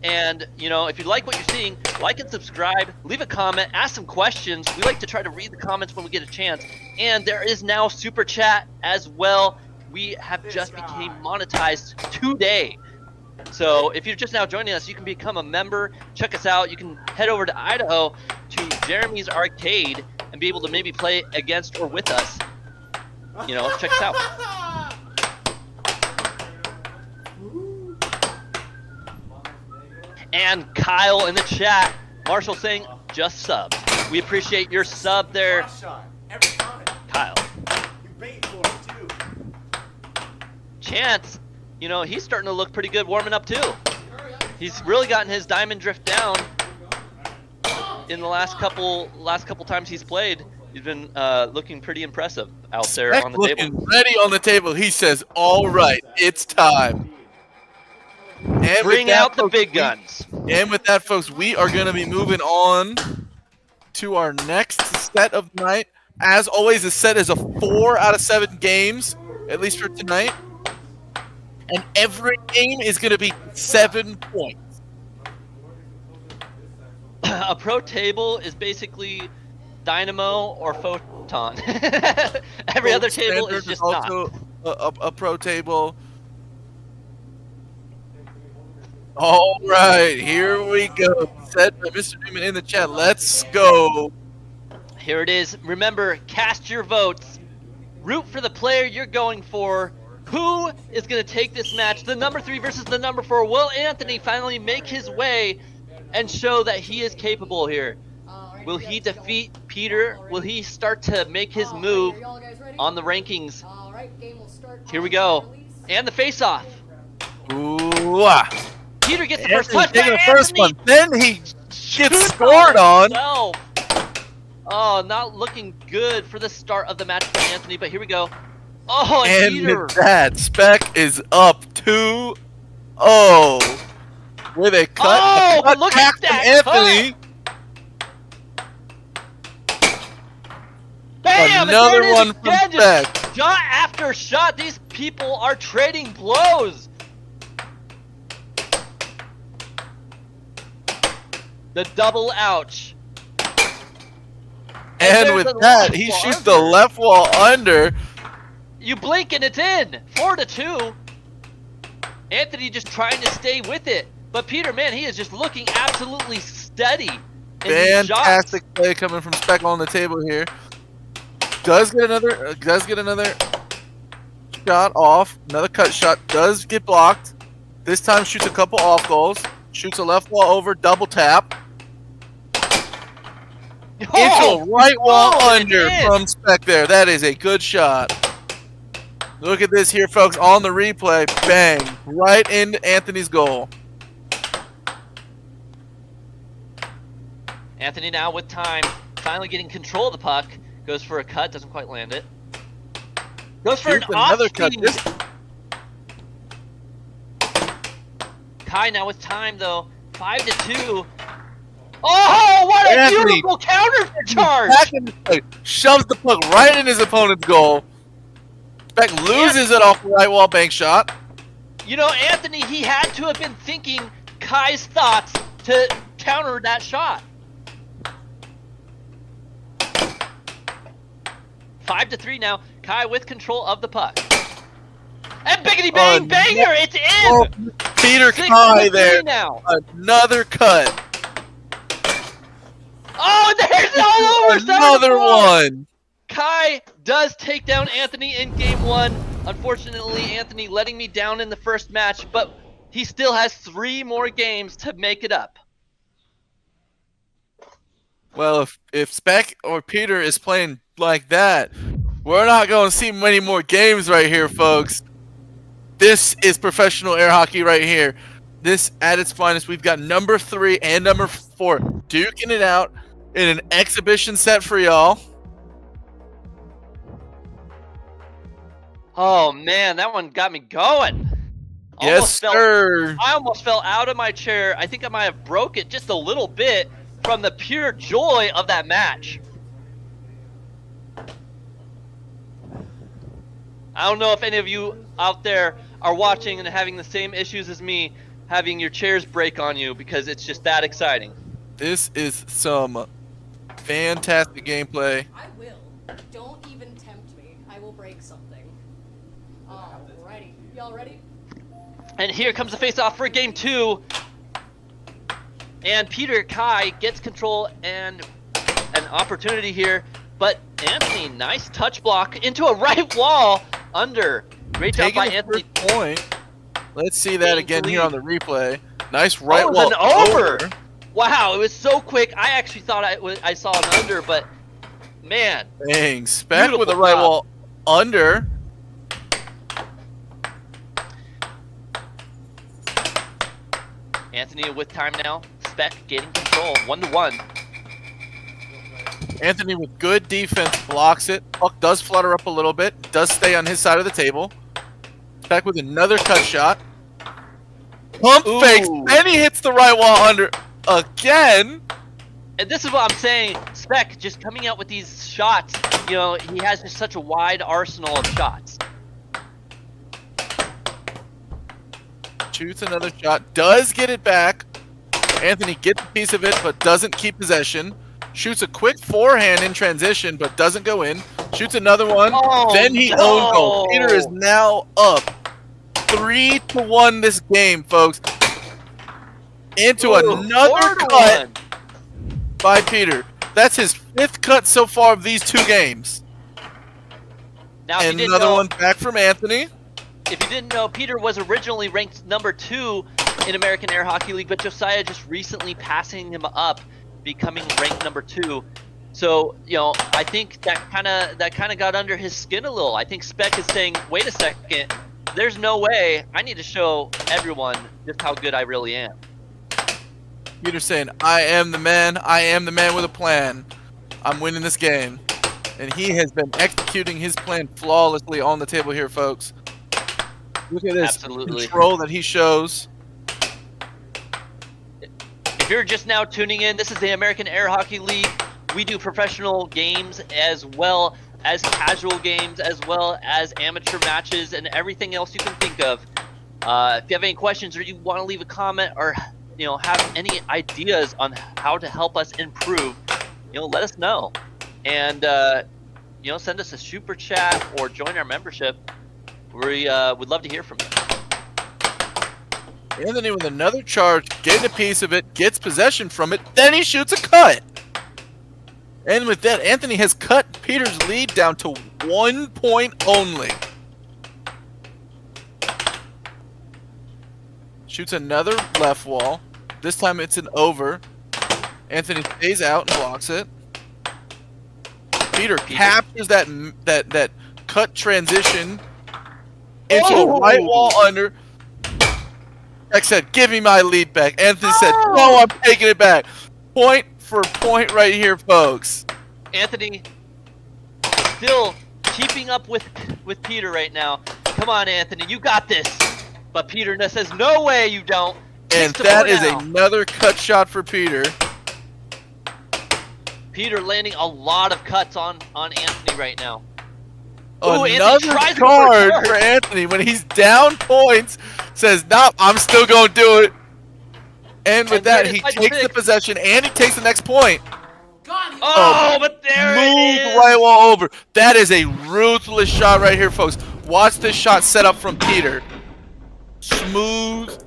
And, you know, if you like what you're seeing, like and subscribe, leave a comment, ask some questions. We like to try to read the comments when we get a chance. And there is now Super Chat as well. We have just became monetized today. So if you're just now joining us, you can become a member. Check us out. You can head over to Idaho to Jeremy's Arcade and be able to maybe play against or with us. You know, check us out. And Kyle in the chat, Marshall saying, just sub. We appreciate your sub there, Cross shot. Every time. Kyle. You bait for it, too. Chance, you know, he's starting to look pretty good warming up too. He's really gotten his diamond drift down in the last couple times he's played. He's been looking pretty impressive out there Spec on the looking table. ready on the table. He says, all right, it's time. And Bring with that, out the folks, big guns. And with that, folks, we are going to be moving on to our next set of the night. As always, the set is a 4 out of 7 games, at least for tonight. And every game is going to be 7 points. A pro table is basically Dynamo or Photon. Every other table is just not. also a pro table. All right, here we go. Said by Mr. Newman in the chat. Let's go. Here it is. Remember, cast your votes. Root for the player you're going for. Who is going to take this match? The number 3 versus the number 4. Will Anthony finally make his way and show that he is capable here? Will he defeat Peter? Will he start to make his move on the rankings? Here we go. And the face-off. Ooh, ah. Peter gets the first Anthony touch. taking the Anthony first one. Then he gets shoots scored on. himself. Oh, not looking good for the start of the match for Anthony, but here we go. Oh, And Peter. with that, Spec is up 2-0 with a cut. Oh, a cut look back at that from Anthony. Bam! Another and there it is one from again, just Spec. shot after shot. These people are trading blows. The double ouch. And there's with the that, left he wall shoots under. the left wall under. You blink and it's in. 4-2. Anthony just trying to stay with it. But Peter, man, he is just looking absolutely steady. in these shots. Fantastic play coming from Spec on the table here. Does get another shot off. Another cut shot. Does get blocked. This time shoots a couple off goals. Shoots a left wall over. Double tap. It's a right wall under from Spec there. That is a good shot. Look at this here, folks, on the replay. Bang. Right into Anthony's goal. Anthony now with time, finally getting control of the puck. Goes for a cut, doesn't quite land it. Goes for Here's an another off-speed. cut. Kai now with time though, 5-2. Oh, what a Anthony. beautiful counter charge! Back in the play. Shoves the puck right in his opponent's goal. Spec loses it off the right wall bank shot. You know, Anthony, he had to have been thinking Kai's thoughts to counter that shot. 5-3 now. Kai with control of the puck. And biggity bang banger, it's in! Oh, Peter 6-3 Kai there. now. Another cut. Oh, there's all over. Another 7-4. one. Kai does take down Anthony in game 1. Unfortunately, Anthony letting me down in the first match, but he still has 3 more games to make it up. Well, if Spec or Peter is playing like that, we're not going to see many more games right here, folks. This is professional air hockey right here. This at its finest. We've got number 3 and number 4 duking it out in an exhibition set for y'all. Oh man, that one got me going. Yes, sir. I almost fell out of my chair. I think I might have broke it just a little bit from the pure joy of that match. I don't know if any of you out there are watching and having the same issues as me, having your chairs break on you, because it's just that exciting. This is some fantastic gameplay. I will. Don't even tempt me. I will break something. Alrighty. Y'all ready? And here comes the face-off for game 2. And Peter Kai gets control and an opportunity here. But Anthony, nice touch block into a right wall under. Great job by Anthony. Point. Let's see that again here on the replay. Nice right wall. An over. Wow, it was so quick. I actually thought I saw an under, but man. Dang, Spec with a right wall under. Anthony with time now. Spec getting control. 1-1. Anthony with good defense blocks it. Puck does flutter up a little bit. Does stay on his side of the table. Spec with another cut shot. Pump fakes. And he hits the right wall under again. And this is what I'm saying. Spec just coming out with these shots. You know, he has just such a wide arsenal of shots. Shoots another shot. Does get it back. Anthony gets a piece of it, but doesn't keep possession. Shoots a quick forehand in transition, but doesn't go in. Shoots another one. Then he owns goal. Peter is now up 3-1 this game, folks. Into another cut by Peter. That's his 5th cut so far of these 2 games. Now, and another one back from Anthony. If you didn't know, Peter was originally ranked number 2 in American Air Hockey League, but Josiah just recently passing him up, becoming ranked number 2. So, you know, I think that kind of got under his skin a little. I think Spec is saying, wait a second, there's no way. I need to show everyone just how good I really am. Peter's saying, I am the man with a plan. I'm winning this game. And he has been executing his plan flawlessly on the table here, folks. Look at this control that he shows. If you're just now tuning in, this is the American Air Hockey League. We do professional games as well as casual games, as well as amateur matches and everything else you can think of. If you have any questions or you want to leave a comment or have any ideas on how to help us improve, let us know. And send us a super chat or join our membership. We would love to hear from you. Anthony with another charge, getting a piece of it, gets possession from it, then he shoots a cut. And with that, Anthony has cut Peter's lead down to 1 point only. Shoots another left wall. This time it's an over. Anthony stays out and blocks it. Peter captures that cut transition into a right wall under. Like said, give me my lead back. Anthony said, no, I'm taking it back. Point for point right here, folks. Anthony still keeping up with Peter right now. Come on, Anthony, you got this. But Peter says, no way you don't. And that is another cut shot for Peter. Peter landing a lot of cuts on Anthony right now. Another card for Anthony when he's down points. Says, nope, I'm still going to do it. And with that, he takes the possession and he takes the next point. But there it is. Right wall over. That is a ruthless shot right here, folks. Watch this shot set up from Peter. Smooth.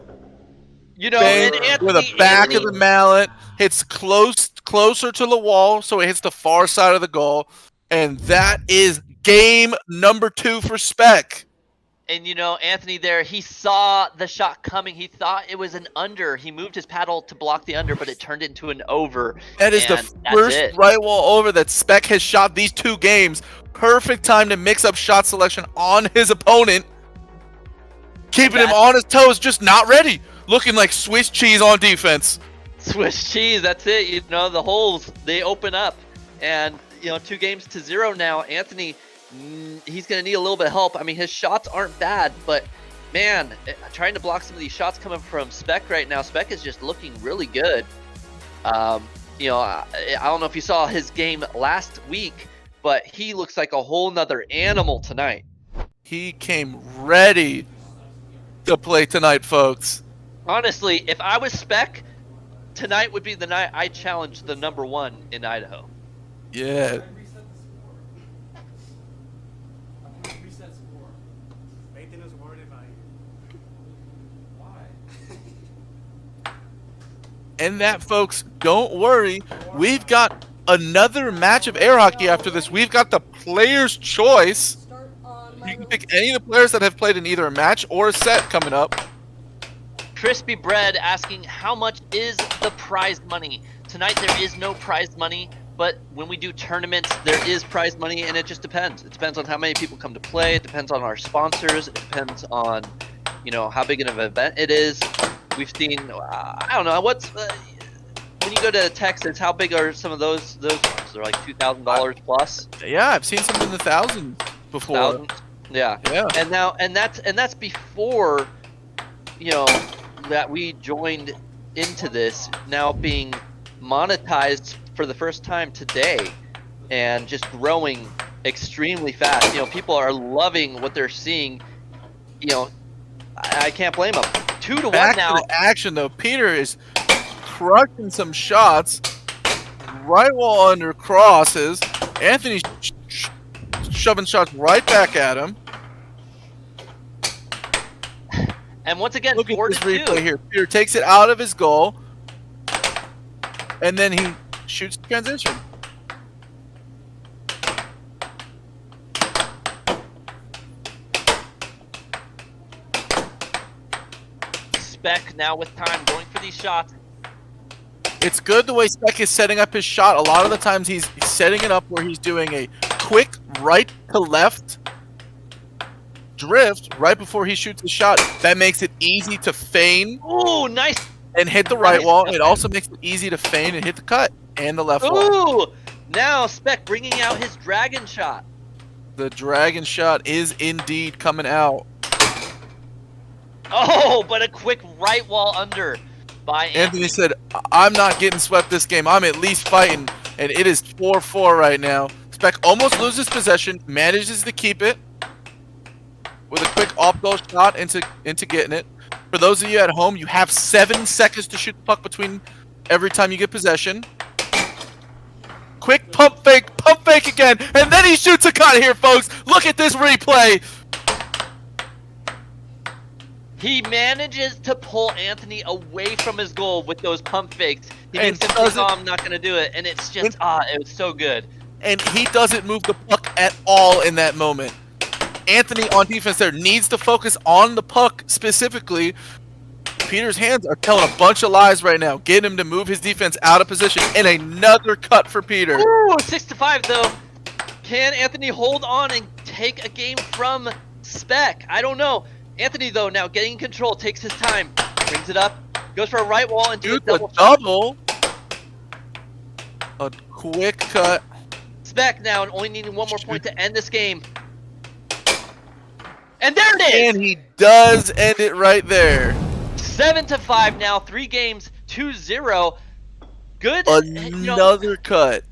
Bang with a back of the mallet. Hits closer to the wall, so it hits the far side of the goal. And that is game number 2 for Spec. And Anthony there, he saw the shot coming. He thought it was an under. He moved his paddle to block the under, but it turned into an over. That is the first right wall over that Spec has shot these 2 games. Perfect time to mix up shot selection on his opponent. Keeping him on his toes, just not ready. Looking like Swiss cheese on defense. Swiss cheese, that's it. The holes, they open up. And, 2-0 now. Anthony, he's going to need a little bit of help. I mean, his shots aren't bad, but, man, trying to block some of these shots coming from Spec right now. Spec is just looking really good. I don't know if you saw his game last week, but he looks like a whole nother animal tonight. He came ready to play tonight, folks. Honestly, if I was Spec, tonight would be the night I challenged the #1 in Idaho. Yeah. Nathan is worried about you. Why? And that, folks, don't worry. We've got another match of air hockey after this. We've got the player's choice. You can pick any of the players that have played in either a match or a set coming up. Crispy Bread asking, how much is the prize money? Tonight there is no prize money, but when we do tournaments, there is prize money, and it just depends. It depends on how many people come to play. It depends on our sponsors. It depends on, how big of an event it is. We've seen, I don't know, when you go to Texas, how big are some of those ones? They're like $2,000 plus? Yeah, I've seen some in the thousands before. Thousands? Yeah. And that's before, that we joined into this, now being monetized for the first time today and just growing extremely fast. People are loving what they're seeing. I can't blame them. 2-1 Back now. to the action though. Peter is crushing some shots. Right wall under crosses. Anthony's shoving shots right back at him. And once again, look at this 4-2. replay here. Peter takes it out of his goal, and then he shoots the transition. Spec now with time going for these shots. It's good the way Spec is setting up his shot. A lot of the times he's setting it up where he's doing a quick right to left drift right before he shoots the shot. That makes it easy to feign. Ooh, nice. And hit the right wall. It also makes it easy to feign and hit the cut and the left wall. Ooh, now Spec bringing out his dragon shot. The dragon shot is indeed coming out. Oh, but a quick right wall under by Anthony said, I'm not getting swept this game. I'm at least fighting. And it is 4-4 right now. Spec almost loses possession, manages to keep it with a quick off-goal shot into getting it. For those of you at home, you have 7 seconds to shoot the puck between every time you get possession. Quick pump fake again, and then he shoots a cut here, folks. Look at this replay. He manages to pull Anthony away from his goal with those pump fakes. He makes him think, I'm not going to do it, and it's just, it was so good. And he doesn't move the puck at all in that moment. Anthony on defense there needs to focus on the puck specifically. Peter's hands are telling a bunch of lies right now, getting him to move his defense out of position. And another cut for Peter. Ooh, 6-5 though. Can Anthony hold on and take a game from Spec? I don't know. Anthony though now getting control, takes his time, brings it up, goes for a right wall and do a double. A quick cut. Spec now and only needing one more point to end this game. And there it is! And he does end it right there. 7-5 now, 3 games, 2-0. Good. Another cut.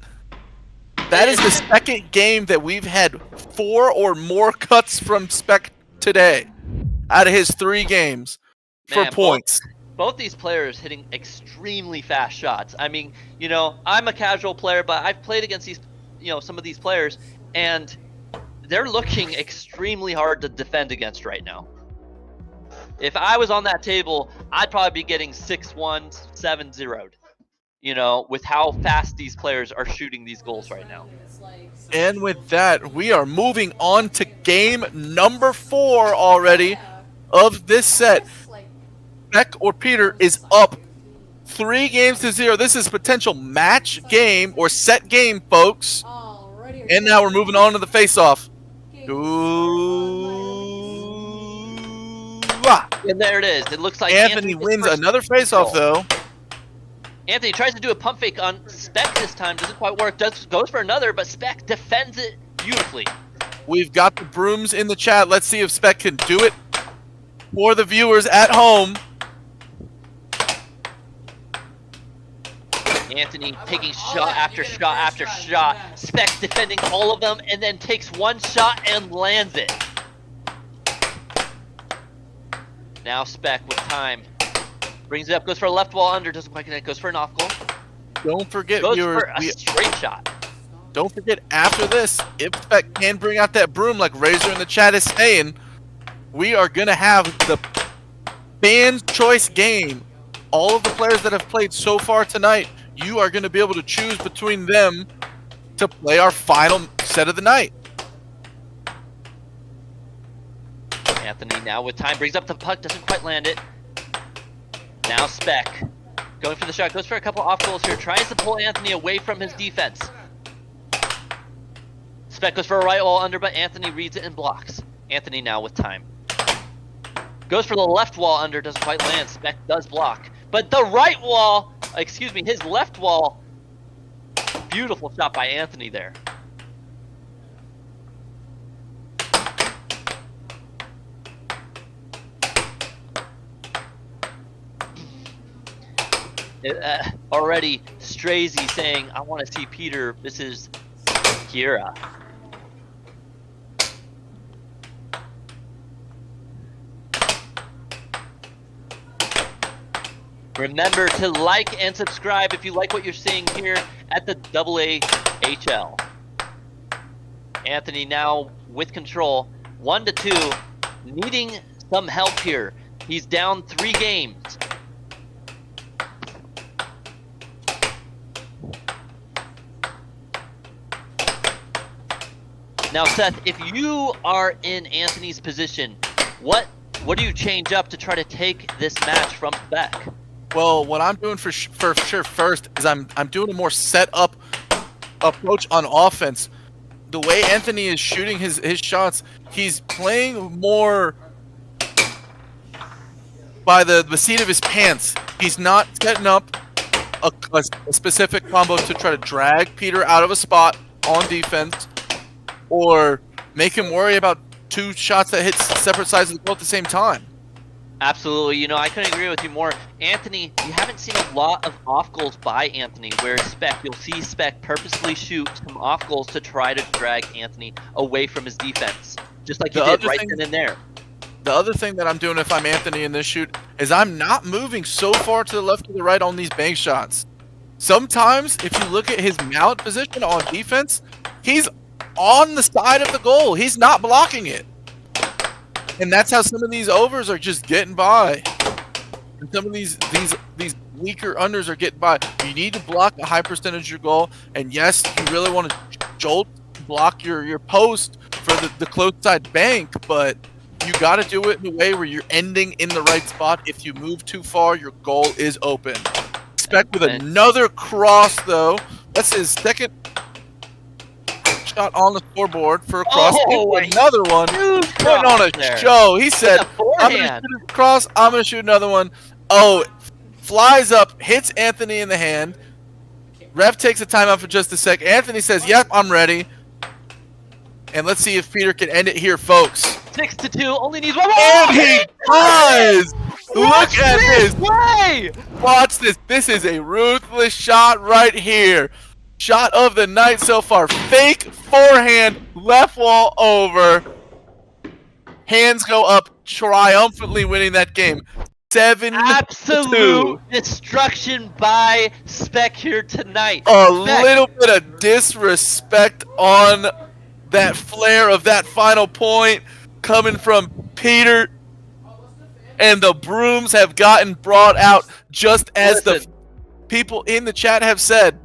That is the second game that we've had 4 or more cuts from Spec today out of his 3 games for points. Both these players hitting extremely fast shots. I mean, I'm a casual player, but I've played against these, some of these players, and they're looking extremely hard to defend against right now. If I was on that table, I'd probably be getting 6-1, 7-0'd. you know, with how fast these players are shooting these goals right now. And with that, we are moving on to game number 4 already of this set. Beck or Peter is up 3-0. This is potential match game or set game, folks. And now we're moving on to the face-off. And there it is. It looks like Anthony wins another face-off, though. Anthony tries to do a pump fake on Spec this time. Doesn't quite work. Goes for another, but Spec defends it beautifully. We've got the brooms in the chat. Let's see if Spec can do it for the viewers at home. Anthony taking shot after shot after shot. Spec defending all of them and then takes one shot and lands it. Now Spec with time. Brings it up, goes for a left wall under, doesn't quite connect, goes for an off goal. Don't forget, goes viewers, for a straight shot. Don't forget, after this, if Spec can bring out that broom like Razor in the chat is saying, we are going to have the fan choice game. All of the players that have played so far tonight, you are going to be able to choose between them to play our final set of the night. Anthony now with time, brings up the puck, doesn't quite land it. Now Spec, going for the shot, goes for a couple off goals here, tries to pull Anthony away from his defense. Spec goes for a right wall under, but Anthony reads it and blocks. Anthony now with time. Goes for the left wall under, doesn't quite land. Spec does block. But the right wall, excuse me, his left wall, beautiful shot by Anthony there. Already Strazy saying, I want to see Peter. This is Kira. Remember to like and subscribe if you like what you're seeing here at the AAHL. Anthony now with control, 1-2, needing some help here. He's down 3 games. Now, Seth, if you are in Anthony's position, what do you change up to try to take this match from Spec? Well, what I'm doing for sure first is I'm doing a more set up approach on offense. The way Anthony is shooting his shots, he's playing more by the seat of his pants. He's not setting up a specific combo to try to drag Peter out of a spot on defense or make him worry about 2 shots that hit separate sides of the goal at the same time. Absolutely. You know, I couldn't agree with you more. Anthony, you haven't seen a lot of off goals by Anthony, whereas Spec, you'll see Spec purposely shoot some off goals to try to drag Anthony away from his defense, just like he did right then and there. The other thing that I'm doing if I'm Anthony in this shoot is I'm not moving so far to the left or the right on these bank shots. Sometimes, if you look at his mount position on defense, he's on the side of the goal. He's not blocking it. And that's how some of these overs are just getting by. And some of these weaker unders are getting by. You need to block a high percentage of your goal. And yes, you really want to block your post for the close side bank, but you got to do it in a way where you're ending in the right spot. If you move too far, your goal is open. Spec with another cross, though. That's his second shot on the scoreboard for a cross. Another one. Putting on a show. He said, I'm going to shoot a cross. I'm going to shoot another one. Oh, flies up, hits Anthony in the hand. Ref takes a timeout for just a sec. Anthony says, yep, I'm ready. And let's see if Peter can end it here, folks. 6-2, only needs one more. And he does! Look at this! Way! Watch this. This is a ruthless shot right here. Shot of the night so far. Fake forehand, left wall over. Hands go up, triumphantly winning that game. 7-2. Absolute destruction by Spec here tonight. A little bit of disrespect on that flare of that final point coming from Peter. And the brooms have gotten brought out just as people in the chat have said.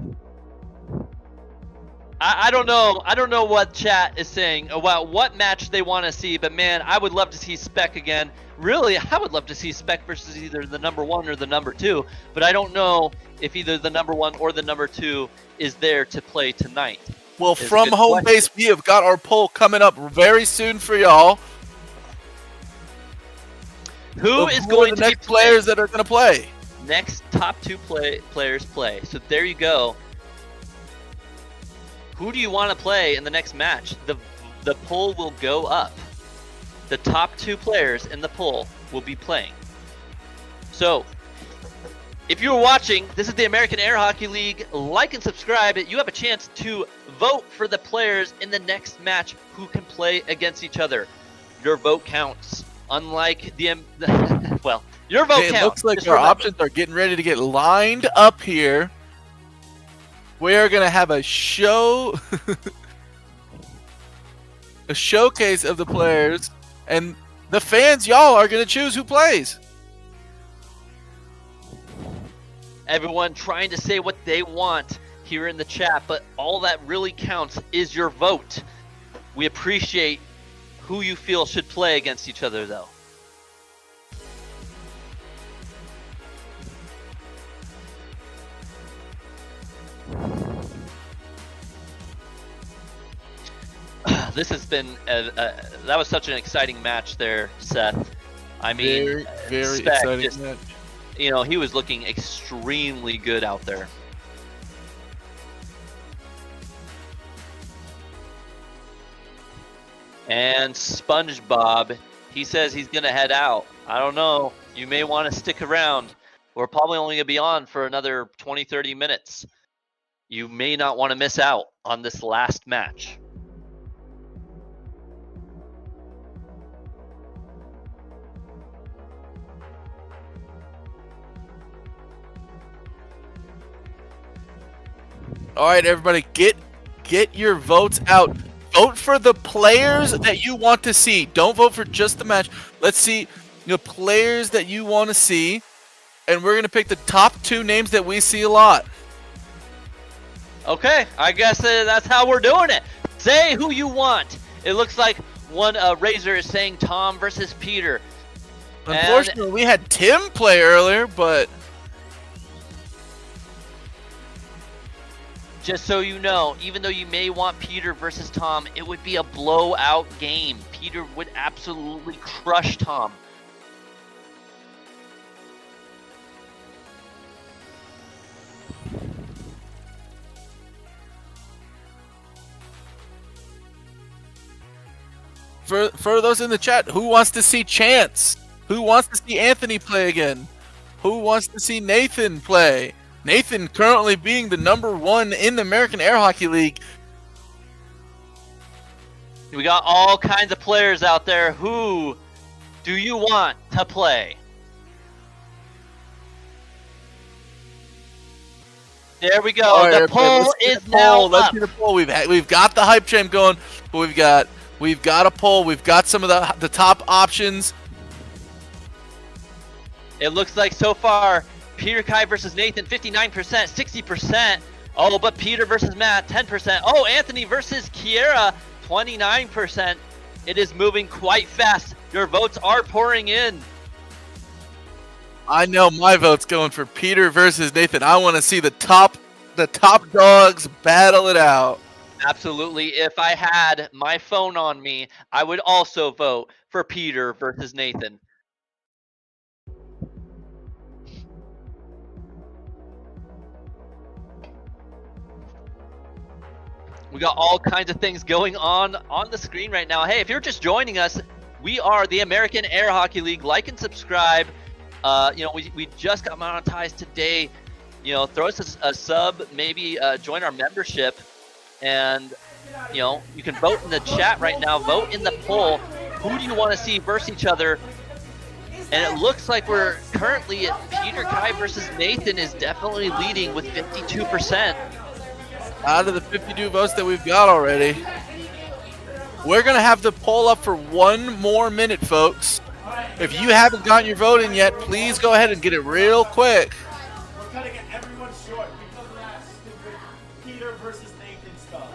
I don't know. I don't know what chat is saying about what match they want to see, but man, I would love to see Spec again. Really, I would love to see Spec versus either the number 1 or the number 2, but I don't know if either the number 1 or the number 2 is there to play tonight. Well, from home base, we have got our poll coming up very soon for y'all. Who is going to be next players that are going to play? Next top 2 players play. So there you go. Who do you want to play in the next match? The poll will go up. The top 2 players in the poll will be playing. So, if you're watching, this is the American Air Hockey League. Like and subscribe. You have a chance to vote for the players in the next match who can play against each other. Your vote counts. Unlike the well, your vote counts. It looks like our options are getting ready to get lined up here. We are going to have a show, a showcase of the players, and the fans, y'all, are going to choose who plays. Everyone trying to say what they want here in the chat, but all that really counts is your vote. We appreciate who you feel should play against each other, though. This has been that was such an exciting match there, Seth. I mean, very Spec exciting match. You know, he was looking extremely good out there. And SpongeBob, he says he's gonna head out. I don't know. You may want to stick around. We're probably only gonna be on for another 20-30 minutes. You may not want to miss out on this last match. All right, everybody, get your votes out. Vote for the players that you want to see. Don't vote for just the match. Let's see the players that you want to see, and we're gonna pick the top 2 names that we see a lot. Okay, I guess that's how we're doing it. Say who you want. It looks like one Razor is saying Tom versus Peter. Unfortunately, we had Tim play earlier, but just so you know, even though you may want Peter versus Tom, it would be a blowout game. Peter would absolutely crush Tom. For those in the chat, who wants to see Chance? Who wants to see Anthony play again? Who wants to see Nathan play? Nathan currently being the number 1 in the American Air Hockey League. We got all kinds of players out there. Who do you want to play? There we go. Right, the poll is now Let's up. see the poll. We've got the hype train going, but we've got a poll. We've got some of the top options. It looks like so far, Peter Kai versus Nathan, 59%, 60%. Oh, but Peter versus Matt, 10%. Oh, Anthony versus Kiera, 29%. It is moving quite fast. Your votes are pouring in. I know my vote's going for Peter versus Nathan. I want to see the top dogs battle it out. Absolutely. If I had my phone on me, I would also vote for Peter versus Nathan. We got all kinds of things going on the screen right now. Hey, if you're just joining us, we are the American Air Hockey League. Like and subscribe. We just got monetized today. Throw us a sub, maybe join our membership, and you can vote in the chat right now. Vote in the poll. Who do you want to see versus each other? And it looks like we're currently at Peter Kai versus Nathan is definitely leading with 52%. Out of the 52 votes that we've got already. We're going to have the poll up for 1 more minute, folks. If you haven't gotten your vote in yet, please go ahead and get it real quick. We're gonna get everyone stuff.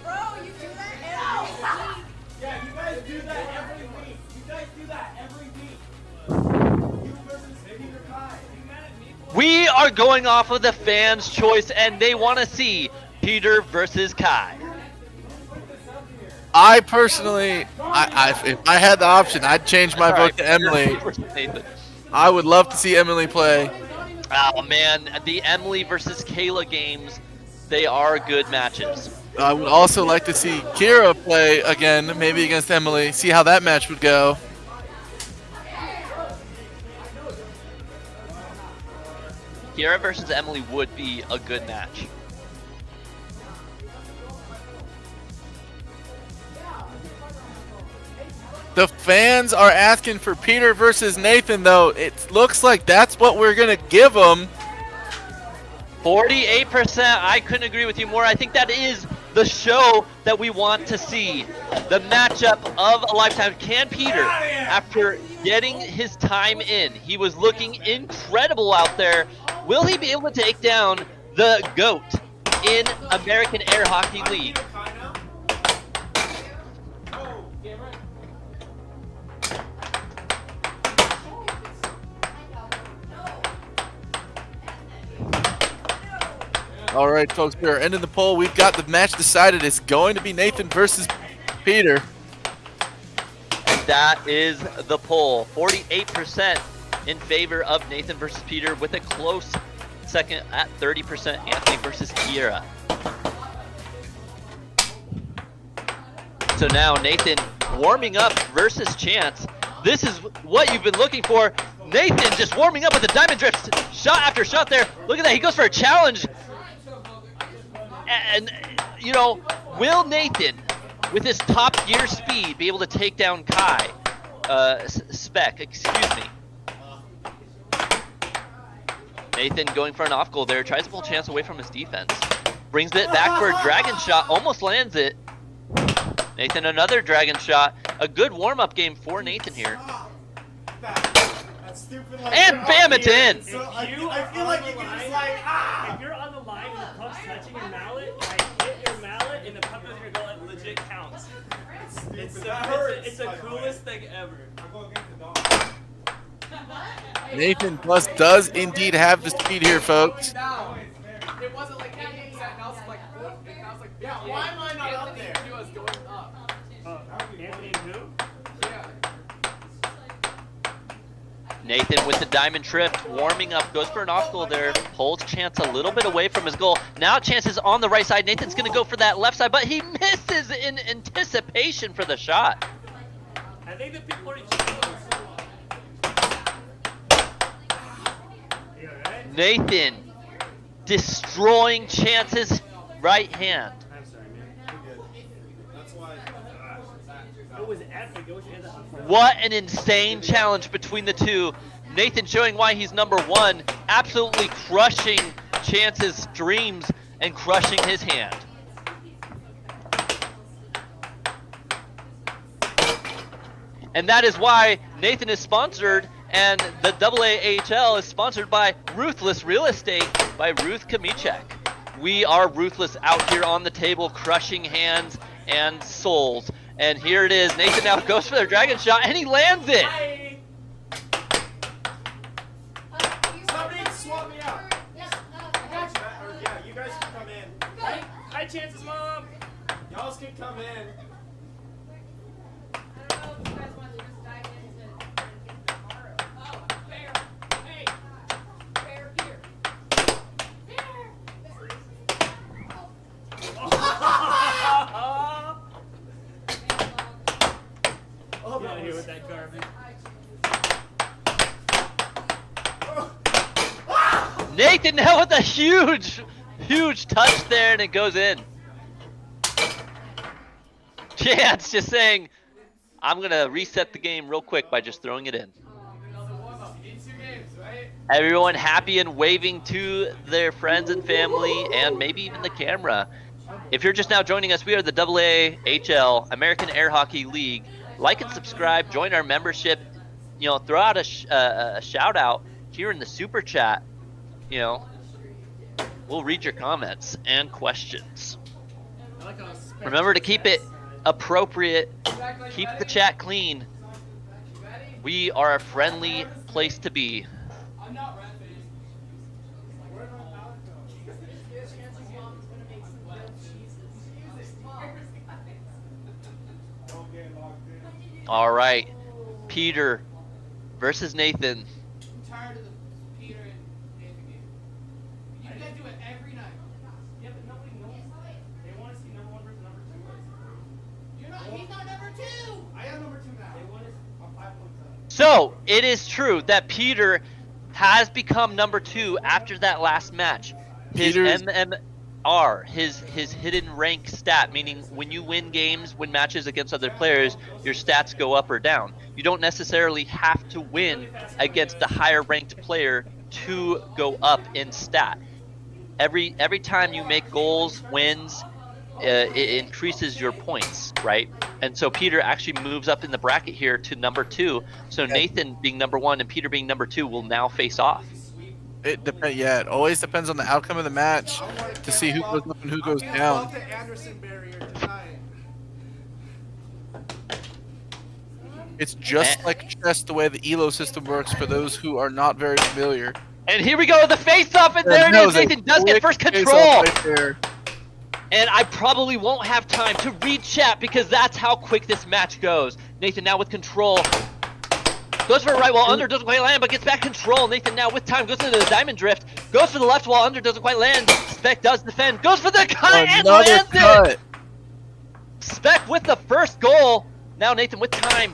Bro, you do that every week. Yeah, you guys do that every week. You guys do that every week. You versus Peter Kai. We are going off of the fans' choice, and they want to see Peter versus Kai. I personally, if I had the option, I'd change my vote to Emily. I would love to see Emily play. Oh man, the Emily versus Kayla games, they are good matches. I would also like to see Kira play again, maybe against Emily, see how that match would go. Kira versus Emily would be a good match. The fans are asking for Peter versus Nathan, though. It looks like that's what we're going to give them. 48%, I couldn't agree with you more. I think that is the show that we want to see. The matchup of a lifetime. Can Peter, after getting his time in, he was looking incredible out there, will he be able to take down the GOAT in American Air Hockey League? All right, folks, we are ending the poll. We've got the match decided. It's going to be Nathan versus Peter. And that is the poll. 48% in favor of Nathan versus Peter, with a close second at 30%, Anthony versus Kira. So now Nathan warming up versus Chance. This is what you've been looking for. Nathan just warming up with a diamond drift, shot after shot there. Look at that, he goes for a challenge. And, you know, will Nathan, with his top gear speed, be able to take down Kai? Spec, excuse me. Nathan going for an off goal there, tries to pull Chance away from his defense. Brings it back for a dragon shot, almost lands it. Nathan, another dragon shot. A good warm-up game for Nathan here. And bam, it's in! So I feel like you can just like, If you're on the line and the puck's touching your mallet, I hit your mallet and the puck goes in your goal, it legit counts. It's the coolest thing ever. Nathan does indeed have the speed here, folks. It wasn't like 80%, now it's like, now it's like, yeah, why am I not up there? He was going up. Anthony and who? Yeah. Nathan with the diamond drift, warming up, goes for an off goal there, pulls Chance a little bit away from his goal. Now Chance is on the right side. Nathan's going to go for that left side, but he misses in anticipation for the shot. I think the people are Nathan destroying Chance's right hand. I'm sorry, man. That's why. It was epic. It was What an insane challenge between the two. Nathan showing why he's number one, absolutely crushing Chance's dreams and crushing his hand. And that is why Nathan is sponsored, and the AAHL is sponsored by Ruthless Real Estate by Ruth Kamichek. We are ruthless out here on the table, crushing hands and souls. And here it is. Nathan now goes for their dragon shot, and he lands it. Somebody swap me out. Yeah, you guys can come in. Hi, Chance's mom. Y'all can come in. Get out of here with that garbage. Nathan now with a huge touch there, and it goes in. Chance just saying, I'm going to reset the game real quick by just throwing it in. Everyone happy and waving to their friends and family, and maybe even the camera. If you're just now joining us, we are the AAHL, American Air Hockey League. Like and subscribe, join our membership, you know, throw out a shout out here in the super chat, you know. We'll read your comments and questions. I like how Spec Remember to keep it outside. appropriate. Keep the chat clean. We are a friendly place to be. I'm not rat faced. All right, Peter versus Nathan. I'm tired of the Peter and Nathan game. You guys do it every night. Yeah, but nobody knows. They want to see number 1 versus number 2. You're not. He's not number 2. I am number 2 now. They want to. I'm 5 points up. So it is true that Peter has become number 2 after that last match. His Peter's- MMR, his hidden rank stat, meaning when you win games, win matches against other players, your stats go up or down. You don't necessarily have to win against the higher ranked player to go up in stat. Every time you make goals, wins, it increases your points, right? And so Peter actually moves up in the bracket here to number 2. So Nathan being number 1 and Peter being number 2 will now face off. It depends. Yeah, it always depends on the outcome of the match to see who goes up and who goes down. Above the Anderson barrier tonight. It's just like chess the way the ELO system works for those who are not very familiar. And here we go, the face-off, and there it That is. was a Nathan does get quick first face-off control. right there. And I probably won't have time to read chat because that's how quick this match goes. Nathan now with control. Goes for a right wall, under doesn't quite land, but gets back control. Nathan now with time, goes into the diamond drift. Goes for the left wall, under doesn't quite land. Spec does defend, goes for the cut and Another lands cut. it! Spec with the first goal. Now Nathan with time.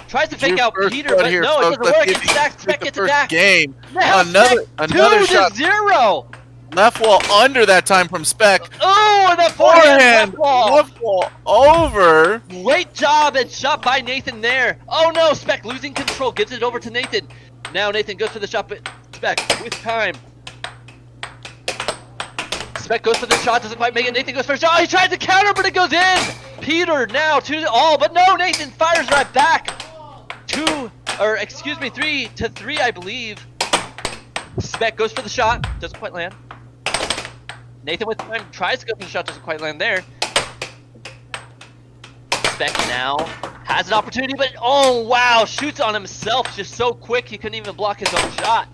Tries to fake Your out first Peter, cut but here, no, it folks. doesn't Let's work. give It's you stacked, Spec the gets first attacked. game. Now Another Spec 2 shot. to 0. Left wall under that time from Spec. Oh, and that forehand Left wall over. Great job and shot by Nathan there. Oh no, Spec losing control, gives it over to Nathan. Now Nathan goes for the shot, but Spec with time. Spec goes for the shot, doesn't quite make it. Nathan goes for a shot. Oh, he tries to counter, but it goes in. Peter now 2-all, but no, Nathan fires right back. 3-3, I believe. Spec goes for the shot, doesn't quite land. Nathan with time tries to go for the shot, doesn't quite land there. Spec now has an opportunity, but oh wow, shoots on himself just so quick he couldn't even block his own shot.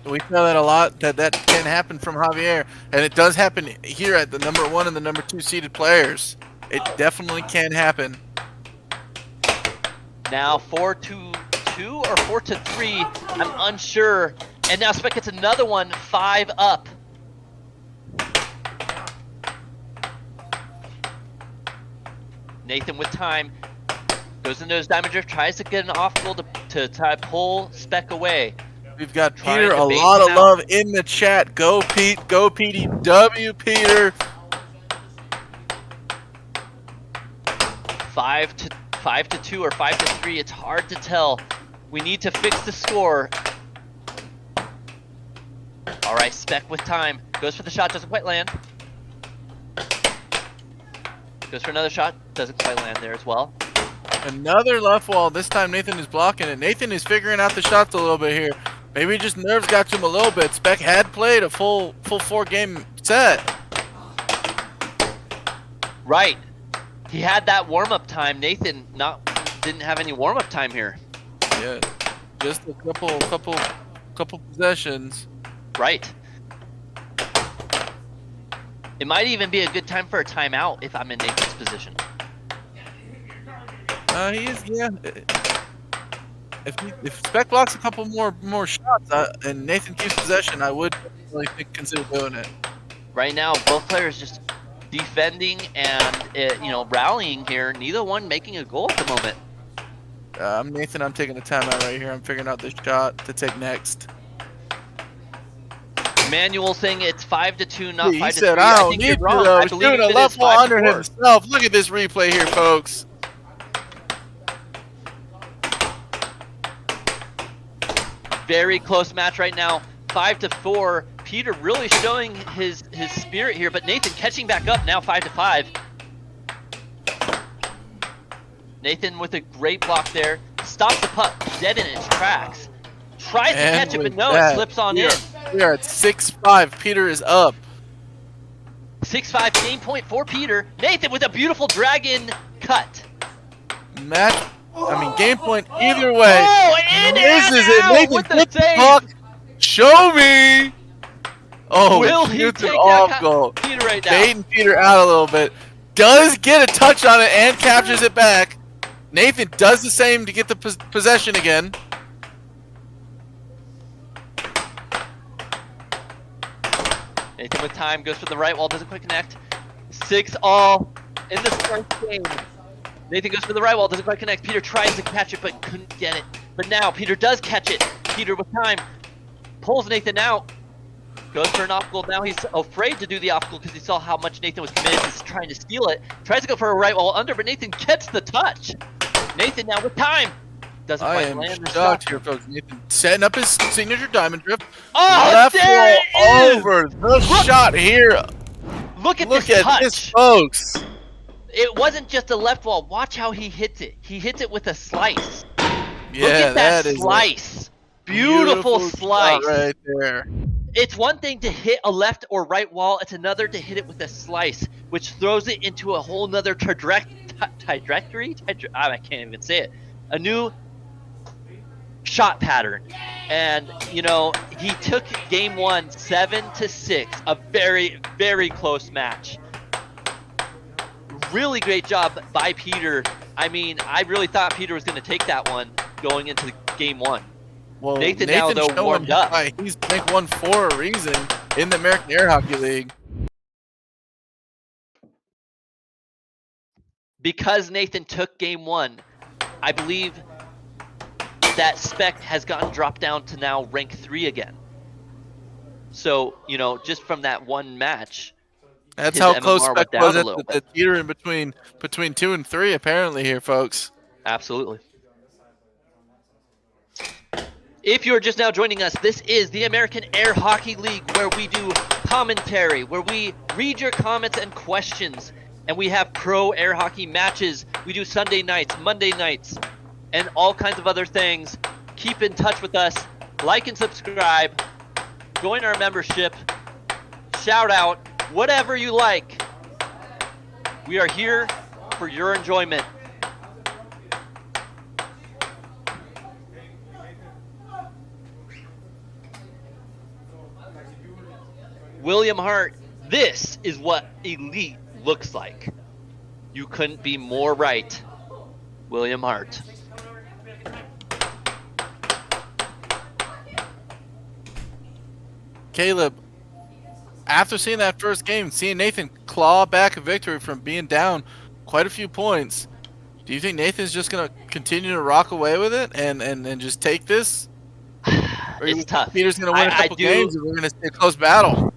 We know that a lot, that can happen from Javier, and it does happen here at the number 1 and the number 2 seeded players. It definitely can happen. Now 4-2 or 4-3, I'm unsure. And now Spec gets another one, 5 up. Nathan with time, goes into his diamond drift, tries to get an off goal to try to pull Spec away. We've got Trying Peter, to a bait lot him of out. love in the chat. Go Pete, go PDW, Peter. 5-2 or 5-3, it's hard to tell. We need to fix the score. All right, Spec with time, goes for the shot, doesn't quite land. Goes for another shot, doesn't quite land there as well. Another left wall. This time Nathan is blocking it. Nathan is figuring out the shots a little bit here. Maybe just nerves got to him a little bit. Spec had played a full 4-game set. Right. He had that warm-up time. Nathan didn't have any warm-up time here. Yeah, just a couple possessions. Right. It might even be a good time for a timeout if I'm in Nathan's position. He is, yeah. If Spec blocks a couple more shots and Nathan keeps possession, I would really consider doing it. Right now, both players just defending and rallying here. Neither one making a goal at the moment. I'm Nathan. I'm taking the timeout right here. I'm figuring out this shot to take next. Manual saying it's 5-2, not 5-3. He said, I don't think need you're to, wrong. though. I He's believe doing a it is left wall under 5-4. himself. Look at this replay here, folks. Very close match right now, 5-4. Peter really showing his spirit here, but Nathan catching back up now, 5-5. Nathan with a great block there, stops the puck dead in its tracks. Tries to And catch it, but with no, that, it slips on we in. are We are at 6-5. Peter is up. 6-5 game point for Peter. Nathan with a beautiful dragon cut. Match. I mean, game point either way. Oh, in and Misses it. out Nathan, with the get the save. puck. Show me. Oh, Will he shoots it take off that goal. Peter right now? Baiting Peter out a little bit. Does get a touch on it and captures it back. Nathan does the same to get the possession again. Nathan with time goes for the right wall, doesn't quite connect. 6-all in this first game. Nathan goes for the right wall, doesn't quite connect. Peter tries to catch it but couldn't get it. But now Peter does catch it. Peter with time pulls Nathan out. Goes for an off goal. Now he's afraid to do the off goal because he saw how much Nathan was committed to trying to steal it. Tries to go for a right wall under, but Nathan gets the touch. Nathan now with time. Doesn't I quite am land the shocked shot. here, folks. Nathan setting up his signature diamond drift. Oh, Left there wall it is! over. The shot here. Look at Look this at touch. this, folks. It wasn't just a left wall. Watch how he hits it. He hits it with a slice. Yeah, Look at that is a slice. Beautiful shot slice. right there. It's one thing to hit a left or right wall. It's another to hit it with a slice, which throws it into a whole nother trajectory. I can't even say it. A new shot pattern. And, you know, he took game 1 7-6. A very, very close match. Really great job by Peter. I mean, I really thought Peter was going to take that one going into game 1. Well, Nathan now, though, showing warmed up. why he's ranked 1 for a reason in the American Air Hockey League. Because Nathan took game 1, I believe that spec has gotten dropped down to now rank 3 again. So, you know, just from that one match. That's his how MMR close went spec down was a at little the teeter in between 2 and 3 apparently here, folks. Absolutely. If you're just now joining us, this is the American Air Hockey League, where we do commentary, where we read your comments and questions, and we have pro air hockey matches. We do Sunday nights, Monday nights, and all kinds of other things. Keep in touch with us, like and subscribe, join our membership, shout out, whatever you like. We are here for your enjoyment. William Hart, this is what elite looks like. You couldn't be more right, William Hart. Caleb, after seeing that first game, seeing Nathan claw back a victory from being down quite a few points, do you think Nathan's just going to continue to rock away with it and just take this? Or It's tough. Peter's going to win a couple games and we're going to see a close battle?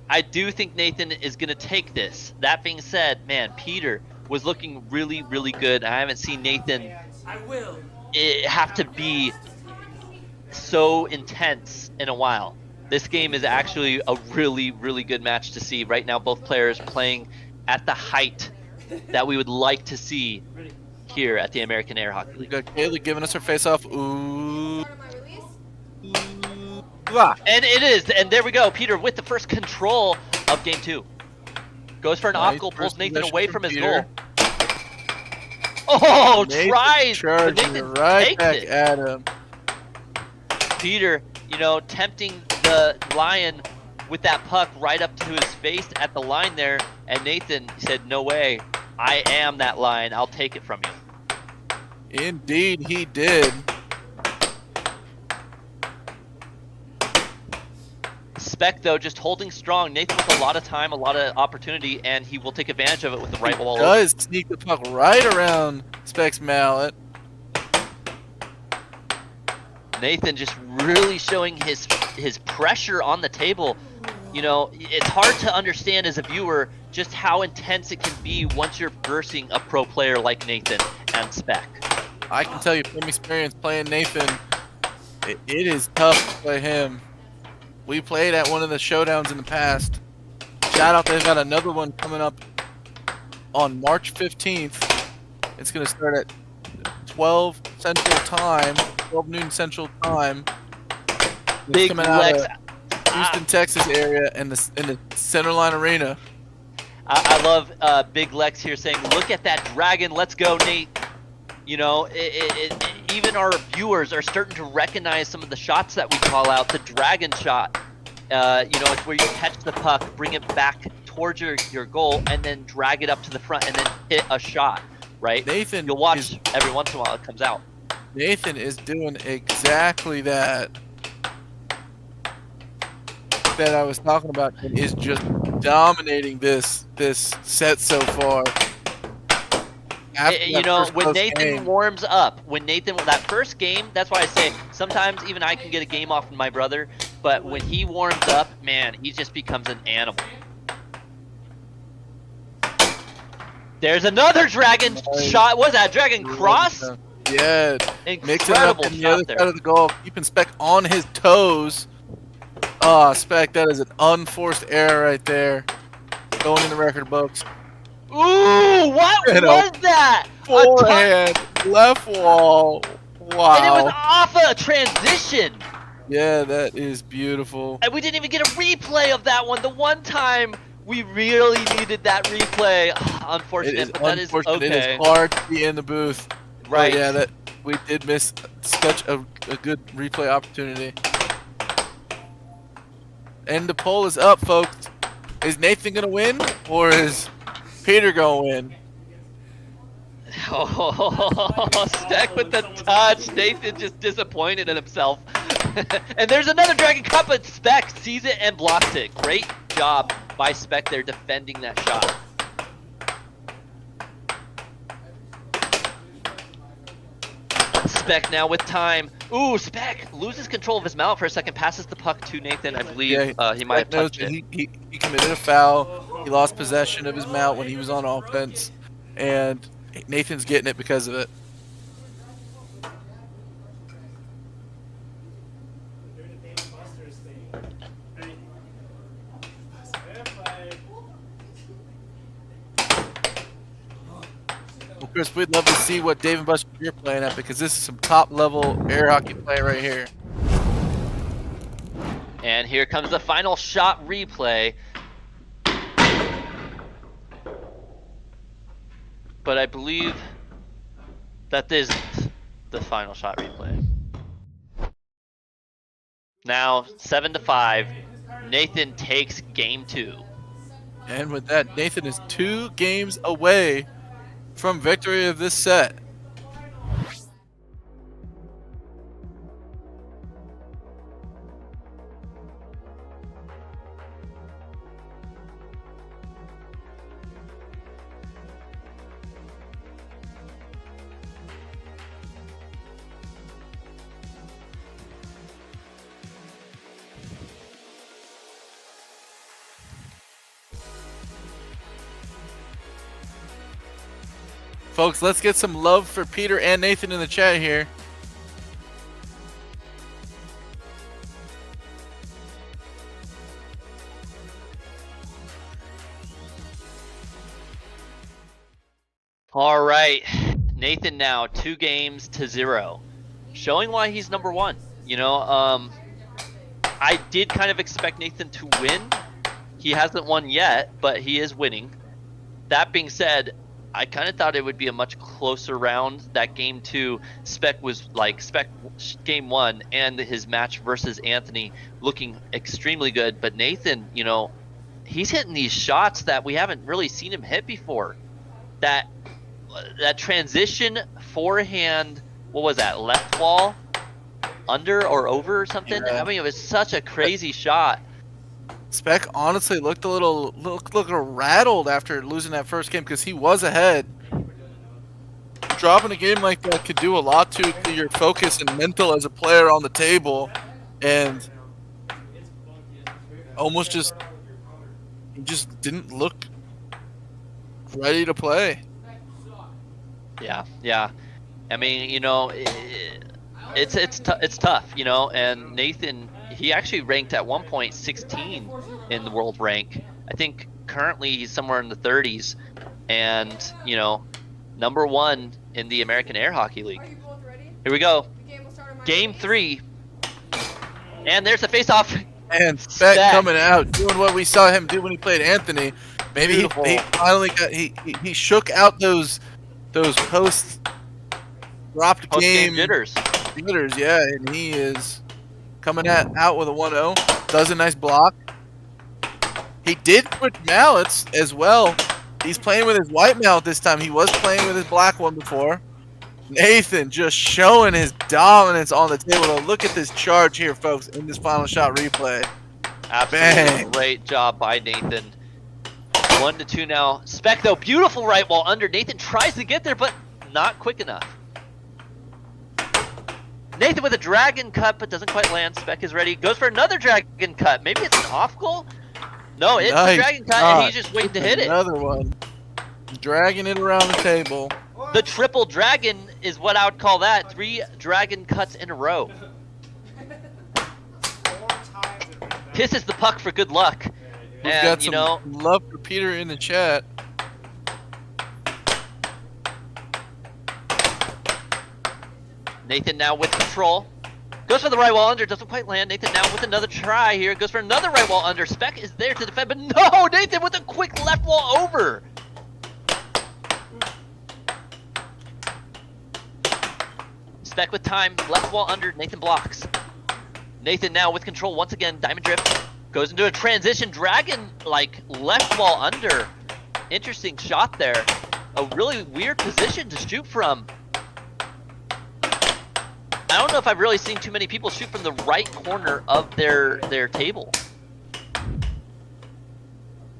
I do think Nathan is going to take this. That being said, man, Peter was looking really, really good. I haven't seen Nathan have to be so intense in a while. This game is actually a really, really good match to see. Right now, both players playing at the height that we would like to see here at the American Air Hockey League. We got Kaylee giving us her face off. Ooh. And it is, and there we go. Peter with the first control of game 2. Goes for an off goal, pulls Nathan away from his goal. Oh, Nathan tries, but charging Nathan right takes back it. at him. Peter, you know, tempting the Lion with that puck right up to his face at the line there, and Nathan said, no way, I am that Lion, I'll take it from you. Indeed, he did. Spec, though, just holding strong. Nathan with a lot of time, a lot of opportunity, and he will take advantage of it with the right wall. Does sneak the puck right around Spec's mallet. Nathan just really showing his pressure on the table. You know, it's hard to understand as a viewer just how intense it can be once you're versing a pro player like Nathan and Spec. I can tell you from experience playing Nathan, it is tough to play him. We played at one of the showdowns in the past. Shout out, they've got another one coming up on March 15th. It's going to start at 12 Central Time, 12 noon Central Time. Big Lex Houston, Texas area in the Centerline Arena. I love Big Lex here saying, "Look at that dragon. Let's go, Nate." You know, even our viewers are starting to recognize some of the shots that we call out. The dragon shot, you know, it's where you catch the puck, bring it back towards your goal, and then drag it up to the front and then hit a shot, right? Nathan, you'll watch every once in a while it comes out. Nathan is doing exactly that I was talking about, and is just dominating this set so far. You know, when Nathan warms up, that first game, that's why I say sometimes even I can get a game off with my brother, but when he warms up, man, he just becomes an animal. There's another dragon shot. What was that? Dragon cross? Yeah. Mixing up Incredible in the shot other there. side of the goal, keeping Speck on his toes. Ah, Speck, that is an unforced error right there. Going in the record books. Ooh, what was that? Forehand, left wall. Wow. And it was off a transition. Yeah, that is beautiful. And we didn't even get a replay of that one. The one time we really needed that replay. Unfortunate, but that is okay. It is hard to be in the booth. Right. But yeah, that we did miss such a good replay opportunity. And the poll is up, folks. Is Nathan gonna win, or is Peter gonna win? Oh, Stack with the touch. Nathan just disappointed in himself. And there's another Dragon Cup, but Speck sees it and blocks it. Great job by Speck there defending that shot. Speck now with time. Ooh, Speck loses control of his mallet for a second, passes the puck to Nathan. I believe he might have touched it. He committed a foul. He lost possession of his mount when he was on offense, and Nathan's getting it because of it. Well, Chris, we'd love to see what Dave and Buster you're playing at, because this is some top-level air hockey play right here. And here comes the final shot replay. But I believe that isn't the final shot replay. Now, 7-5, Nathan takes game 2. And with that, Nathan is 2 games away from victory of this set. Folks, let's get some love for Peter and Nathan in the chat here. All right, Nathan now 2-0, showing why he's number 1. You know, I did kind of expect Nathan to win. He hasn't won yet, but he is winning. That being said, I kind of thought it would be a much closer round. That game 2, Speck game 1 and his match versus Anthony looking extremely good. But Nathan, you know, he's hitting these shots that we haven't really seen him hit before. That transition forehand, what was that, left wall, under or over or something? Yeah. I mean, it was such a crazy shot. Speck honestly looked a little rattled after losing that first game, because he was ahead. Dropping a game like that could do a lot to your focus and mental as a player on the table, and almost just didn't look ready to play. Yeah. I mean, you know, it's tough, you know. And Nathan, he actually ranked at one point 16 in the world rank. I think currently he's somewhere in the 30s, and you know, number 1 in the American Air Hockey League. Are you both ready? Here we go. The game will start on my Game release. 3, and there's the face-off. And Spec coming out, doing what we saw him do when he played Anthony. Maybe he finally got he shook out those post dropped game jitters. Yeah, and he is coming out with a 1-0. Does a nice block. He did switch mallets as well. He's playing with his white mallet this time. He was playing with his black one before. Nathan just showing his dominance on the table. Now look at this charge here, folks, in this final shot replay. Absolutely great job by Nathan. 1-2 now. Spec, though, beautiful right wall under. Nathan tries to get there, but not quick enough. Nathan with a dragon cut, but doesn't quite land. Spec is ready. Goes for another dragon cut. Maybe it's an off goal? No, it's a dragon cut, and he's just waiting to hit it. Another one. Dragging it around the table. The triple dragon is what I would call that. 3 dragon cuts in a row. Kisses the puck for good luck. We've got some love for Peter in the chat. Nathan now with control. Goes for the right wall under, doesn't quite land. Nathan now with another try here. Goes for another right wall under. Spec is there to defend, but no! Nathan with a quick left wall over. Spec with time, left wall under, Nathan blocks. Nathan now with control once again, diamond drift. Goes into a transition, dragon like left wall under. Interesting shot there. A really weird position to shoot from. I don't know if I've really seen too many people shoot from the right corner of their table.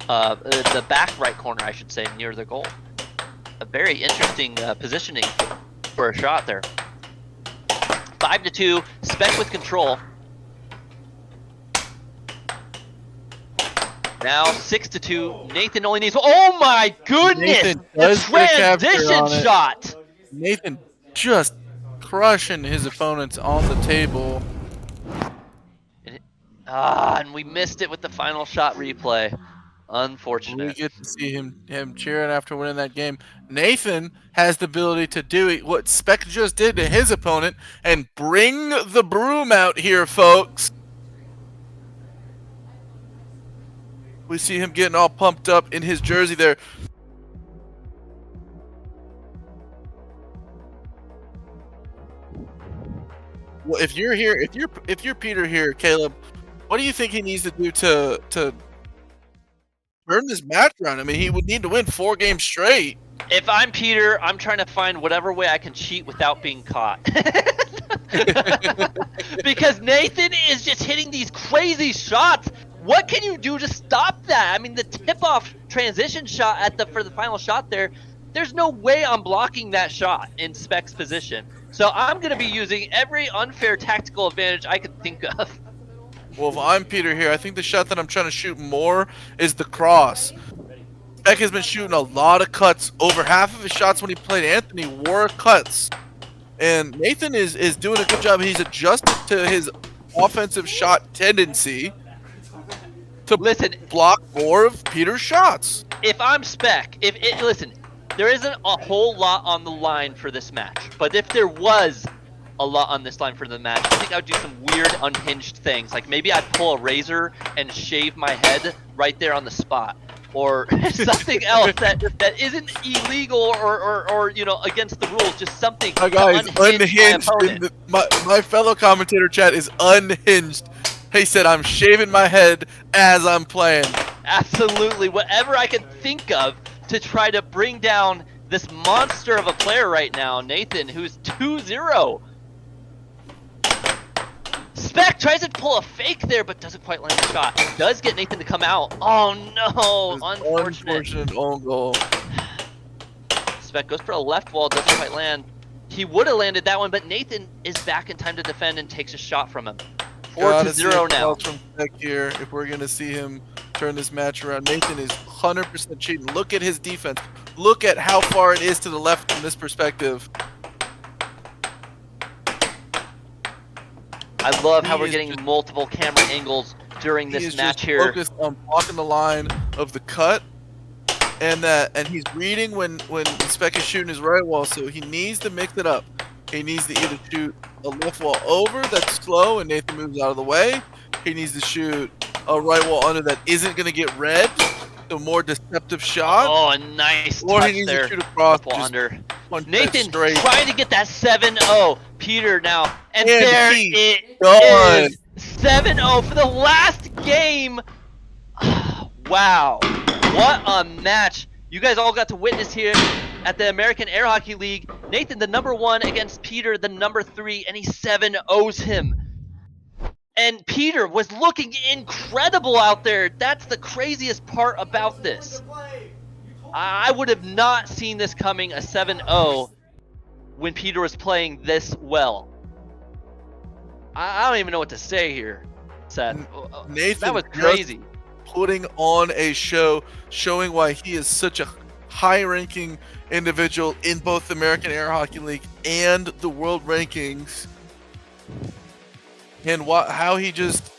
The back right corner, I should say, near the goal. A very interesting positioning for a shot there. 5-2, Spec with control. Now 6-2. Nathan only needs. Oh my goodness! The transition shot. Nathan just crushing his opponents on the table. And we missed it with the final shot replay. Unfortunate. We get to see him cheering after winning that game. Nathan has the ability to do what Spec just did to his opponent and bring the broom out here, folks. We see him getting all pumped up in his jersey there. Well, if you're here, if you're Peter here, Caleb, what do you think he needs to do to turn this match around? I mean, he would need to win 4 games straight. If I'm Peter, I'm trying to find whatever way I can cheat without being caught. Because Nathan is just hitting these crazy shots. What can you do to stop that? I mean, the tip-off transition shot for the final shot there, there's no way I'm blocking that shot in Spec's position. So I'm going to be using every unfair tactical advantage I could think of. Well, if I'm Peter here, I think the shot that I'm trying to shoot more is the cross. Spec has been shooting a lot of cuts. Over half of his shots when he played Anthony were cuts. And Nathan is doing a good job. He's adjusted to his offensive shot tendency to block more of Peter's shots. If I'm Spec, listen, there isn't a whole lot on the line for this match. But if there was a lot on this line for the match, I think I would do some weird unhinged things. Like maybe I'd pull a razor and shave my head right there on the spot. Or something else that isn't illegal or you know, against the rules. Just something my guys, unhinged. My fellow commentator chat is unhinged. He said, I'm shaving my head as I'm playing. Absolutely. Whatever I can think of to try to bring down this monster of a player right now, Nathan, who's 2-0. Spec tries to pull a fake there, but doesn't quite land the shot. Does get Nathan to come out. Oh no, unfortunate own goal. Spec goes for a left wall, doesn't quite land. He would have landed that one, but Nathan is back in time to defend and takes a shot from him. 4-0 now. From Spec here, if we're gonna see him turn this match around, Nathan is 100% cheating. Look at his defense. Look at how far it is to the left from this perspective. I love how we're getting multiple camera angles during this match here. He is focused on blocking the line of the cut, and he's reading when Spec is shooting his right wall, so he needs to mix it up. He needs to either shoot a left wall over that's slow and Nathan moves out of the way. He needs to shoot a right wall under that isn't going to get red. The more deceptive shot. Oh, a nice Or touch he needs there. to shoot across. Left wall Just under. punch that Nathan straight. trying to get that 7-0. Peter now. And And there he's it done. is. 7-0 for the last game. Wow. What a match. You guys all got to witness here at the American Air Hockey League. Nathan, the number 1 against Peter, the number 3, and he 7-0s him. And Peter was looking incredible out there. That's the craziest part about this. I would have not seen this coming, a 7-0, when Peter was playing this well. I don't even know what to say here, Seth. Nathan That was just crazy. Putting on a show, showing why he is such a high-ranking individual in both the American Air Hockey League and the World Rankings. And how he just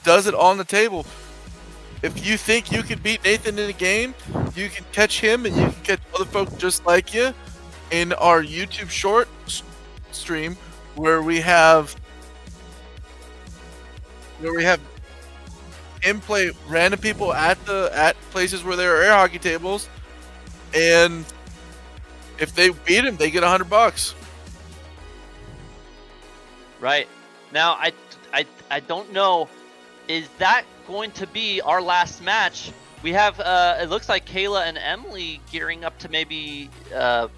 does it on the table. If you think you can beat Nathan in a game, you can catch him and you can catch other folks just like you in our YouTube short stream where we have him play random people at places where there are air hockey tables, and if they beat him, they get $100. Right. Now, I don't know, is that going to be our last match? We have, it looks like Kayla and Emily gearing up to maybe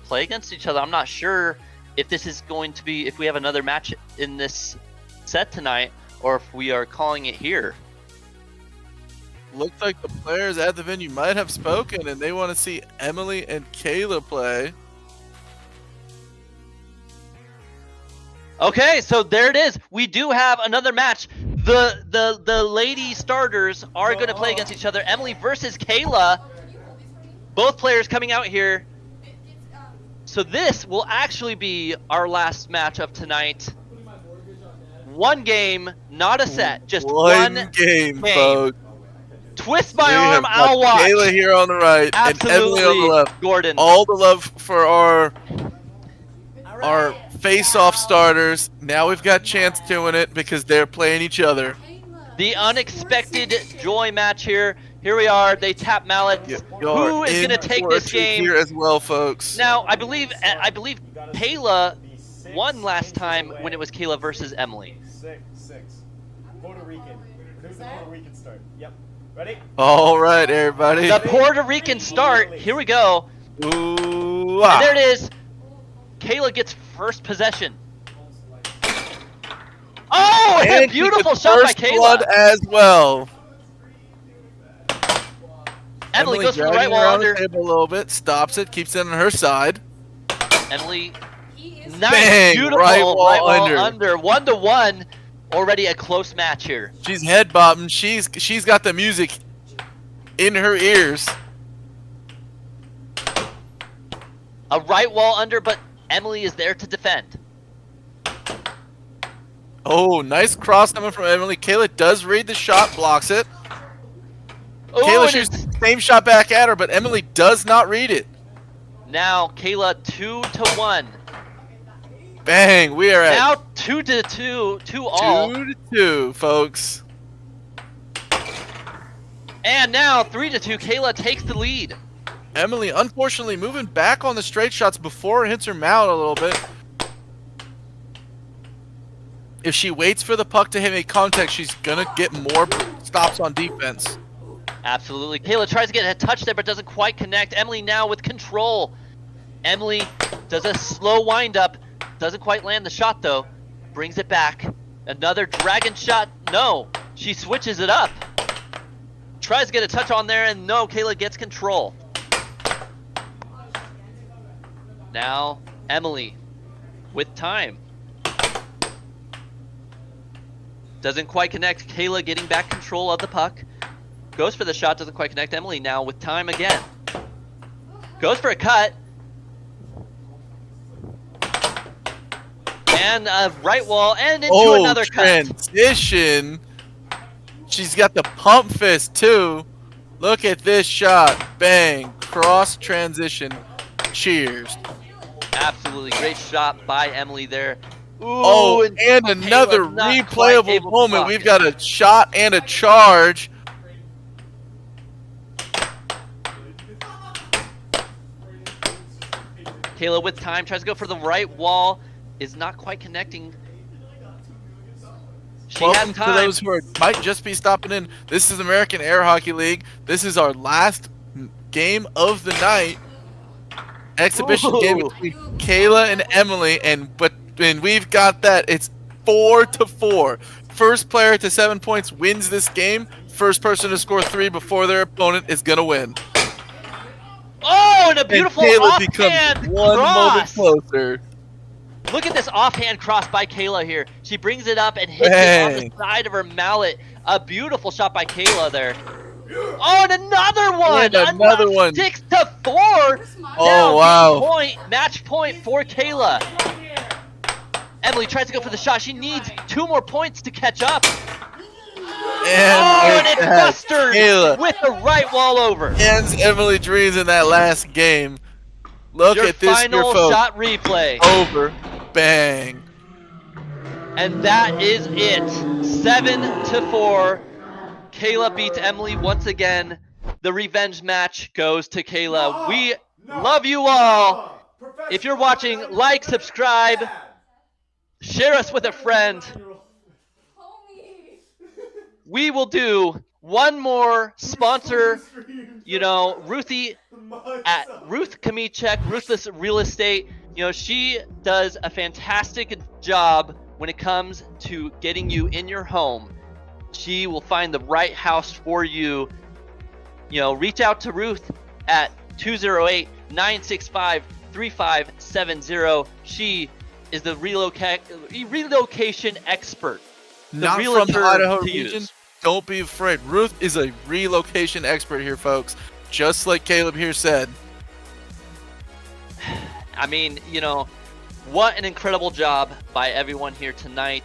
play against each other. I'm not sure if this is going to be, if we have another match in this set tonight, or if we are calling it here. Looks like the players at the venue might have spoken, and they want to see Emily and Kayla play. Okay, so there it is. We do have another match. The lady starters are going to play against each other. Emily versus Kayla. Both players coming out here. So this will actually be our last match of tonight. One game, not a set, just one game, folks. Twist my We arm, have got I'll watch. Kayla here on the right Absolutely, and Emily on the left. Gordon. All the love for our face-off starters. Now we've got Chance doing it because they're playing each other. The unexpected joy match here. Here we are. They tap mallets. Who is going to take this game? Here as well, folks. Now, I believe Kayla won last time when it was Kayla versus Emily. Six. Puerto Rican. Who's the Puerto Rican start? Yep. Ready? All right, everybody. The Puerto Rican start. Here we go. Ooh, and there it is. Kayla gets first possession. Oh, and a beautiful shot by Kayla. Blood as well. Emily goes for the dragging right her wall on the under. table a little bit, stops it, keeps it on her side. Emily, nice, Bang, beautiful right wall under. 1-1. Already a close match here. She's head bobbing. She's got the music in her ears. A right wall under, but Emily is there to defend. Oh, nice cross coming from Emily. Kayla does read the shot, blocks it. Ooh, Kayla shoots the same shot back at her, but Emily does not read it. Now Kayla 2-1. Bang, we are at now 2-2, 2-all. 2-2, folks. And now 3-2. Kayla takes the lead. Emily, unfortunately, moving back on the straight shots before it hits her mallet a little bit. If she waits for the puck to hit a contact, she's gonna get more stops on defense. Absolutely. Kayla tries to get a touch there, but doesn't quite connect. Emily now with control. Emily does a slow windup. Doesn't quite land the shot, though. Brings it back. Another dragon shot. No. She switches it up. Tries to get a touch on there, and no, Kayla gets control. Now, Emily with time. Doesn't quite connect. Kayla getting back control of the puck. Goes for the shot, doesn't quite connect. Emily now with time again. Goes for a cut. And a right wall, and into another cut. Transition. She's got the pump fist, too. Look at this shot. Bang. Cross transition. Cheers. Absolutely great shot by Emily there. Ooh, Oh, and another Caleb not quite replayable able to moment. block We've it. got a shot and a charge. and a charge. Kayla with time tries to go for the right wall, is not quite connecting. She Welcome has to time. those who might just be stopping in. This is American Air Hockey League. This is our last game of the night. Exhibition game Ooh. between Kayla and Emily, and we've got that. It's 4-4. First player to 7 points wins this game. First person to score 3 before their opponent is gonna win. Oh, and a beautiful and Kayla offhand becomes one moment cross. closer. Look at this offhand cross by Kayla here. She brings it up and hits it on the side of her mallet. A beautiful shot by Kayla there. Oh, and another one! And another one. 6-4! Oh, wow. Match point for Kayla. Emily tries to go for the shot. She needs 2 more points to catch up. And it's Buster with the right wall over. Ends Emily Dreams in that last game. Look Your at this final here, folks. shot replay. Over. Bang. And that is it. 7-4. Kayla beats Emily once again. The revenge match goes to Kayla. We love you all. If you're watching, like, subscribe, share us with a friend. We will do one more sponsor, Ruthie at Ruth Kamichek, Ruthless Real Estate. She does a fantastic job when it comes to getting you in your home. She will find the right house for you. Reach out to Ruth at 208-965-3570. She is the relocation expert. Not from the Idaho region. Don't be afraid. Ruth is a relocation expert here, folks. Just like Caleb here said. I mean, what an incredible job by everyone here tonight.